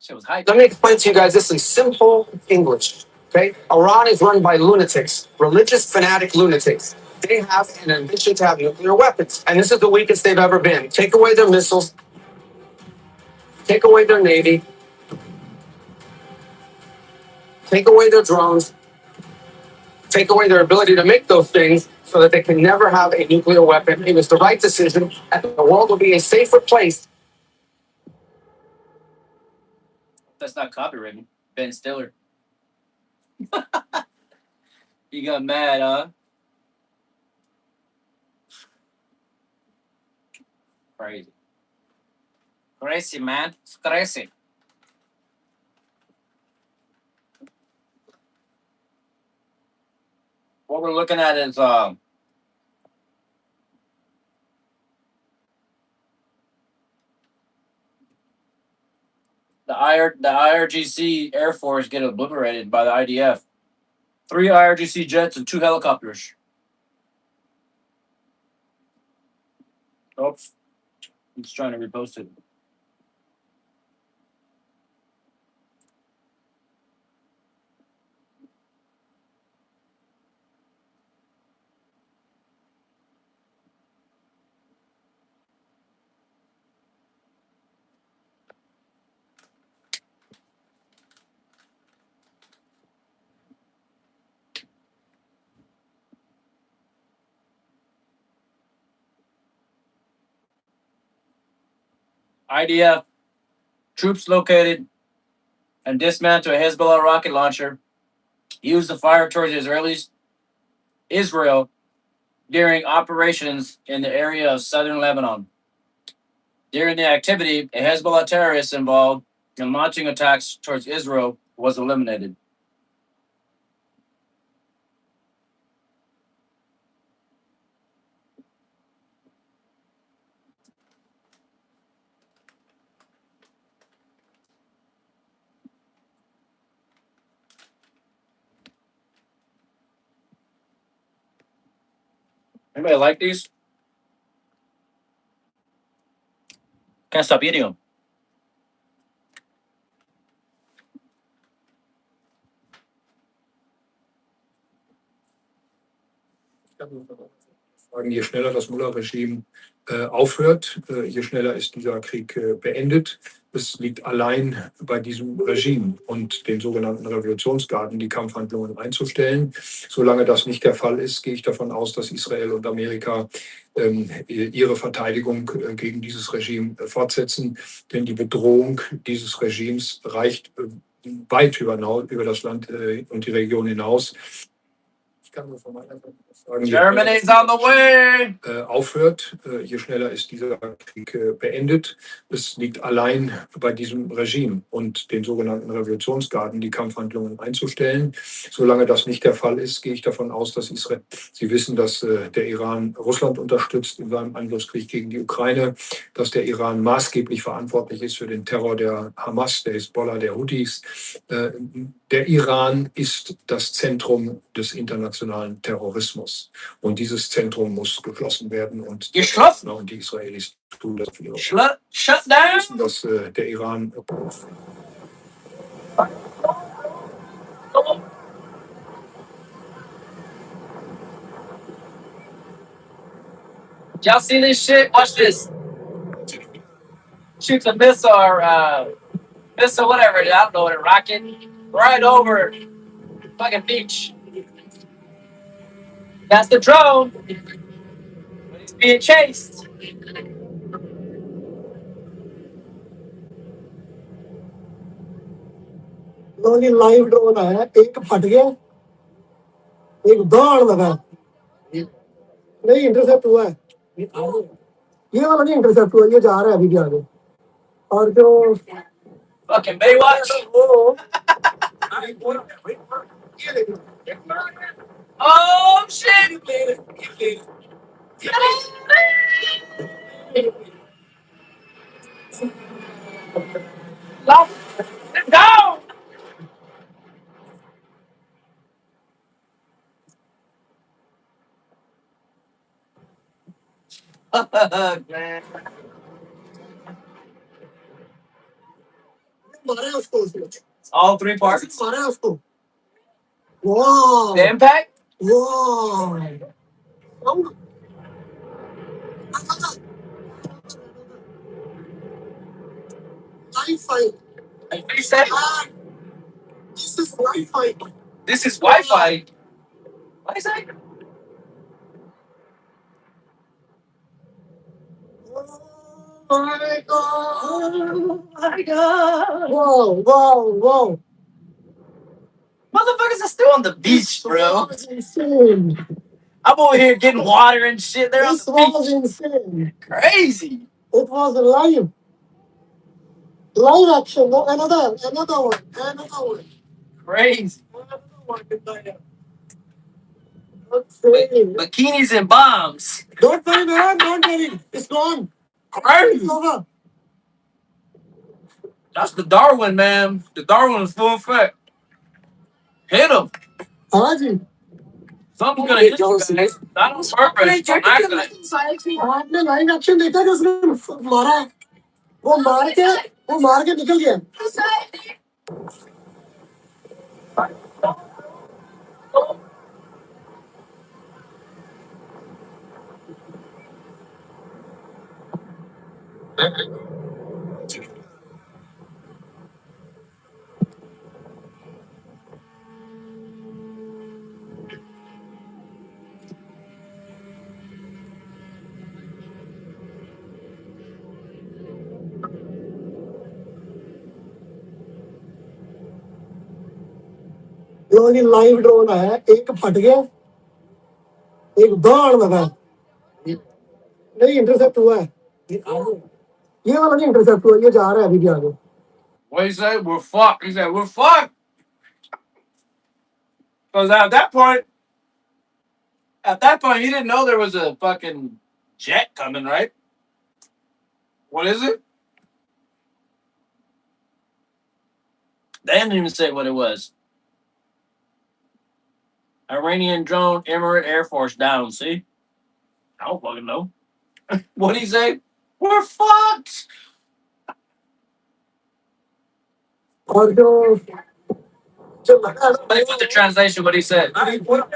Shit was hype. Let me explain to you guys this in simple English, okay? Iran is run by lunatics, religious fanatic lunatics. They have an ambition to have nuclear weapons, and this is the weakest they've ever been. Take away their missiles, take away their navy, take away their drones, take away their ability to make those things so that they can never have a nuclear weapon. It was the right decision, and the world will be a safer place. That's not copywritten. Ben Stiller. You got mad, huh? Crazy. Crazy, man. It's crazy. What we're looking at is the IRGC Air Force get obliterated by the IDF. 3 IRGC jets and 2 helicopters. Oops. I'm just trying to repost it. IDF troops located and dismantled a Hezbollah rocket launcher used to fire towards Israel during operations in the area of southern Lebanon. During the activity, a Hezbollah terrorist involved in launching attacks towards Israel was eliminated. Anybody like these? Can't stop eating them. Je schneller das Mullah-Regime aufhört, je schneller ist dieser Krieg beendet. Es liegt allein bei diesem Regime und den sogenannten Revolutionsgarden, die Kampfhandlungen einzustellen. Solange das nicht der Fall ist, gehe ich davon aus, dass Israel und Amerika ihre Verteidigung gegen dieses Regime fortsetzen. Denn die Bedrohung dieses Regimes reicht weit über das Land und die Region hinaus. Ich kann nur von meiner Seite sagen, Germany's on the way! Aufhört, je schneller ist dieser Krieg beendet. Es liegt allein bei diesem Regime und den sogenannten Revolutionsgarden, die Kampfhandlungen einzustellen. Solange das nicht der Fall ist, gehe ich davon aus, dass Israel, Sie wissen, dass der Iran Russland unterstützt in seinem Angriffskrieg gegen die Ukraine, dass der Iran maßgeblich verantwortlich ist für den Terror der Hamas, der Hezbollah, der Houthis. Der Iran ist das Zentrum des internationalen Terrorismus. Und dieses Zentrum muss geschlossen werden. Und Geschlossen? Und die Israelis tun das für ihre Shut down? Dass der Iran. Y'all see this shit? Watch this. Shoots a missile or missile, whatever it is. I don't know what, a rocket, right over fucking beach. That's the drone. But he's being chased. ये live drone है एक फट गया एक दौड़ लगा नहीं intercept हुआ है ये वाला नहीं इंटरसेप्ट हुआ ये जा रहा है अभी भी आगे और जो Fucking Baywatch. Oh shit! Lock it down! Man. मारा है उसको उसने All three parts. मारा है उसको वाह The impact? वाह Wi-Fi. What you say? This is Wi-Fi. This is Wi-Fi. What is that? Oh my god! Oh my god! Whoa, whoa, whoa! Motherfuckers are still on the beach, bro. This was insane. I'm over here getting water and shit. They're on This the was beach. insane. Crazy. It was live. Live action. No, another one. Crazy. Another one. Insane. Bikinis and bombs. Don't worry, man. Don't worry. It's gone. Crazy. It's over. That's the Darwin, man. The Darwin is full effect. Hit him. Haji. Something's gonna hit you guys. Not on purpose. It's on accident. आपने live action देखा कि उसने मारा वो मार के निकल गया जो जी लाइव ड्रोन है एक फट गया एक दौड़ लगा नहीं इंटरसेप्ट हुआ है ये वाला नहीं इंटरसेप्ट हुआ ये जा रहा है अभी भी आगे What did he say? We're fucked. He said, we're fucked. Because at that point, he didn't know there was a fucking jet coming, right? What is it? They didn't even say what it was. Iranian drone, Emirate Air Force down. See? I don't fucking know. What did he say? We're fucked. और जो Somebody put the translation what he said. I don't know.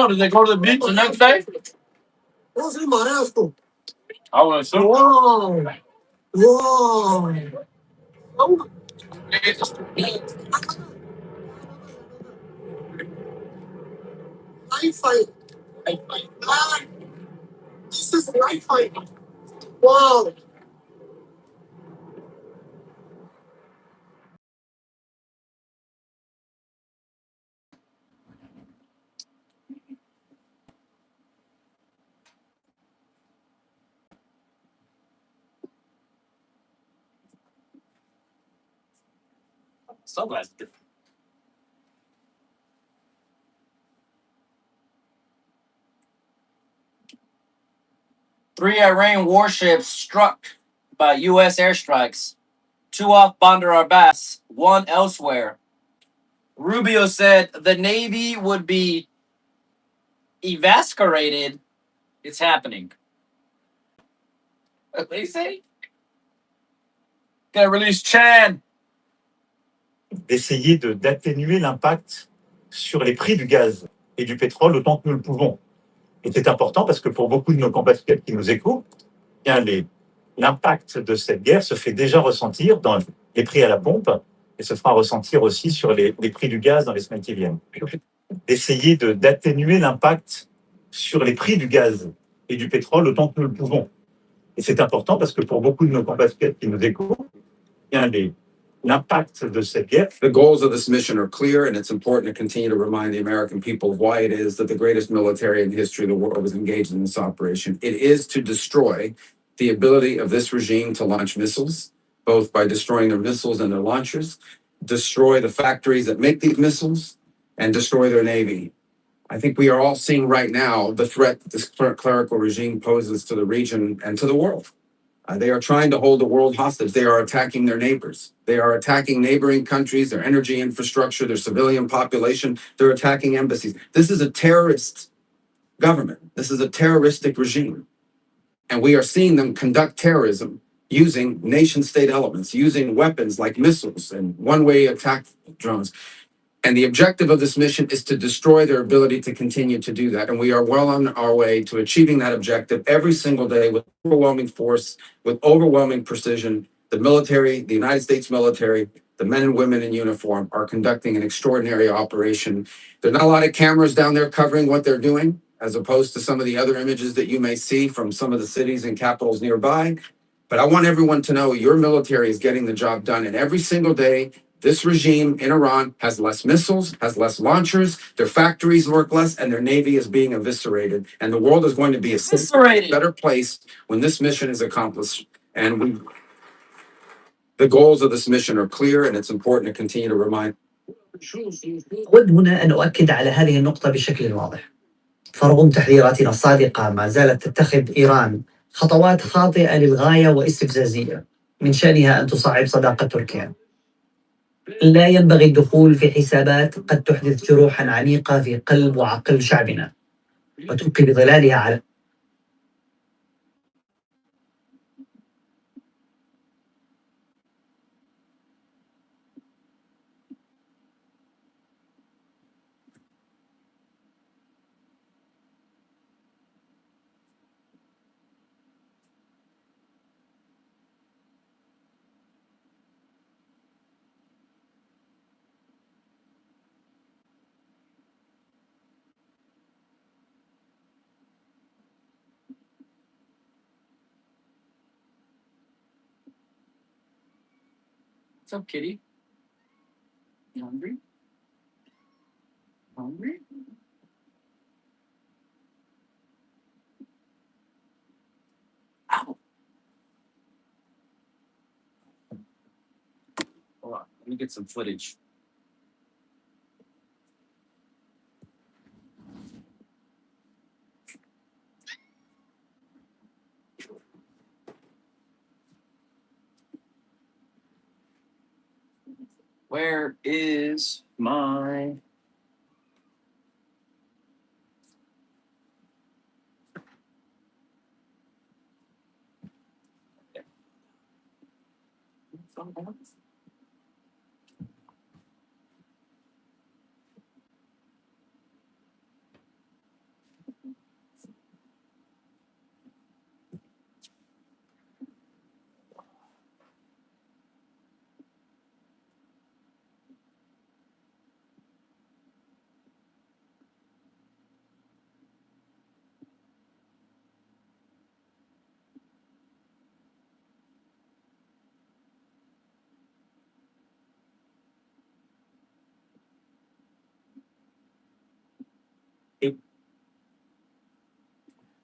Did they go to the beach the next day? उसने मारा है उसको I would assume. Life fight this is life fight wow Sunglasses. 3 Iran warships struck by U.S. airstrikes. 2 off Bandar Abbas, 1 elsewhere. Rubio said the Navy would be evacuated. It's happening. What they say? Gonna release Chan. D'essayer d'atténuer l'impact sur les prix du gaz et du pétrole autant que nous le pouvons. Et c'est important parce que pour beaucoup de nos compatriotes qui nous écoutent, eh bien l'impact de cette guerre se fait déjà ressentir dans les prix à la pompe et se fera ressentir aussi sur les prix du gaz dans les semaines qui viennent. D'essayer d'atténuer l'impact sur les prix du gaz et du pétrole autant que nous le pouvons. Et c'est important parce que pour beaucoup de nos compatriotes qui nous écoutent, eh bien l'impact de cette guerre. The goals of this mission are clear, and it's important to continue to remind the American people of why it is that the greatest military in the history of the world was engaged in this operation. It is to destroy the ability of this regime to launch missiles, both by destroying their missiles and their launchers, destroy the factories that make these missiles, and destroy their navy. I think we are all seeing right now the threat that this clerical regime poses to the region and to the world. They are trying to hold the world hostage. They are attacking their neighbors. They are attacking neighboring countries, their energy infrastructure, their civilian population. They're attacking embassies. This is a terrorist government. This is a terroristic regime. And we are seeing them conduct terrorism using nation state elements, using weapons like missiles and one way attack drones. And the objective of this mission is to destroy their ability to continue to do that. And we are well on our way to achieving that objective every single day with overwhelming force, with overwhelming precision. The military, the United States military, the men and women in uniform are conducting an extraordinary operation. There are not a lot of cameras down there covering what they're doing, as opposed to some of the other images that you may see from some of the cities and capitals nearby. But I want everyone to know your military is getting the job done. And every single day, this regime in Iran has less missiles, has less launchers, their factories work less, and their navy is being eviscerated. And the world is going to be a safer, better place when this mission is accomplished. And the goals of this mission are clear, and it's important to continue to remind. أود هنا أن أؤكد على هذه النقطة بشكل واضح. فرغم تحذيراتنا الصادقة ما زالت تتخذ إيران خطوات خاطئة للغاية واستفزازية من شأنها أن تصعب صداقة تركيا. لا ينبغي الدخول في حسابات قد تحدث جروحا عميقة في قلب وعقل شعبنا وتبقي بظلالها على What's up, kitty? You hungry? Hungry? Ow. Hold on. Let me get some footage. Where is my...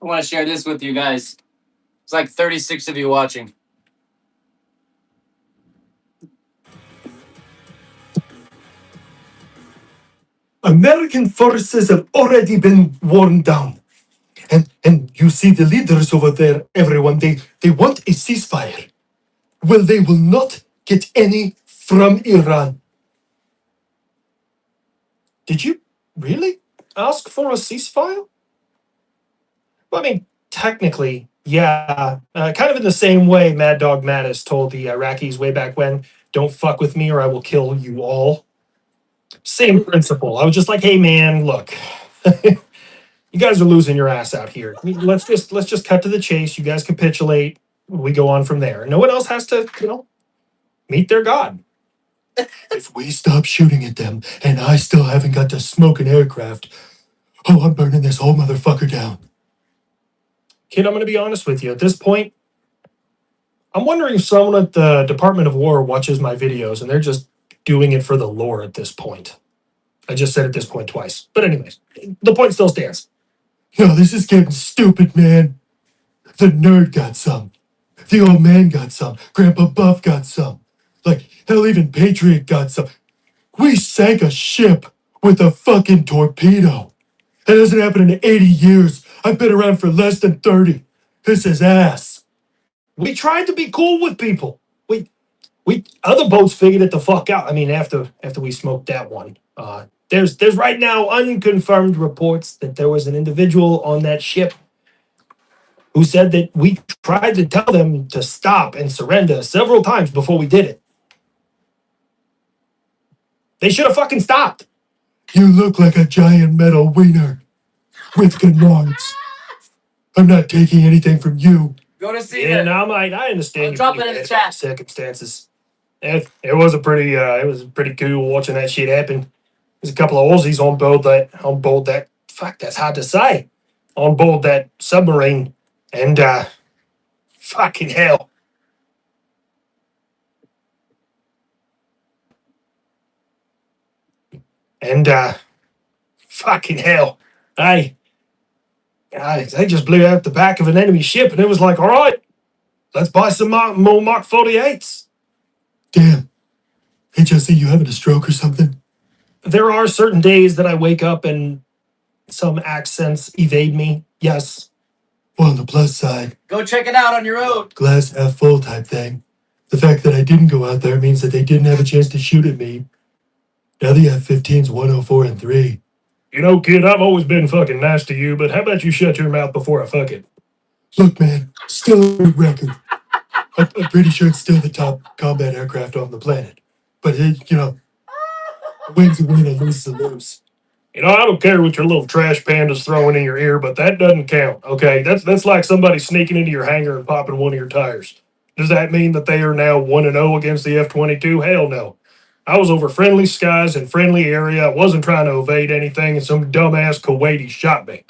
I want to share this with you guys. It's like 36 of you watching. American forces have already been worn down. And you see the leaders over there, everyone, they want a ceasefire. Well, they will not get any from Iran. Did you really ask for a ceasefire? Well, I mean, technically, yeah. Kind of in the same way Mad Dog Mattis told the Iraqis way back when, don't fuck with me or I will kill you all. Same principle. I was just like, hey man, look. You guys are losing your ass out here. Let's just cut to the chase. You guys capitulate. We go on from there. No one else has to, meet their god. If we stop shooting at them and I still haven't got to smoke an aircraft, oh, I'm burning this whole motherfucker down. Kid, I'm going to be honest with you. At this point, I'm wondering if someone at the Department of War watches my videos and they're just doing it for the lore at this point. I just said at this point twice. But anyways, the point still stands. No, this is getting stupid, man. The nerd got some. The old man got some. Grandpa Buff got some. Like, hell, even Patriot got some. We sank a ship with a fucking torpedo. That hasn't happened in 80 years. I've been around for less than 30. This is ass. We tried to be cool with people. We other boats figured it the fuck out. I mean, after we smoked that one. There's right now unconfirmed reports that there was an individual on that ship who said that we tried to tell them to stop and surrender several times before we did it. They should have fucking stopped. You look like a giant metal wiener with canards. I'm not taking anything from you. Go to see Yeah, them. no, I understand. I'll drop it in the chat. Circumstances. It was a pretty cool watching that shit happen. There's a couple of Aussies on board that. Fuck, that's hard to say. On board that submarine, and fucking hell. And fucking hell. They just blew out the back of an enemy ship, and it was like, all right, let's buy some more Mark 48s. Damn. Hey, Jesse, you having a stroke or something? There are certain days that I wake up and some accents evade me. Yes. Well, on the plus side, Go check it out on your own. glass half full type thing. The fact that I didn't go out there means that they didn't have a chance to shoot at me. Now the F-15's 104 and 3. You know, kid, I've always been fucking nice to you, but how about you shut your mouth before I fuck it? Look, man, still a record. I'm pretty sure it's still the top combat aircraft on the planet. But, a win's a win, a lose is a lose. I don't care what your little trash panda's throwing in your ear, but that doesn't count, okay? That's like somebody sneaking into your hangar and popping one of your tires. Does that mean that they are now 1-0 against the F-22? Hell no. I was over friendly skies and friendly area. I wasn't trying to evade anything, and some dumbass Kuwaiti shot me.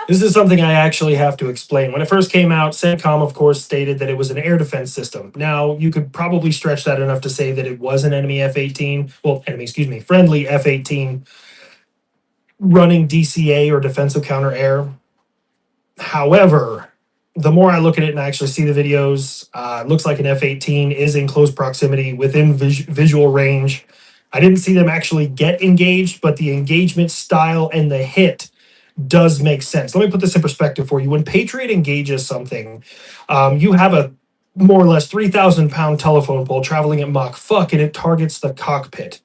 This is something I actually have to explain. When it first came out, CENTCOM, of course, stated that it was an air defense system. Now, you could probably stretch that enough to say that it was an enemy F-18, friendly F-18 running DCA or defensive counter air. However, the more I look at it and I actually see the videos, it looks like an F-18 is in close proximity within visual range. I didn't see them actually get engaged, but the engagement style and the hit does make sense. Let me put this in perspective for you. When Patriot engages something, you have a more or less 3,000-pound telephone pole traveling at Mach fuck, and it targets the cockpit.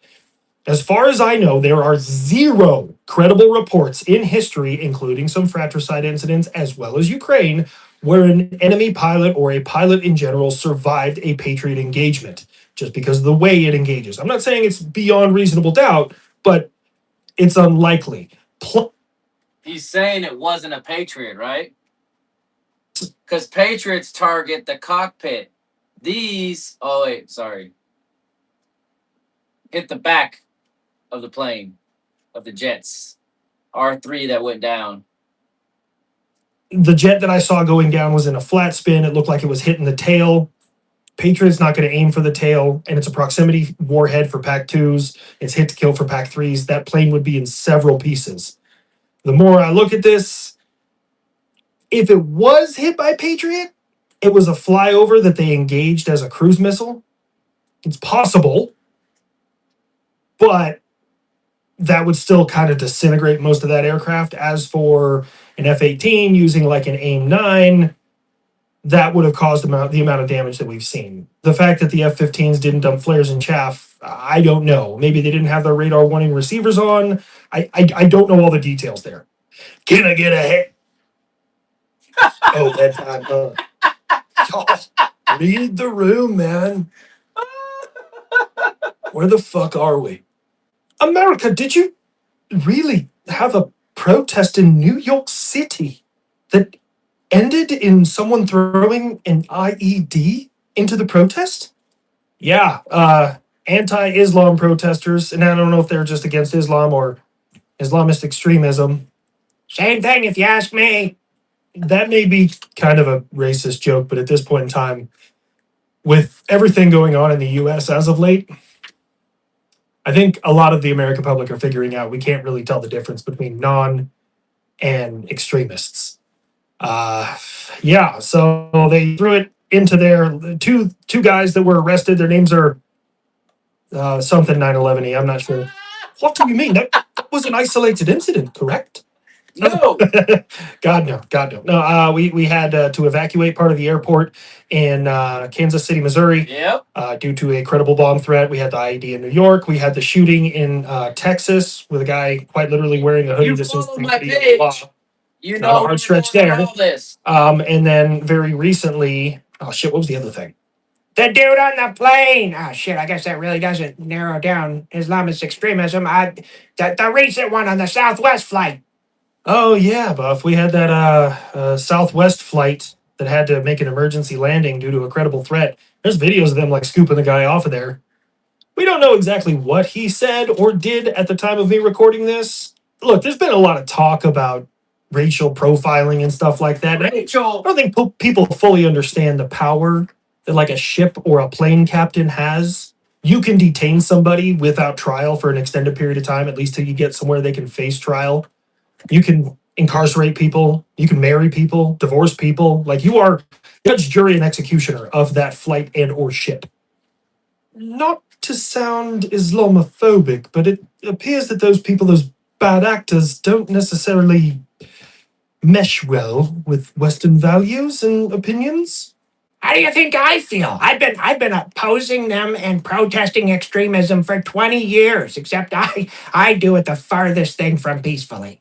As far as I know, there are 0 credible reports in history, including some fratricide incidents as well as Ukraine, where an enemy pilot or a pilot in general survived a Patriot engagement just because of the way it engages. I'm not saying it's beyond reasonable doubt, but it's unlikely. He's saying it wasn't a Patriot, right? Because Patriots target the cockpit. These, oh wait, sorry, hit the back of the plane, of the jets. R3 that went down. The jet that I saw going down was in a flat spin. It looked like it was hitting the tail. Patriot's not going to aim for the tail, and it's a proximity warhead for PAC-2s. It's hit to kill for PAC-3s. That plane would be in several pieces. The more I look at this, if it was hit by Patriot, it was a flyover that they engaged as a cruise missile. It's possible, but that would still kind of disintegrate most of that aircraft. As for an F-18 using like an AIM-9, that would have caused the amount of damage that we've seen. The fact that the F-15s didn't dump flares and chaff, I don't know. Maybe they didn't have their radar warning receivers on. I don't know all the details there. Can I get a hit? Oh, that time, huh? Read the room, man. Where the fuck are we? America, did you really have a protest in New York City that ended in someone throwing an IED into the protest? Yeah, anti-Islam protesters, and I don't know if they're just against Islam or Islamist extremism. Same thing if you ask me. That may be kind of a racist joke, but at this point in time, with everything going on in the US as of late, I think a lot of the American public are figuring out we can't really tell the difference between non and extremists. Yeah, so they threw it into their two guys that were arrested. Their names are something 9/11-y. I'm not sure. What do you mean? That was an isolated incident, correct? No. God no. No, we had to evacuate part of the airport in Kansas City, Missouri. Yep. Due to a credible bomb threat. We had the IED in New York. We had the shooting in Texas with a guy quite literally wearing a hoodie You that says follow my "Freedom of the law." page. You Not a know hard stretch more about there. all this. And then very recently, oh shit, what was the other thing? The dude on the plane. Oh shit, I guess that really doesn't narrow down Islamist extremism. The recent one on the Southwest flight. Oh yeah, Buff. We had that Southwest flight that had to make an emergency landing due to a credible threat. There's videos of them like scooping the guy off of there. We don't know exactly what he said or did at the time of me recording this. Look, there's been a lot of talk about racial profiling and stuff like that. I don't think people fully understand the power that like a ship or a plane captain has. You can detain somebody without trial for an extended period of time, at least till you get somewhere they can face trial. You can incarcerate people. You can marry people, divorce people. Like you are judge, jury, and executioner of that flight and or ship. Not to sound Islamophobic, but it appears that those people, those bad actors, don't necessarily mesh well with Western values and opinions. How do you think I feel? I've been opposing them and protesting extremism for 20 years, except I do it the farthest thing from peacefully.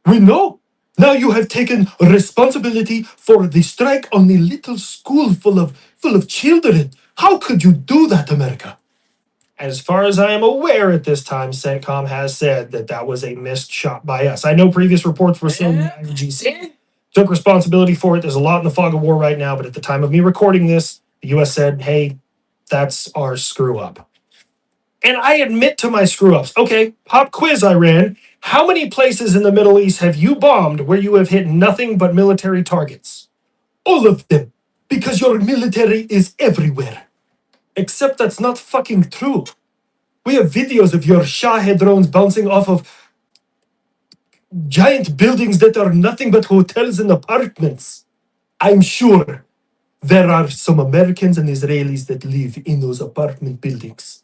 We know. Now you have taken responsibility for the strike on the little school full of children. How could you do that, America? As far as I am aware at this time, CENTCOM has said that was a missed shot by us. I know previous reports were saying the IRGC took responsibility for it. There's a lot in the fog of war right now, but at the time of me recording this, the U.S. said, hey, that's our screw up. And I admit to my screw ups. Okay, pop quiz I ran. How many places in the Middle East have you bombed where you have hit nothing but military targets? All of them. Because your military is everywhere. Except that's not fucking true. We have videos of your Shahed drones bouncing off of giant buildings that are nothing but hotels and apartments. I'm sure there are some Americans and Israelis that live in those apartment buildings.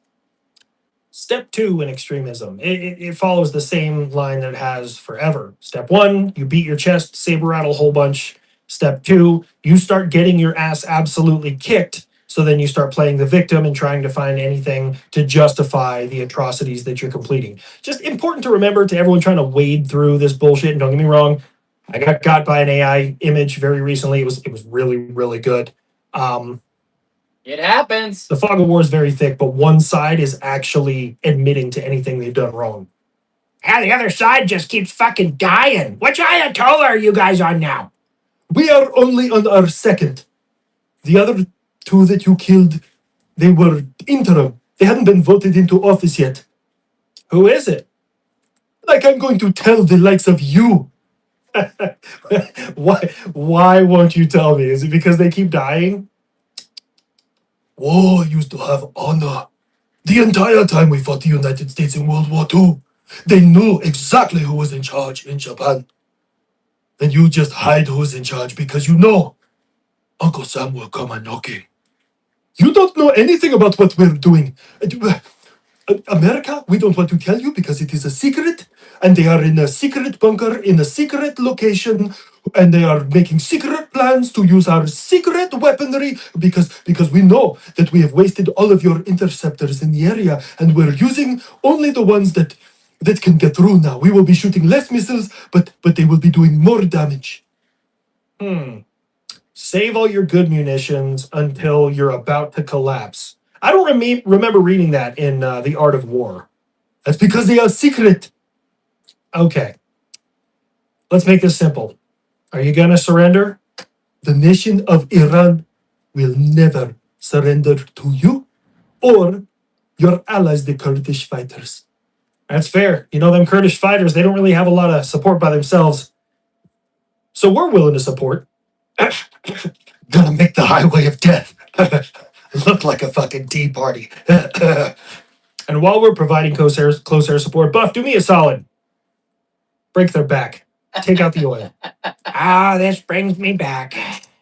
Step 2 in extremism. It follows the same line that it has forever. Step 1, you beat your chest, saber rattle a whole bunch. Step 2, you start getting your ass absolutely kicked. So then you start playing the victim and trying to find anything to justify the atrocities that you're completing. Just important to remember to everyone trying to wade through this bullshit. And don't get me wrong, I got by an AI image very recently. It was really, really good. It happens. The fog of war is very thick, but one side is actually admitting to anything they've done wrong. And the other side just keeps fucking dying. Which Ayatollah are you guys on now? We are only on our second. The other two that you killed, they were interim. They hadn't been voted into office yet. Who is it? Like I'm going to tell the likes of you. Why won't you tell me? Is it because they keep dying? War used to have honor. The entire time we fought the United States in World War II, they knew exactly who was in charge in Japan. And you just hide who's in charge because you know Uncle Sam will come a knocking. You don't know anything about what we're doing. America, we don't want to tell you because it is a secret, and they are in a secret bunker in a secret location, and they are making secret plans to use our secret weaponry because we know that we have wasted all of your interceptors in the area, and we're using only the ones that can get through now. We will be shooting less missiles, but they will be doing more damage. Save all your good munitions until you're about to collapse. I don't remember reading that in The Art of War. That's because they are secret. Okay, let's make this simple. Are you going to surrender? The nation of Iran will never surrender to you or your allies, the Kurdish fighters. That's fair. You know, them Kurdish fighters, they don't really have a lot of support by themselves. So we're willing to support. Gonna make the highway of death look like a fucking tea party. And while we're providing close air support, Buff, do me a solid. Break their back. Take out the oil. This brings me back.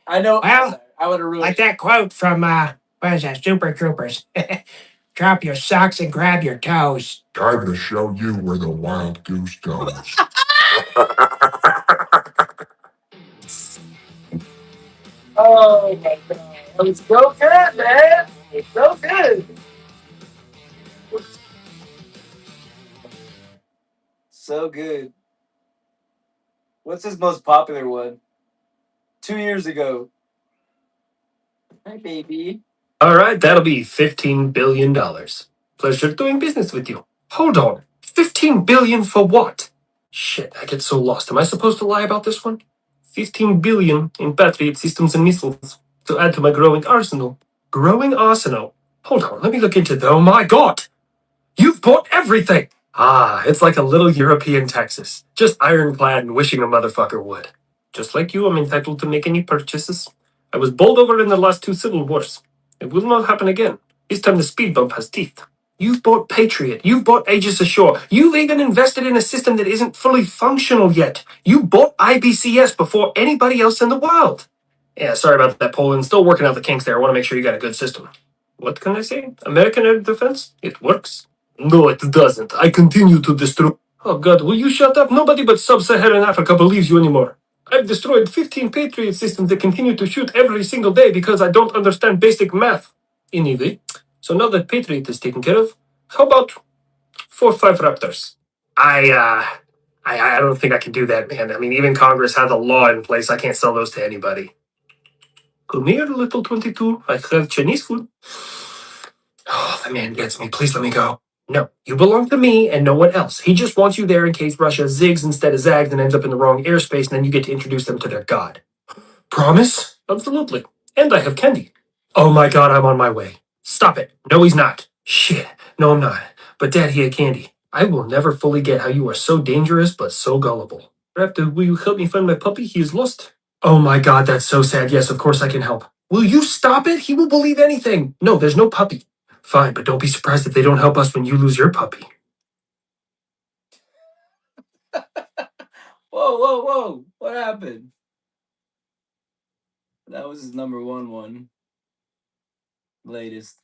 I know. Well, I would have really like that quote from, what is that, Super Troopers. Drop your socks and grab your toes. Time to show you where the wild goose goes. Oh my god. That was so good, man. It's so good. So good. What's his most popular one? 2 years ago. Hi, baby. All right, that'll be $15 billion. Pleasure doing business with you. Hold on. 15 billion for what? Shit, I get so lost. Am I supposed to lie about this one? 15 billion in Patriot systems and missiles to add to my growing arsenal. Growing arsenal? Hold on, let me look into that. Oh my god! You've bought everything! Ah, it's like a little European Texas. Just ironclad and wishing a motherfucker would. Just like you, I'm entitled to make any purchases. I was bowled over in the last 2 civil wars. It will not happen again. This time the speed bump has teeth. You've bought Patriot. You've bought Aegis Ashore. You've even invested in a system that isn't fully functional yet. You bought IBCS before anybody else in the world. Yeah, sorry about that, Poland. Still working out the kinks there. I want to make sure you got a good system. What can I say? American air defense? It works. No, it doesn't. I continue to destroy. Oh, God, will you shut up? Nobody but sub-Saharan Africa believes you anymore. I've destroyed 15 Patriot systems that continue to shoot every single day because I don't understand basic math. Anyway, so now that Patriot is taken care of, how about 4 or 5 Raptors? I don't think I can do that, man. I mean, even Congress has a law in place. I can't sell those to anybody. Come here, little 22. I have Chinese food. Oh, the man gets me. Please let me go. No, you belong to me and no one else. He just wants you there in case Russia zigs instead of zags and ends up in the wrong airspace, and then you get to introduce them to their god. Promise? Absolutely. And I have candy. Oh my god, I'm on my way. Stop it. No, he's not. Shit. No, I'm not. But Dad, he had candy. I will never fully get how you are so dangerous but so gullible. Raptor, will you help me find my puppy? He is lost. Oh my god, that's so sad. Yes, of course I can help. Will you stop it? He will believe anything. No, there's no puppy. Fine, but don't be surprised if they don't help us when you lose your puppy. Whoa, whoa, whoa! What happened? That was his number one. Latest.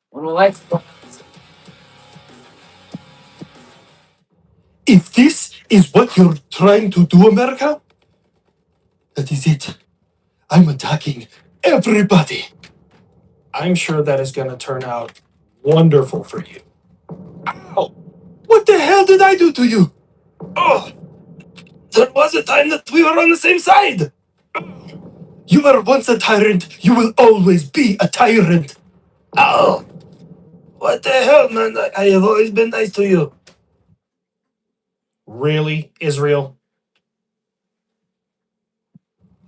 When the lights. If this is what you're trying to do, America, that is it. I'm attacking everybody. I'm sure that is going to turn out wonderful for you. Ow! What the hell did I do to you? Oh, there was a time that we were on the same side. You were once a tyrant. You will always be a tyrant. Oh, what the hell, man? I have always been nice to you. Really, Israel?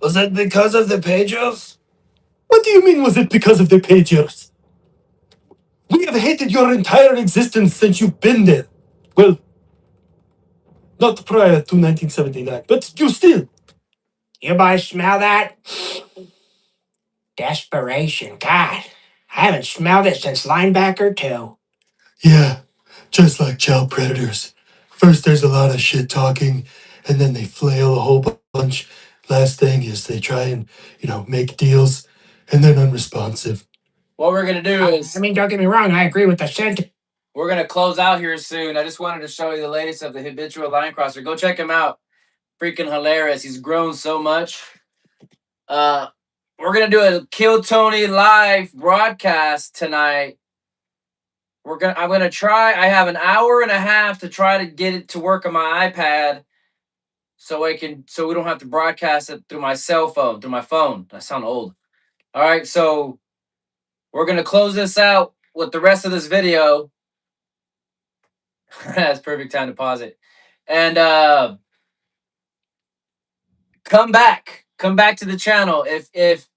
Was that because of the pagers? What do you mean, was it because of the pagers? We have hated your entire existence since you've been there. Well, not prior to 1979, but you still. You boys smell that? Desperation. God, I haven't smelled it since Linebacker 2. Yeah, just like child predators. First, there's a lot of shit talking, and then they flail a whole bunch. Last thing is they try and, make deals, and they're unresponsive. What we're gonna do is, I mean, don't get me wrong, I agree with the sentiment. we're gonna close out here soon. I just wanted to show you the latest of the habitual line crosser. Go check him out. Freaking hilarious. He's grown so much. We're gonna do a Kill Tony live broadcast tonight. I'm gonna try. I have an hour and a half to try to get it to work on my iPad, so we don't have to broadcast it through my cell phone, through my phone. I sound old. All right, so we're gonna close this out with the rest of this video. That's perfect time to pause it. And come back to the channel. If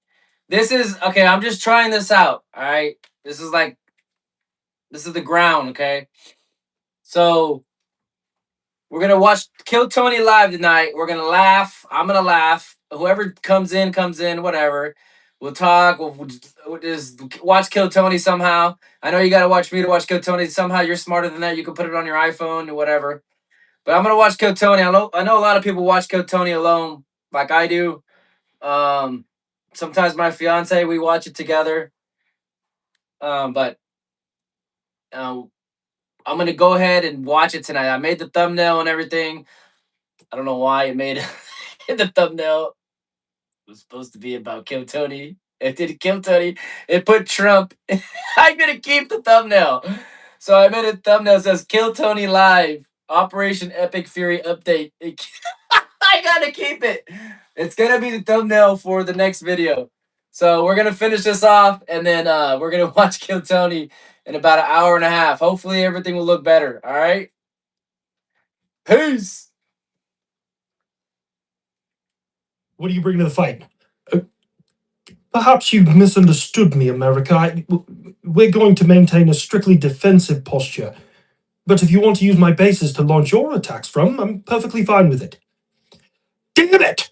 this is okay, I'm just trying this out. All right, this is the ground. Okay, so we're gonna watch Kill Tony live tonight. We're gonna laugh. I'm gonna laugh. Whoever comes in, whatever. We'll talk. We'll just watch Kill Tony somehow. I know you gotta watch me to watch Kill Tony. Somehow you're smarter than that. You can put it on your iPhone or whatever. But I'm gonna watch Kill Tony. I know a lot of people watch Kill Tony alone, like I do. Sometimes my fiance, we watch it together. But I'm gonna go ahead and watch it tonight. I made the thumbnail and everything. I don't know why it made the thumbnail. It was supposed to be about Kill Tony. It did Kill Tony. It put Trump. I'm gonna keep the thumbnail. So I made a thumbnail that says Kill Tony Live. Operation Epic Fury Update. I gotta keep it. It's gonna be the thumbnail for the next video. So we're gonna finish this off, and then we're gonna watch Kill Tony in about an hour and a half. Hopefully everything will look better. All right. Peace. What do you bring to the fight? Perhaps you misunderstood me, America. We're going to maintain a strictly defensive posture. But if you want to use my bases to launch your attacks from, I'm perfectly fine with it. Damn it!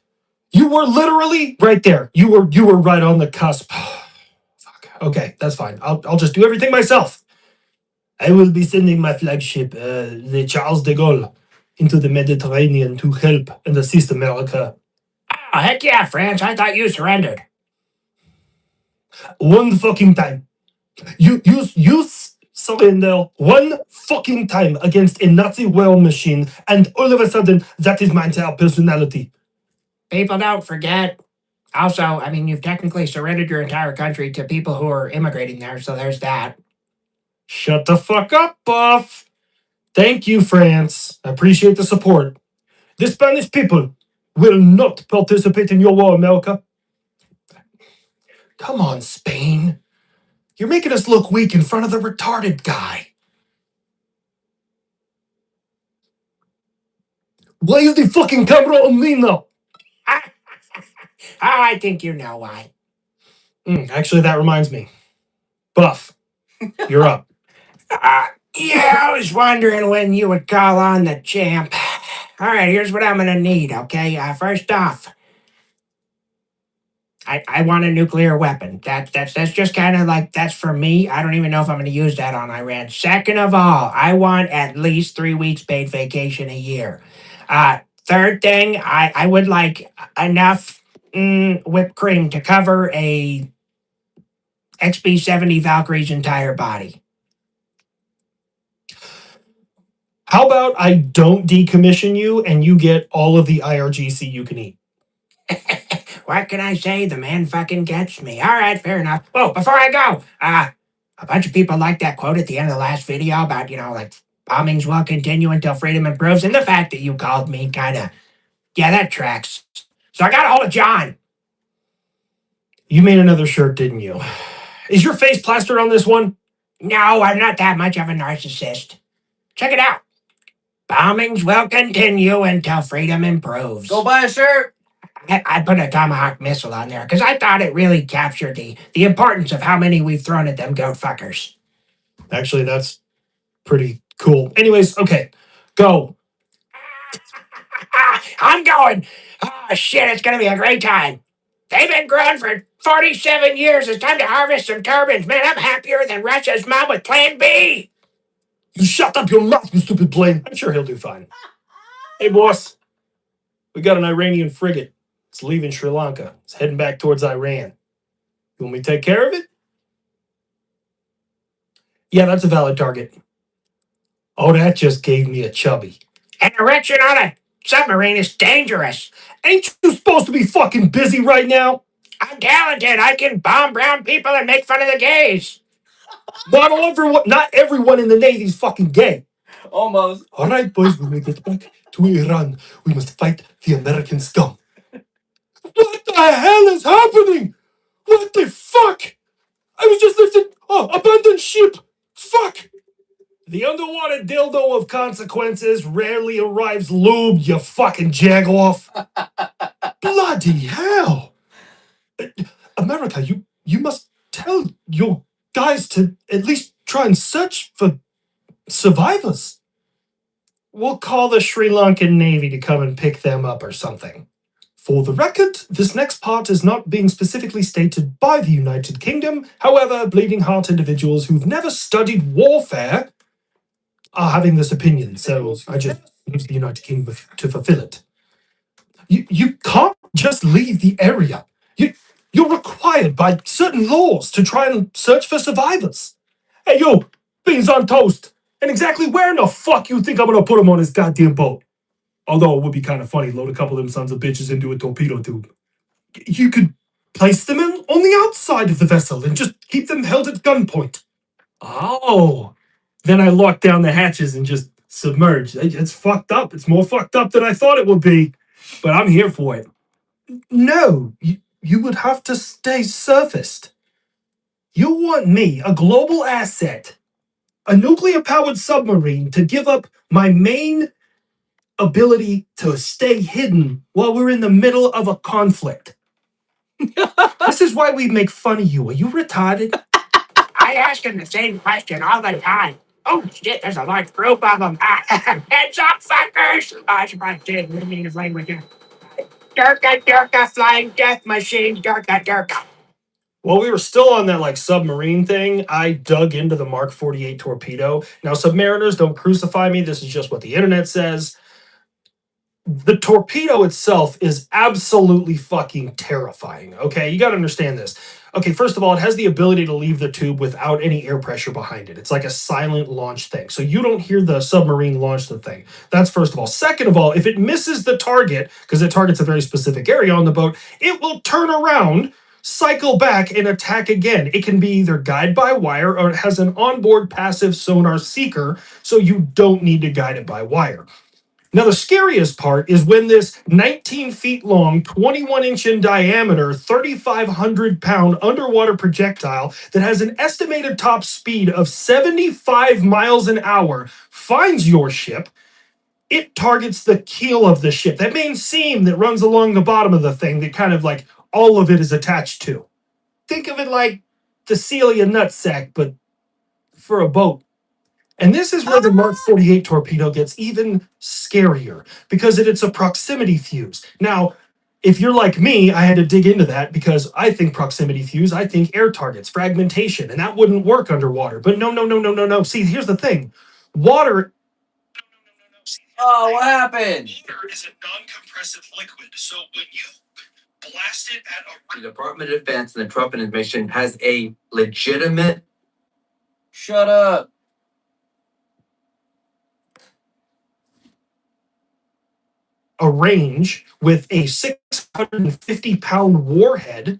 You were literally right there. You were right on the cusp. Fuck. Okay, that's fine. I'll just do everything myself. I will be sending my flagship, the Charles de Gaulle, into the Mediterranean to help and assist America. Oh, heck yeah, France. I thought you surrendered. One fucking time. You surrender one fucking time against a Nazi war machine, and all of a sudden, that is my entire personality. People don't forget. Also, I mean, you've technically surrendered your entire country to people who are immigrating there, so there's that. Shut the fuck up, Buff. Thank you, France. I appreciate the support. The Spanish people will not participate in your war, America. Come on, Spain. You're making us look weak in front of the retarded guy. Why is the fucking camera on me now? Oh, I think you know why. Actually, that reminds me. Buff, you're up. Yeah, I was wondering when you would call on the champ. All right, here's what I'm gonna need, okay? First off, I want a nuclear weapon. That's just kind of like, that's for me. I don't even know if I'm gonna use that on Iran. Second of all, I want at least 3 weeks paid vacation a year. Third thing, I would like enough whipped cream to cover a XB-70 Valkyrie's entire body. How about I don't decommission you and you get all of the IRGC you can eat? What can I say? The man fucking gets me. All right, fair enough. Oh, before I go, a bunch of people liked that quote at the end of the last video about, like bombings will continue until freedom improves. And the fact that you called me yeah, that tracks. So I got a hold of John. You made another shirt, didn't you? Is your face plastered on this one? No, I'm not that much of a narcissist. Check it out. Bombings will continue until freedom improves. Go buy a shirt. I put a Tomahawk missile on there because I thought it really captured the importance of how many we've thrown at them goat fuckers. Actually, that's pretty cool. Anyways, okay, go. I'm going. Oh, shit, it's going to be a great time. They've been growing for 47 years. It's time to harvest some turbines. Man, I'm happier than Russia's mom with Plan B. You shut up your mouth, you stupid plane. I'm sure he'll do fine. Hey, boss. We got an Iranian frigate. It's leaving Sri Lanka. It's heading back towards Iran. You want me to take care of it? Yeah, that's a valid target. Oh, that just gave me a chubby. An erection on a submarine is dangerous. Ain't you supposed to be fucking busy right now? I'm talented. I can bomb brown people and make fun of the gays. Not everyone in the Navy's fucking gay. Almost. All right, boys, when we get back to Iran, we must fight the American scum. What the hell is happening? What the fuck? I was just lifting abandoned ship. Fuck. The underwater dildo of consequences rarely arrives lubed, you fucking jagoff. Bloody hell. America, you must tell your guys to at least try and search for survivors. We'll call the Sri Lankan Navy to come and pick them up or something. For the record, this next part is not being specifically stated by the United Kingdom. However, bleeding heart individuals who've never studied warfare are having this opinion, so I just use the United Kingdom to fulfill it. You can't just leave the area. You're required by certain laws to try and search for survivors. Hey, yo, beans on toast. And exactly where in the fuck you think I'm gonna put them on this goddamn boat? Although it would be kind of funny, load a couple of them sons of bitches into a torpedo tube. You could place them on the outside of the vessel and just keep them held at gunpoint. Oh, then I lock down the hatches and just submerge. It's fucked up. It's more fucked up than I thought it would be, but I'm here for it. No, you would have to stay surfaced. You want me, a global asset, a nuclear-powered submarine, to give up my main ability to stay hidden while we're in the middle of a conflict. This is why we make fun of you. Are you retarded? I ask him the same question all the time. Oh shit, there's a large group of them. Heads up, fuckers! I should probably say what mean of language here. Durka, Durka, flying death machine, Durka, Durka. While we were still on that submarine thing, I dug into the Mark 48 torpedo. Now, submariners, don't crucify me. This is just what the internet says. The torpedo itself is absolutely fucking terrifying, okay? You gotta understand this. Okay, first of all, it has the ability to leave the tube without any air pressure behind it. It's like a silent launch thing. So you don't hear the submarine launch the thing. That's first of all. Second of all, if it misses the target, because it targets a very specific area on the boat, it will turn around, cycle back, and attack again. It can be either guide by wire or it has an onboard passive sonar seeker, so you don't need to guide it by wire. Now, the scariest part is when this 19 feet long, 21 inch in diameter, 3,500 pound underwater projectile that has an estimated top speed of 75 miles an hour finds your ship. It targets the keel of the ship, that main seam that runs along the bottom of the thing that kind of all of it is attached to. think of it like the Celia nutsack, but for a boat. And this is where the Mark 48 torpedo gets even scarier because it's a proximity fuse. Now, if you're like me, I had to dig into that because I think proximity fuse, I think air targets, fragmentation, and that wouldn't work underwater. But no. See, here's the thing. Water. Oh, what happened? Water is a non-compressive liquid. So when you blast it at a The Department of Defense and the Trump administration has a legitimate. Shut up. range with a 650-pound warhead,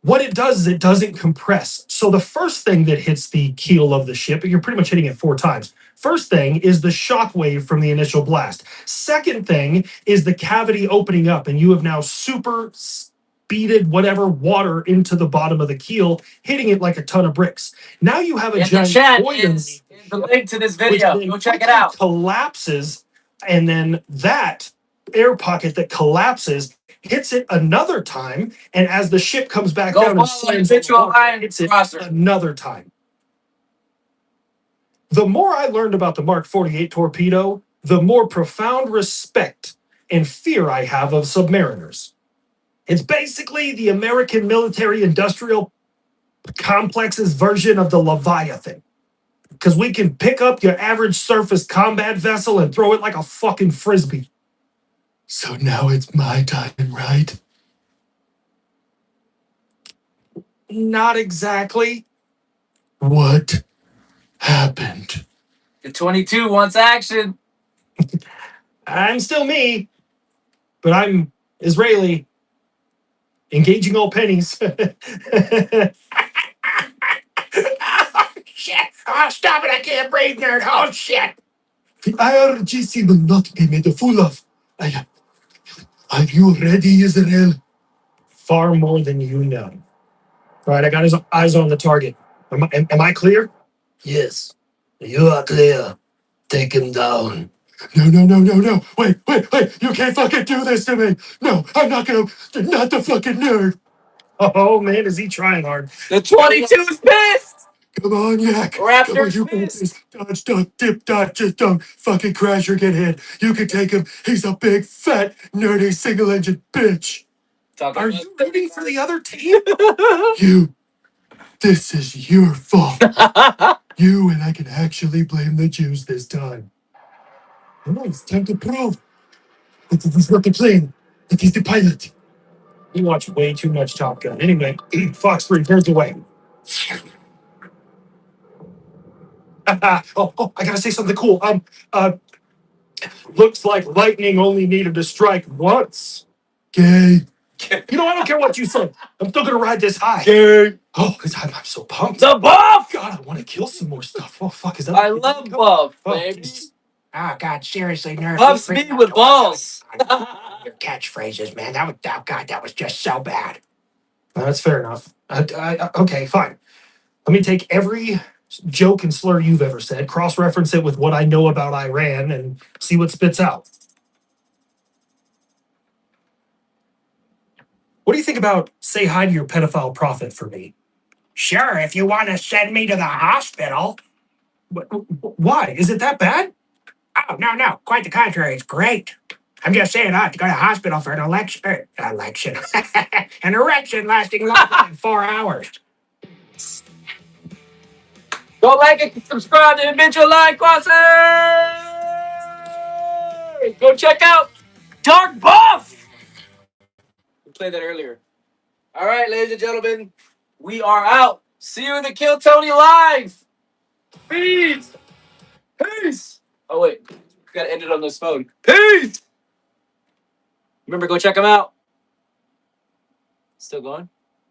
what it does is it doesn't compress. So the first thing that hits the keel of the ship, you're pretty much hitting it 4 times. First thing is the shock wave from the initial blast. Second thing is the cavity opening up, and you have now super speeded whatever water into the bottom of the keel, hitting it like a ton of bricks. Now you have a In the giant chat void is the link to this which video. then Go check it quickly out. collapses, and then that air pocket that collapses hits it another time, and as the ship comes back Go down and follow slams on the Habitual water, Line hits it Crosser. another time. The more I learned about the Mark 48 torpedo, the more profound respect and fear I have of submariners. It's basically the American military industrial complex's version of the Leviathan. Because we can pick up your average surface combat vessel and throw it like a fucking frisbee. So now it's my time, right? Not exactly. What happened? The 22 wants action. I'm still me, but I'm Israeli. Engaging all pennies. Oh, shit. Oh, stop it. I can't breathe, nerd. Oh, shit. The IRGC will not be made a fool of. Are you ready, Israel? Far more than you know. All right, I got his eyes on the target. Am I clear? Yes. You are clear. Take him down. No. Wait. You can't fucking do this to me. No, I'm not gonna. Not the fucking nerd. Oh, man, is he trying hard. The 22's pissed. Come on, Yak. Come on, Raptor's you got pissed. this. Dodge, dip, dodge. Just don't fucking crash or get hit. You can take him. He's a big, fat, nerdy, single-engine bitch. Are you rooting for the other team? You. This is your fault. You and I can actually blame the Jews this time. Come on, it's time to prove that it is working plane. That is the pilot. You watch way too much Top Gun. Anyway, Fox 3, birds away. Oh, I gotta say something cool. Looks like lightning only needed to strike once. Gay. You know, I don't care what you say. I'm still gonna ride this high. Gay. Oh, I'm so pumped. The buff. God, I want to kill some more stuff. Oh, fuck, is that? I love buff, baby. Oh, God, seriously, nerd. Buff's me with balls. Your catchphrases, man. That was just so bad. That's fair enough. Okay, fine. Let me take every joke and slur you've ever said, cross-reference it with what I know about Iran, and see what spits out. What do you think about say hi to your pedophile prophet for me? Sure, if you want to send me to the hospital. Why? Is it that bad? Oh, no. Quite the contrary. It's great. I'm just saying I have to go to the hospital for an election. An erection lasting longer than 4 hours. Go like and subscribe to the Habitual Line Crosser. Go check out Dark Buff. We played that earlier. All right, ladies and gentlemen, we are out. See you in the Kill Tony live. Peace. Oh wait, gotta end it on this phone. Peace. Remember, go check them out. Still going?